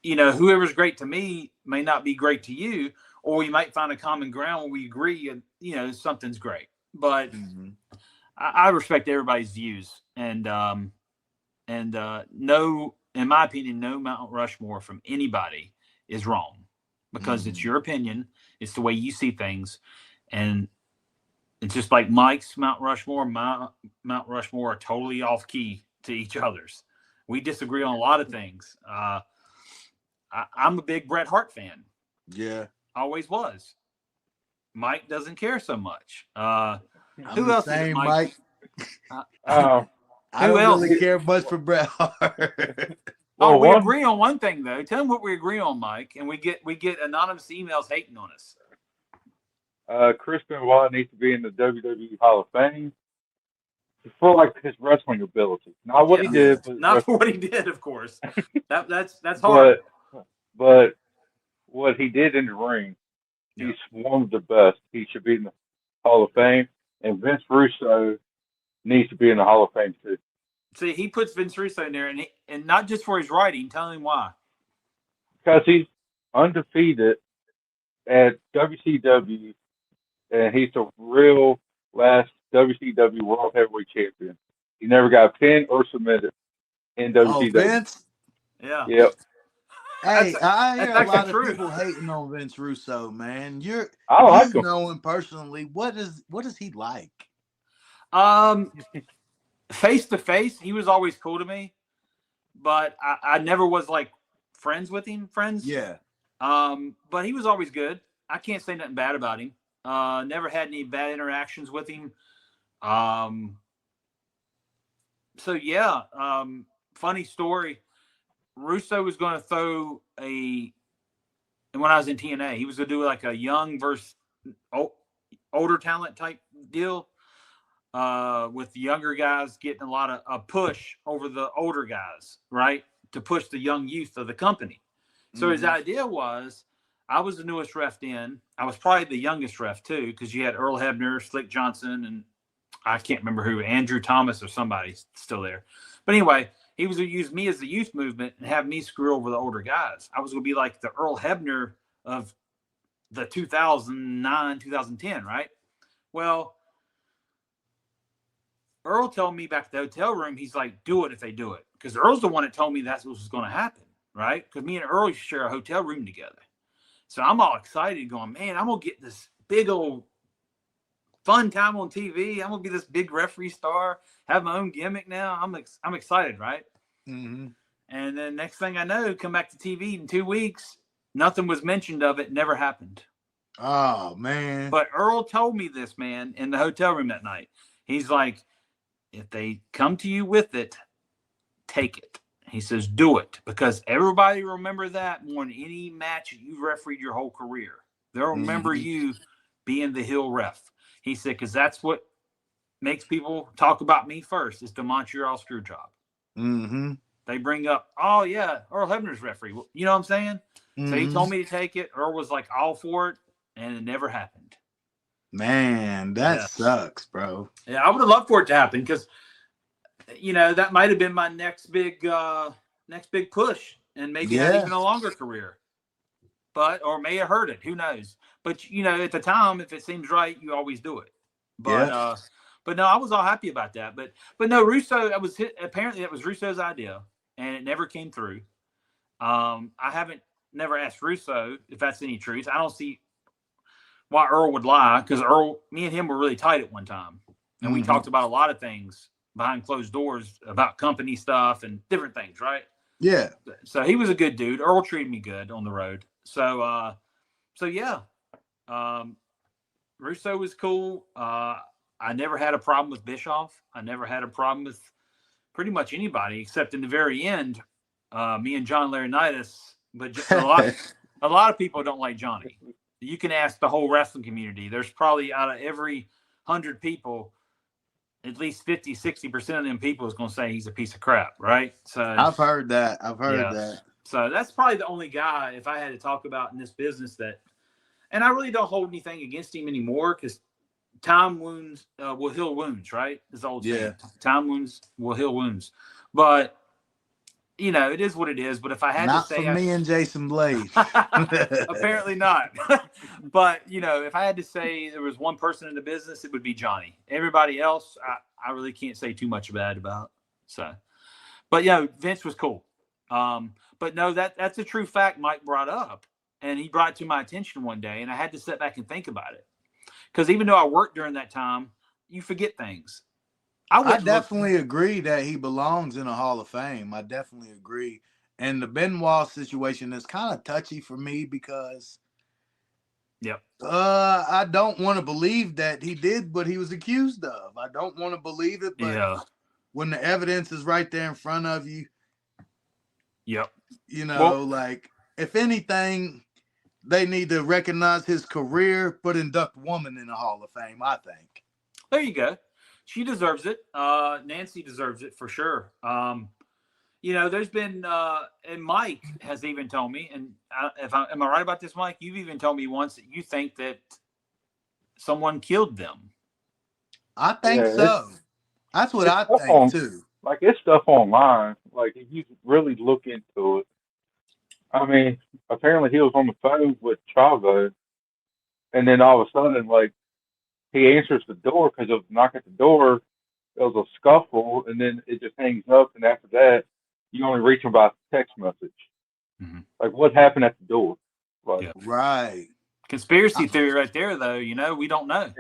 B: you know, whoever's great to me may not be great to you, or you might find a common ground where we agree and, you know, something's great. But I respect everybody's views, and no, in my opinion, no Mount Rushmore from anybody is wrong because it's your opinion. It's the way you see things. And it's just like Mike's Mount Rushmore, my Mount Rushmore are totally off key to each other's. We disagree on a lot of things. I'm a big Bret Hart fan.
C: Yeah.
B: Always was. Mike doesn't care so much. Who else
C: is
B: Mike?
C: I don't really care much for Bret Hart.
B: We agree on one thing, though. Tell them what we agree on, Mike, and we get anonymous emails hating on us.
D: Chris Benoit needs to be in the WWE Hall of Fame for like his wrestling ability, not what he did.
B: Not for what he did, of course. That's hard.
D: But what he did in the ring, he's one of the best. He should be in the Hall of Fame, and Vince Russo needs to be in the Hall of Fame too.
B: See, he puts Vince Russo in there, and not just for his writing. Tell him why.
D: Because he's undefeated at WCW. And he's the real last WCW World Heavyweight Champion. He never got pinned or submitted in WCW.
C: Oh, Vince?
B: Yeah.
D: Yep.
C: Hey, I hear a lot of people hating on Vince Russo, man.
D: I like him.
C: Know him personally. What is he like?
B: Face to face, he was always cool to me, but I never was like friends with him.
C: Yeah.
B: But he was always good. I can't say nothing bad about him. Never had any bad interactions with him. So yeah, funny story. Russo was going to throw and when I was in TNA, he was going to do like a young versus older talent type deal, with the younger guys getting a lot of a push over the older guys, right? To push the young youth of the company. So his idea was, I was the newest ref in. I was probably the youngest ref too, because you had Earl Hebner, Slick Johnson, and I can't remember who, Andrew Thomas or somebody still there. But anyway, he was going to use me as the youth movement and have me screw over the older guys. I was going to be like the Earl Hebner of the 2009, 2010, right? Well, Earl told me back at the hotel room, he's like, do it if they do it. Because Earl's the one that told me that's what was going to happen, right? Because me and Earl share a hotel room together. So I'm all excited going, man, I'm going to get this big old fun time on TV. I'm going to be this big referee star, have my own gimmick now. I'm excited, right?
C: Mm-hmm.
B: And then next thing I know, come back to TV in 2 weeks, nothing was mentioned of it, never happened.
C: Oh, man.
B: But Earl told me this, man, in the hotel room that night. He's like, if they come to you with it, take it. He says, do it, because everybody will remember that more than any match you've refereed your whole career. They'll remember you being the heel ref. He said, because that's what makes people talk about me first, is the Montreal screw job.
C: Mm-hmm.
B: They bring up, oh, yeah, Earl Hebner's referee. You know what I'm saying?
C: Mm-hmm.
B: So he told me to take it. Earl was like all for it, and it never happened.
C: Man, that sucks, bro.
B: Yeah, I would have loved for it to happen, because, you know, that might have been my next big push, and maybe have even a longer career. Or may have hurt it. Who knows? But, you know, at the time, if it seems right, you always do it. But but no, I was all happy about that. But no, Russo, apparently that was Russo's idea, and it never came through. I haven't never asked Russo if that's any truth. I don't see why Earl would lie, because me and him were really tight at one time, and we talked about a lot of things behind closed doors about company stuff and different things, right?
C: Yeah.
B: So he was a good dude. Earl treated me good on the road. So yeah, Russo was cool. I never had a problem with Bischoff. I never had a problem with pretty much anybody, except in the very end, me and John Laurinaitis. But a lot of people don't like Johnny. You can ask the whole wrestling community. There's probably out of every 100 people, at least 50, 60% of them people is going to say he's a piece of crap, right? So
C: I've heard that.
B: So that's probably the only guy, if I had to talk about in this business, and I really don't hold anything against him anymore, because time wounds will heal wounds, right? It's old saying. Time wounds will heal wounds. But, you know, it is what it is. But if I had to say,
C: not for me and Jason Blade.
B: Apparently not. But, you know, if I had to say there was one person in the business, it would be Johnny. Everybody else, I really can't say too much bad about. So, but, you know, Vince was cool. But no, that's a true fact Mike brought up, and he brought it to my attention one day, and I had to sit back and think about it. Because even though I worked during that time, you forget things. I
C: definitely agree that he belongs in a Hall of Fame. I definitely agree. And the Benoit situation is kind of touchy for me, because I don't want to believe that he did what he was accused of. I don't want to believe it, but when the evidence is right there in front of you, you know, like, if anything, they need to recognize his career, but induct Woman in the Hall of Fame, I think.
B: There you go. She deserves it. Nancy deserves it for sure. You know, there's been, and Mike has even told me, and am I right about this, Mike? You've even told me once that you think that someone killed them.
C: I think so. That's what I think too.
D: Like, it's stuff online. Like, if you really look into it, I mean, apparently he was on the phone with Chavo, and then all of a sudden, like, he answers the door because of the knock at the door. There was a scuffle, and then it just hangs up, and after that, you only reach him by text message. Mm-hmm. Like, what happened at the door? Like,
C: right.
B: Conspiracy theory right there, though. You know, we don't know.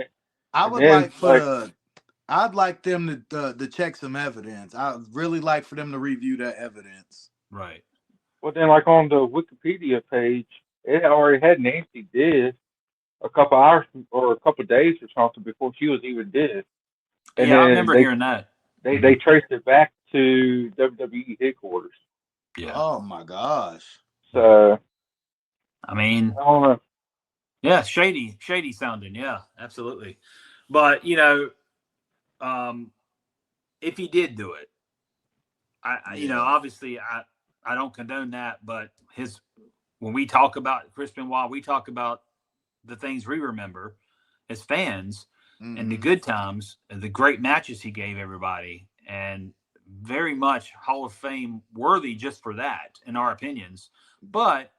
C: I'd like them to check some evidence. I'd really like for them to review that evidence.
B: Right.
D: Well, then, like, on the Wikipedia page, it already had Nancy dead, a couple hours or a couple days or something before she was even dead. And
B: Yeah, I
D: then
B: remember hearing that.
D: they traced it back to WWE headquarters.
B: Yeah.
C: Oh my gosh.
D: So
B: I mean,
D: I don't know.
B: yeah, shady sounding. Yeah, absolutely. But if he did do it,
C: Yeah.
B: obviously I don't condone that. But when we talk about Chris Benoit, we talk about the things we remember as fans and the good times, and the great matches he gave everybody, and very much Hall of Fame worthy just for that, in our opinions. But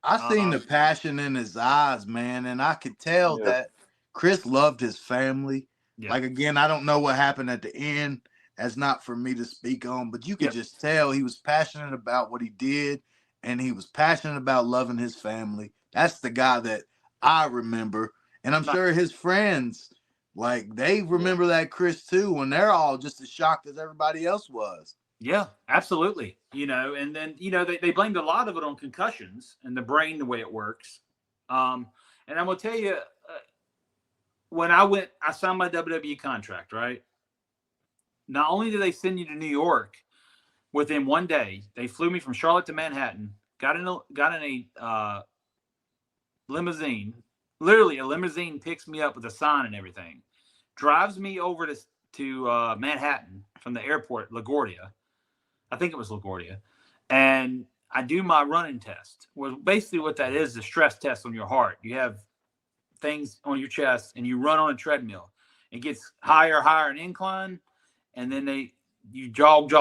C: I seen the passion in his eyes, man, and I could tell
D: Yeah.
C: that Chris loved his family.
B: Yeah.
C: Like, again, I don't know what happened at the end. That's not for me to speak on, but you could just tell he was passionate about what he did, and he was passionate about loving his family. That's the guy that I remember, and I'm sure his friends, like, they remember that Chris too, when they're all just as shocked as everybody else was.
B: Yeah, absolutely. And then, they blamed a lot of it on concussions and the brain, the way it works. And I'm going to tell you, when I signed my WWE contract, right? Not only did they send you to New York within one day, they flew me from Charlotte to Manhattan, got in a limousine. Literally, a limousine picks me up with a sign and everything, drives me over to Manhattan from the airport, LaGuardia. I think it was LaGuardia. And I do my running test. Well, basically what that is a stress test on your heart. You have things on your chest and you run on a treadmill. It gets higher in incline. And then you jog,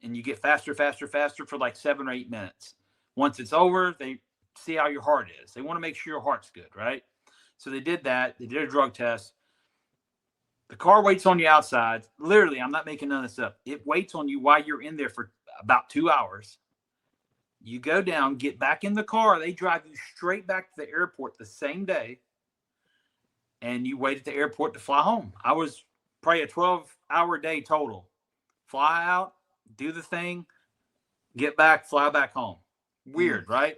B: and you get faster for like 7 or 8 minutes. Once it's over, they see how your heart is. They want to make sure your heart's good, right? So they did that. They did a drug test. The car waits on you outside. Literally, I'm not making none of this up. It waits on you while you're in there for about 2 hours. You go down, get back in the car. They drive you straight back to the airport the same day. And you wait at the airport to fly home. I was probably a 12-hour day total. Fly out, do the thing, get back, fly back home. Weird, right?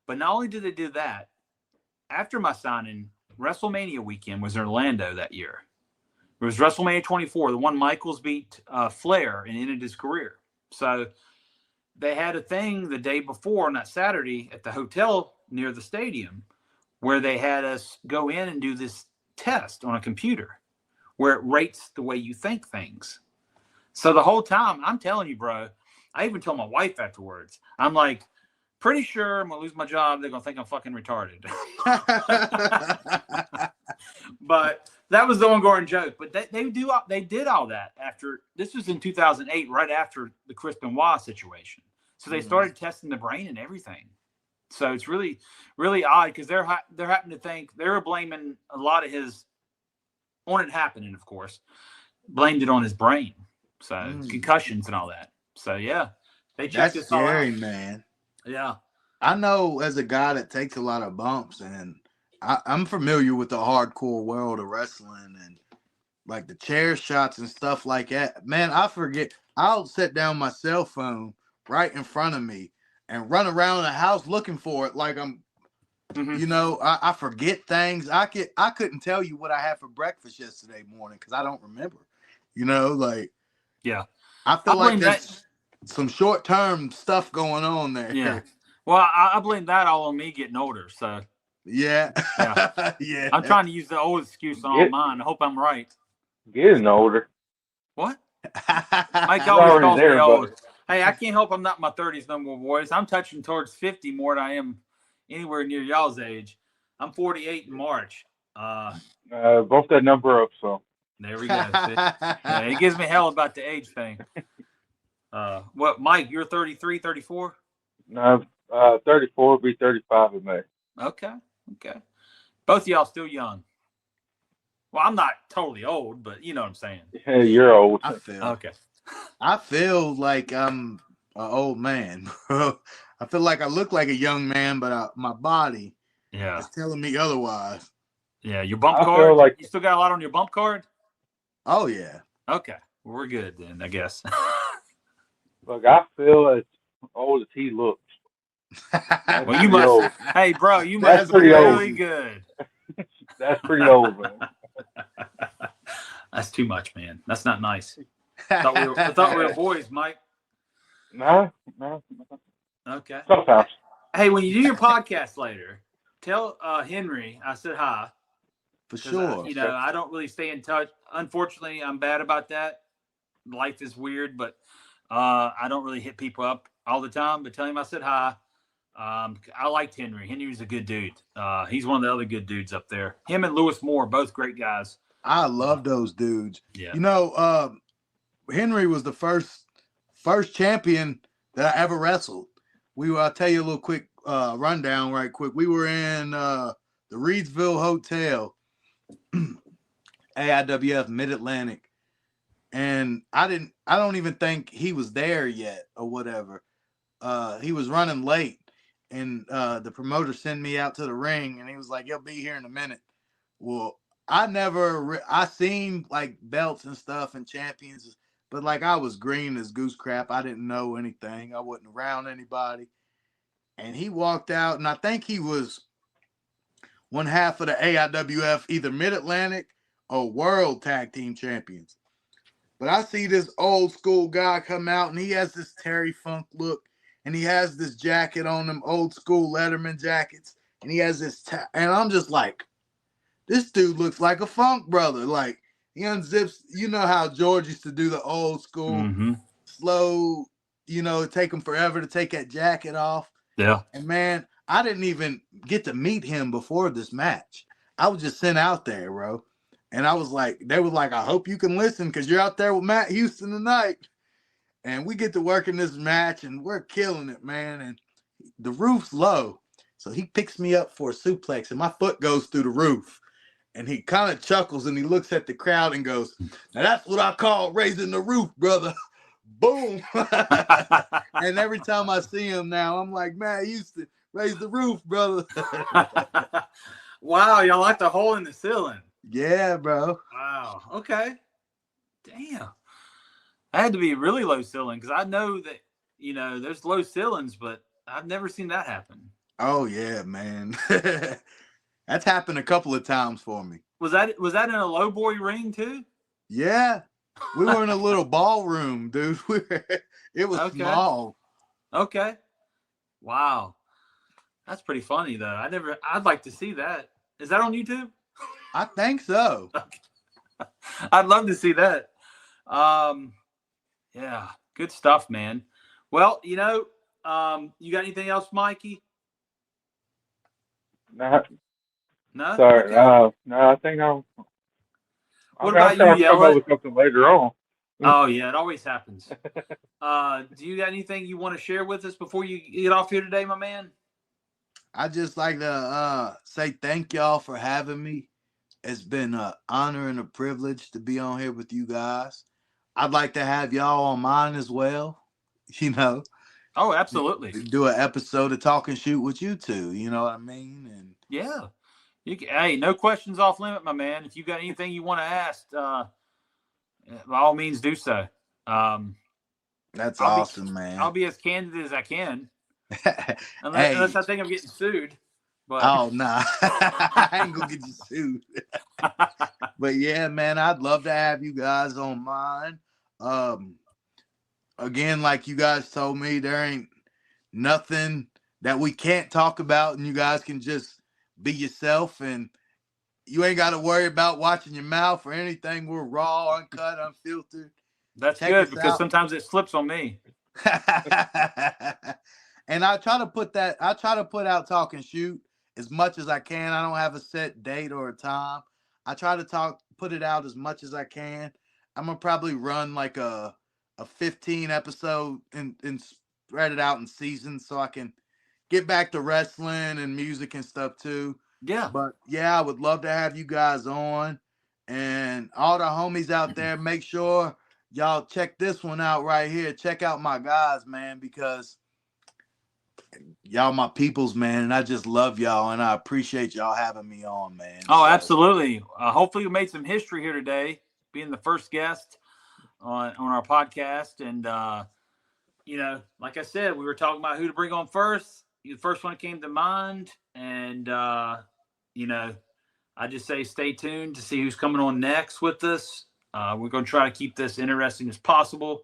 B: But not only did they do that, after my signing, WrestleMania weekend was in Orlando that year. It was WrestleMania 24, the one Michaels beat Flair and ended his career. So they had a thing the day before on that Saturday at the hotel near the stadium where they had us go in and do this test on a computer where it rates the way you think things. So the whole time, I'm telling you, bro, I even told my wife afterwards, I'm like, pretty sure I'm going to lose my job. They're going to think I'm fucking retarded. But that was the ongoing joke. But they did all that after. This was in 2008, right after the Chris Benoit situation. So they started testing the brain and everything. So it's really, really odd because they're having to think they were blaming a lot of his on it happening, of course, blamed it on his brain. So concussions and all that. So yeah, they checked
C: That's
B: this all
C: scary,
B: out.
C: man.
B: Yeah.
C: I know as a guy that takes a lot of bumps, and I'm familiar with the hardcore world of wrestling and like the chair shots and stuff like that. Man, I forget. I'll set down my cell phone right in front of me and run around the house looking for it like I'm, I forget things. I couldn't tell you what I had for breakfast yesterday morning because I don't remember.
B: Yeah.
C: I feel like there's some short-term stuff going on there.
B: Yeah. Well, I blame that all on me getting older. So
C: yeah.
B: Yeah. I'm trying to use the old excuse on all mine. I hope I'm right.
D: Getting older.
B: What? Mike always calls me old. Hey, I can't help I'm not in my 30s no more, boys. I'm touching towards 50 more than I am anywhere near y'all's age. I'm 48 in March.
D: Bump that number up, so.
B: There we go. Yeah, it gives me hell about the age thing. What, Mike, you're 33, 34?
D: No, 34, be 35 in May.
B: Okay. Both of y'all still young. Well, I'm not totally old, but you know what I'm saying.
D: Yeah, you're old.
C: I feel like I'm an old man, bro. I feel like I look like a young man, but my body is telling me otherwise.
B: Yeah, your bump card? You still got a lot on your bump card?
C: Oh, yeah.
B: Okay. We're good then, I guess.
D: Look, I feel as old as he looks. That's
B: Well, you
D: pretty
B: must.
D: old.
B: Hey, bro, you
D: That's
B: must be
D: pretty old.
B: really good.
D: That's pretty old, man.
B: That's too much, man. That's not nice. I thought we were boys, Mike.
D: No.
B: Okay.
D: Sometimes.
B: Hey, when you do your podcast later, tell Henry I said hi.
C: For
B: 'Cause,
C: sure.
B: I don't really stay in touch. Unfortunately, I'm bad about that. Life is weird, but I don't really hit people up all the time. But tell him I said hi. I liked Henry. Henry was a good dude. He's one of the other good dudes up there. Him and Lewis Moore, both great guys.
C: I love those dudes.
B: Yeah.
C: You know, Henry was the first champion that I ever wrestled. I'll tell you a little quick rundown right quick. We were in the Reedsville Hotel, AIWF Mid-Atlantic. And I don't even think he was there yet or whatever. He was running late, and the promoter sent me out to the ring, and he was like, "He'll be here in a minute." Well, I seen like belts and stuff and champions, but like I was green as goose crap. I didn't know anything. I wasn't around anybody. And he walked out, and I think he was one half of the AIWF, either Mid-Atlantic or World Tag Team Champions. But I see this old school guy come out, and he has this Terry Funk look, and he has this jacket on, them old school Letterman jackets, and he has this, and I'm just like, this dude looks like a Funk brother. Like, he unzips, you know how George used to do the old school, slow, it take him forever to take that jacket off.
B: Yeah.
C: And man, I didn't even get to meet him before this match. I was just sent out there, bro. And I was like, they were like, I hope you can listen because you're out there with Matt Houston tonight. And we get to work in this match, and we're killing it, man. And the roof's low. So he picks me up for a suplex, and my foot goes through the roof. And he kind of chuckles, and he looks at the crowd and goes, "Now that's what I call raising the roof, brother." Boom. And every time I see him now, I'm like, "Matt Houston, raise the roof, brother."
B: Wow, y'all like the hole in the ceiling.
C: Yeah, bro.
B: Wow. Okay. Damn. I had to be really low ceiling because I know that, there's low ceilings, but I've never seen that happen.
C: Oh, yeah, man. That's happened a couple of times for me.
B: Was that in a low boy ring too?
C: Yeah. We were in a little ballroom, dude. It was small.
B: Okay. Wow. That's pretty funny though. I'd like to see that. Is that on YouTube?
C: I think so.
B: I'd love to see that. Yeah, good stuff, man. Well, you got anything else, Mikey?
D: No.
B: No.
D: Sorry.
B: Okay.
D: No, I think
B: What about you,
D: I'll come
B: Yella?
D: up with something later on.
B: Oh yeah, it always happens. Do you got anything you want to share with us before you get off here today, my man?
C: I just like to say thank y'all for having me. It's been an honor and a privilege to be on here with you guys. I'd like to have y'all on mine as well.
B: Oh, absolutely.
C: Do an episode of Talk and Shoot with you two. You know what I mean? And
B: yeah, hey, no questions off limit, my man. If you got anything you want to ask, by all means, do so.
C: That's awesome, man.
B: I'll be as candid as I can,
C: Hey.
B: unless I think I'm getting sued. But
C: Oh, nah. I ain't gonna get you sued. But yeah, man, I'd love to have you guys on mine. Again, like you guys told me, there ain't nothing that we can't talk about, and you guys can just be yourself, and you ain't got to worry about watching your mouth or anything. We're raw, uncut, unfiltered.
B: that's
C: Check
B: good
C: us
B: because
C: out.
B: sometimes it slips on me.
C: And I try to put out Talk and Shoot as much as I can. I don't have a set date or a time. I try to put it out as much as I can. I'm gonna probably run like a 15 episode and spread it out in seasons so I can get back to wrestling and music and stuff too.
B: Yeah.
C: But yeah, I would love to have you guys on, and all the homies out there, make sure y'all check this one out right here. Check out my guys, man, because y'all my peoples, man, and I just love y'all, and I appreciate y'all having me on, man.
B: Oh,
C: So,
B: absolutely. Hopefully we made some history here today, being the first guest on our podcast. And, like I said, we were talking about who to bring on first. the first one came to mind, and I just say stay tuned to see who's coming on next with us. We're going to try to keep this interesting as possible.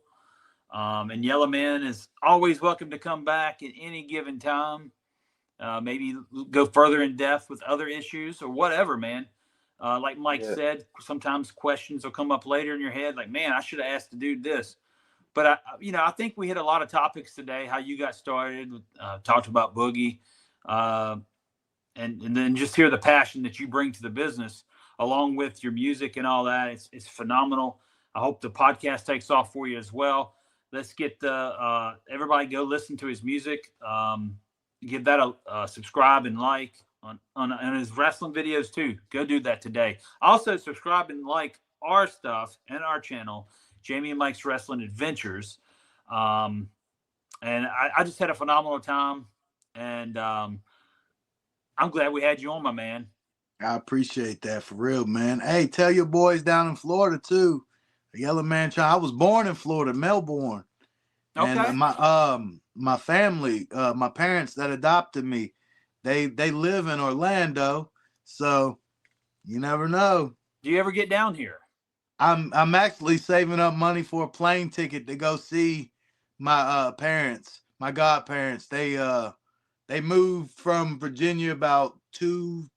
B: And Yellow Man is always welcome to come back at any given time. Maybe go further in depth with other issues or whatever, man. Like Mike said, sometimes questions will come up later in your head, like, man, I should have asked the dude this. But I think we hit a lot of topics today. How you got started, talked about Boogie, and then just hear the passion that you bring to the business, along with your music and all that. It's phenomenal. I hope the podcast takes off for you as well. Let's get everybody go listen to his music. Give that a subscribe and like on his wrestling videos too. Go do that today. Also subscribe and like our stuff and our channel, Jamie and Mike's Wrestling Adventures. And I just had a phenomenal time, and I'm glad we had you on, my man.
C: I appreciate that, for real, man. Hey, tell your boys down in Florida too. The Yellow Man Child. I was born in Florida, Melbourne.
B: Okay.
C: And my family, my parents that adopted me, they live in Orlando. So you never know.
B: Do you ever get down here?
C: I'm actually saving up money for a plane ticket to go see my parents, my godparents. They moved from Virginia about 2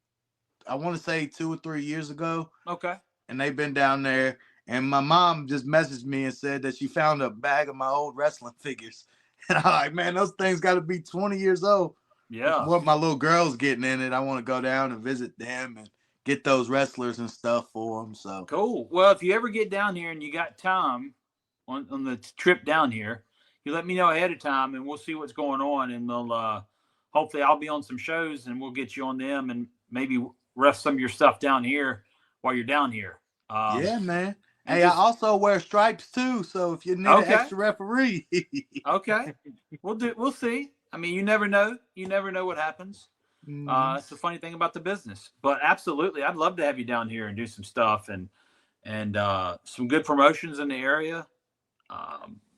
C: or 3 years ago.
B: Okay.
C: And they've been down there. And my mom just messaged me and said that she found a bag of my old wrestling figures. And I'm like, man, those things got to be 20 years old.
B: Yeah.
C: What my little girl's getting in it, I want to go down and visit them and get those wrestlers and stuff for them. So
B: cool. Well, if you ever get down here and you got time on the trip down here, you let me know ahead of time, and we'll see what's going on. And we'll hopefully I'll be on some shows, and we'll get you on them, and maybe ref some of your stuff down here while you're down here.
C: Yeah, man. Hey, I also wear stripes too, so if you need an extra referee.
B: Okay. We'll see. I mean, you never know. You never know what happens. It's the funny thing about the business. But absolutely, I'd love to have you down here and do some stuff and some good promotions in the area.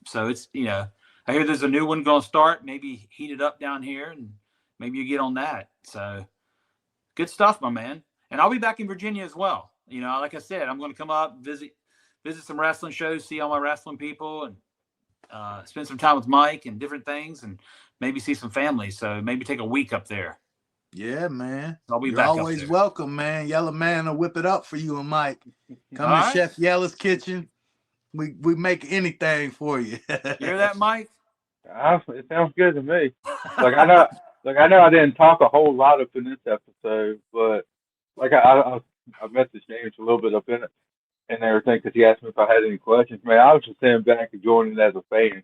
B: So it's, I hear there's a new one going to start, maybe heat it up down here, and maybe you get on that. So good stuff, my man. And I'll be back in Virginia as well. Like I said, I'm going to come up, visit some wrestling shows, see all my wrestling people, and spend some time with Mike and different things, and maybe see some family. So maybe take a week up there.
C: Yeah, man.
B: I'll be
C: You're
B: back.
C: Always welcome, man. Yellow Man will whip it up for you and Mike. Come to Chef Yella's kitchen. We make anything for you.
B: You hear that, Mike?
D: It sounds good to me. I know I didn't talk a whole lot up in this episode, but I messaged James a little bit up in it and everything, because he asked me if I had any questions. Man, I was just sitting back and joining as a fan.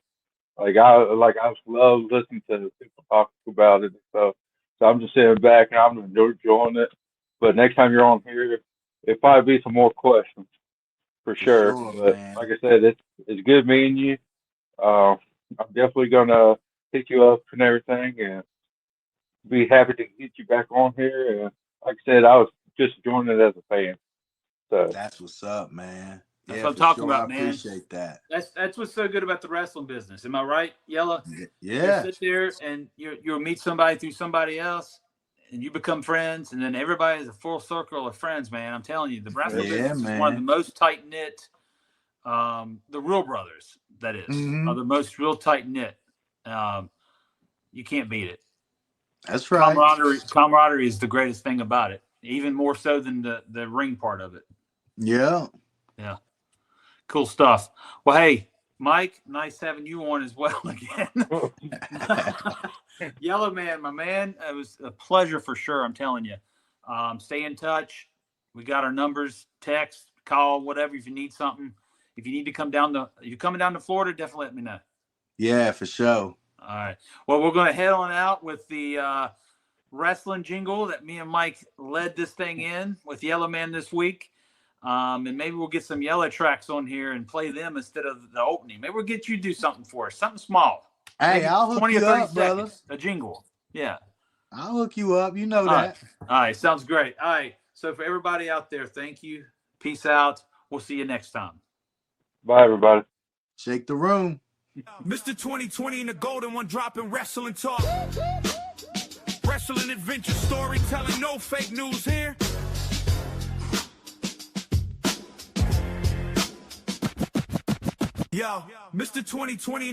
D: I just love listening to people talk about it and stuff. So I'm just sitting back and I'm enjoying it. But next time you're on here, it'll probably be some more questions for sure. But man, like I said, it's good meeting you. I'm definitely gonna hit you up and everything, and be happy to get you back on here. And like I said, I was just joining it as a fan. So
C: that's what's up, man.
B: That's what I'm talking about, man.
C: I appreciate that.
B: That's what's so good about the wrestling business. Am I right, Yella?
C: Yeah.
B: You sit there and you'll meet somebody through somebody else, and you become friends, and then everybody is a full circle of friends, man. I'm telling you, the wrestling business is one of the most tight knit. The Real Brothers, that is, are the most real tight knit. You can't beat it.
C: That's right.
B: Camaraderie is the greatest thing about it, even more so than the ring part of it.
C: Yeah.
B: Yeah. Cool stuff. Well, hey, Mike, nice having you on as well again. Yellow Man, my man, it was a pleasure for sure. I'm telling you. Stay in touch. We got our numbers, text, call, whatever. If you need something, if you need to come down if you're coming down to Florida, definitely let me know.
C: Yeah, for sure.
B: All right. Well, we're going to head on out with the wrestling jingle that me and Mike led this thing in with Yellow Man this week. And maybe we'll get some Yellow tracks on here and play them instead of the opening. Maybe we'll get you to do something for us, something small.
C: Hey,
B: maybe
C: I'll hook you up, brother.
B: A jingle. Yeah.
C: I'll hook you up. You know that.
B: All right. Sounds great. All right. So for everybody out there, thank you. Peace out. We'll see you next time.
D: Bye, everybody.
C: Shake the room.
A: Mr. 2020 and the golden one dropping wrestling talk. wrestling adventure, storytelling, no fake news here. Yo, Mr. 2020.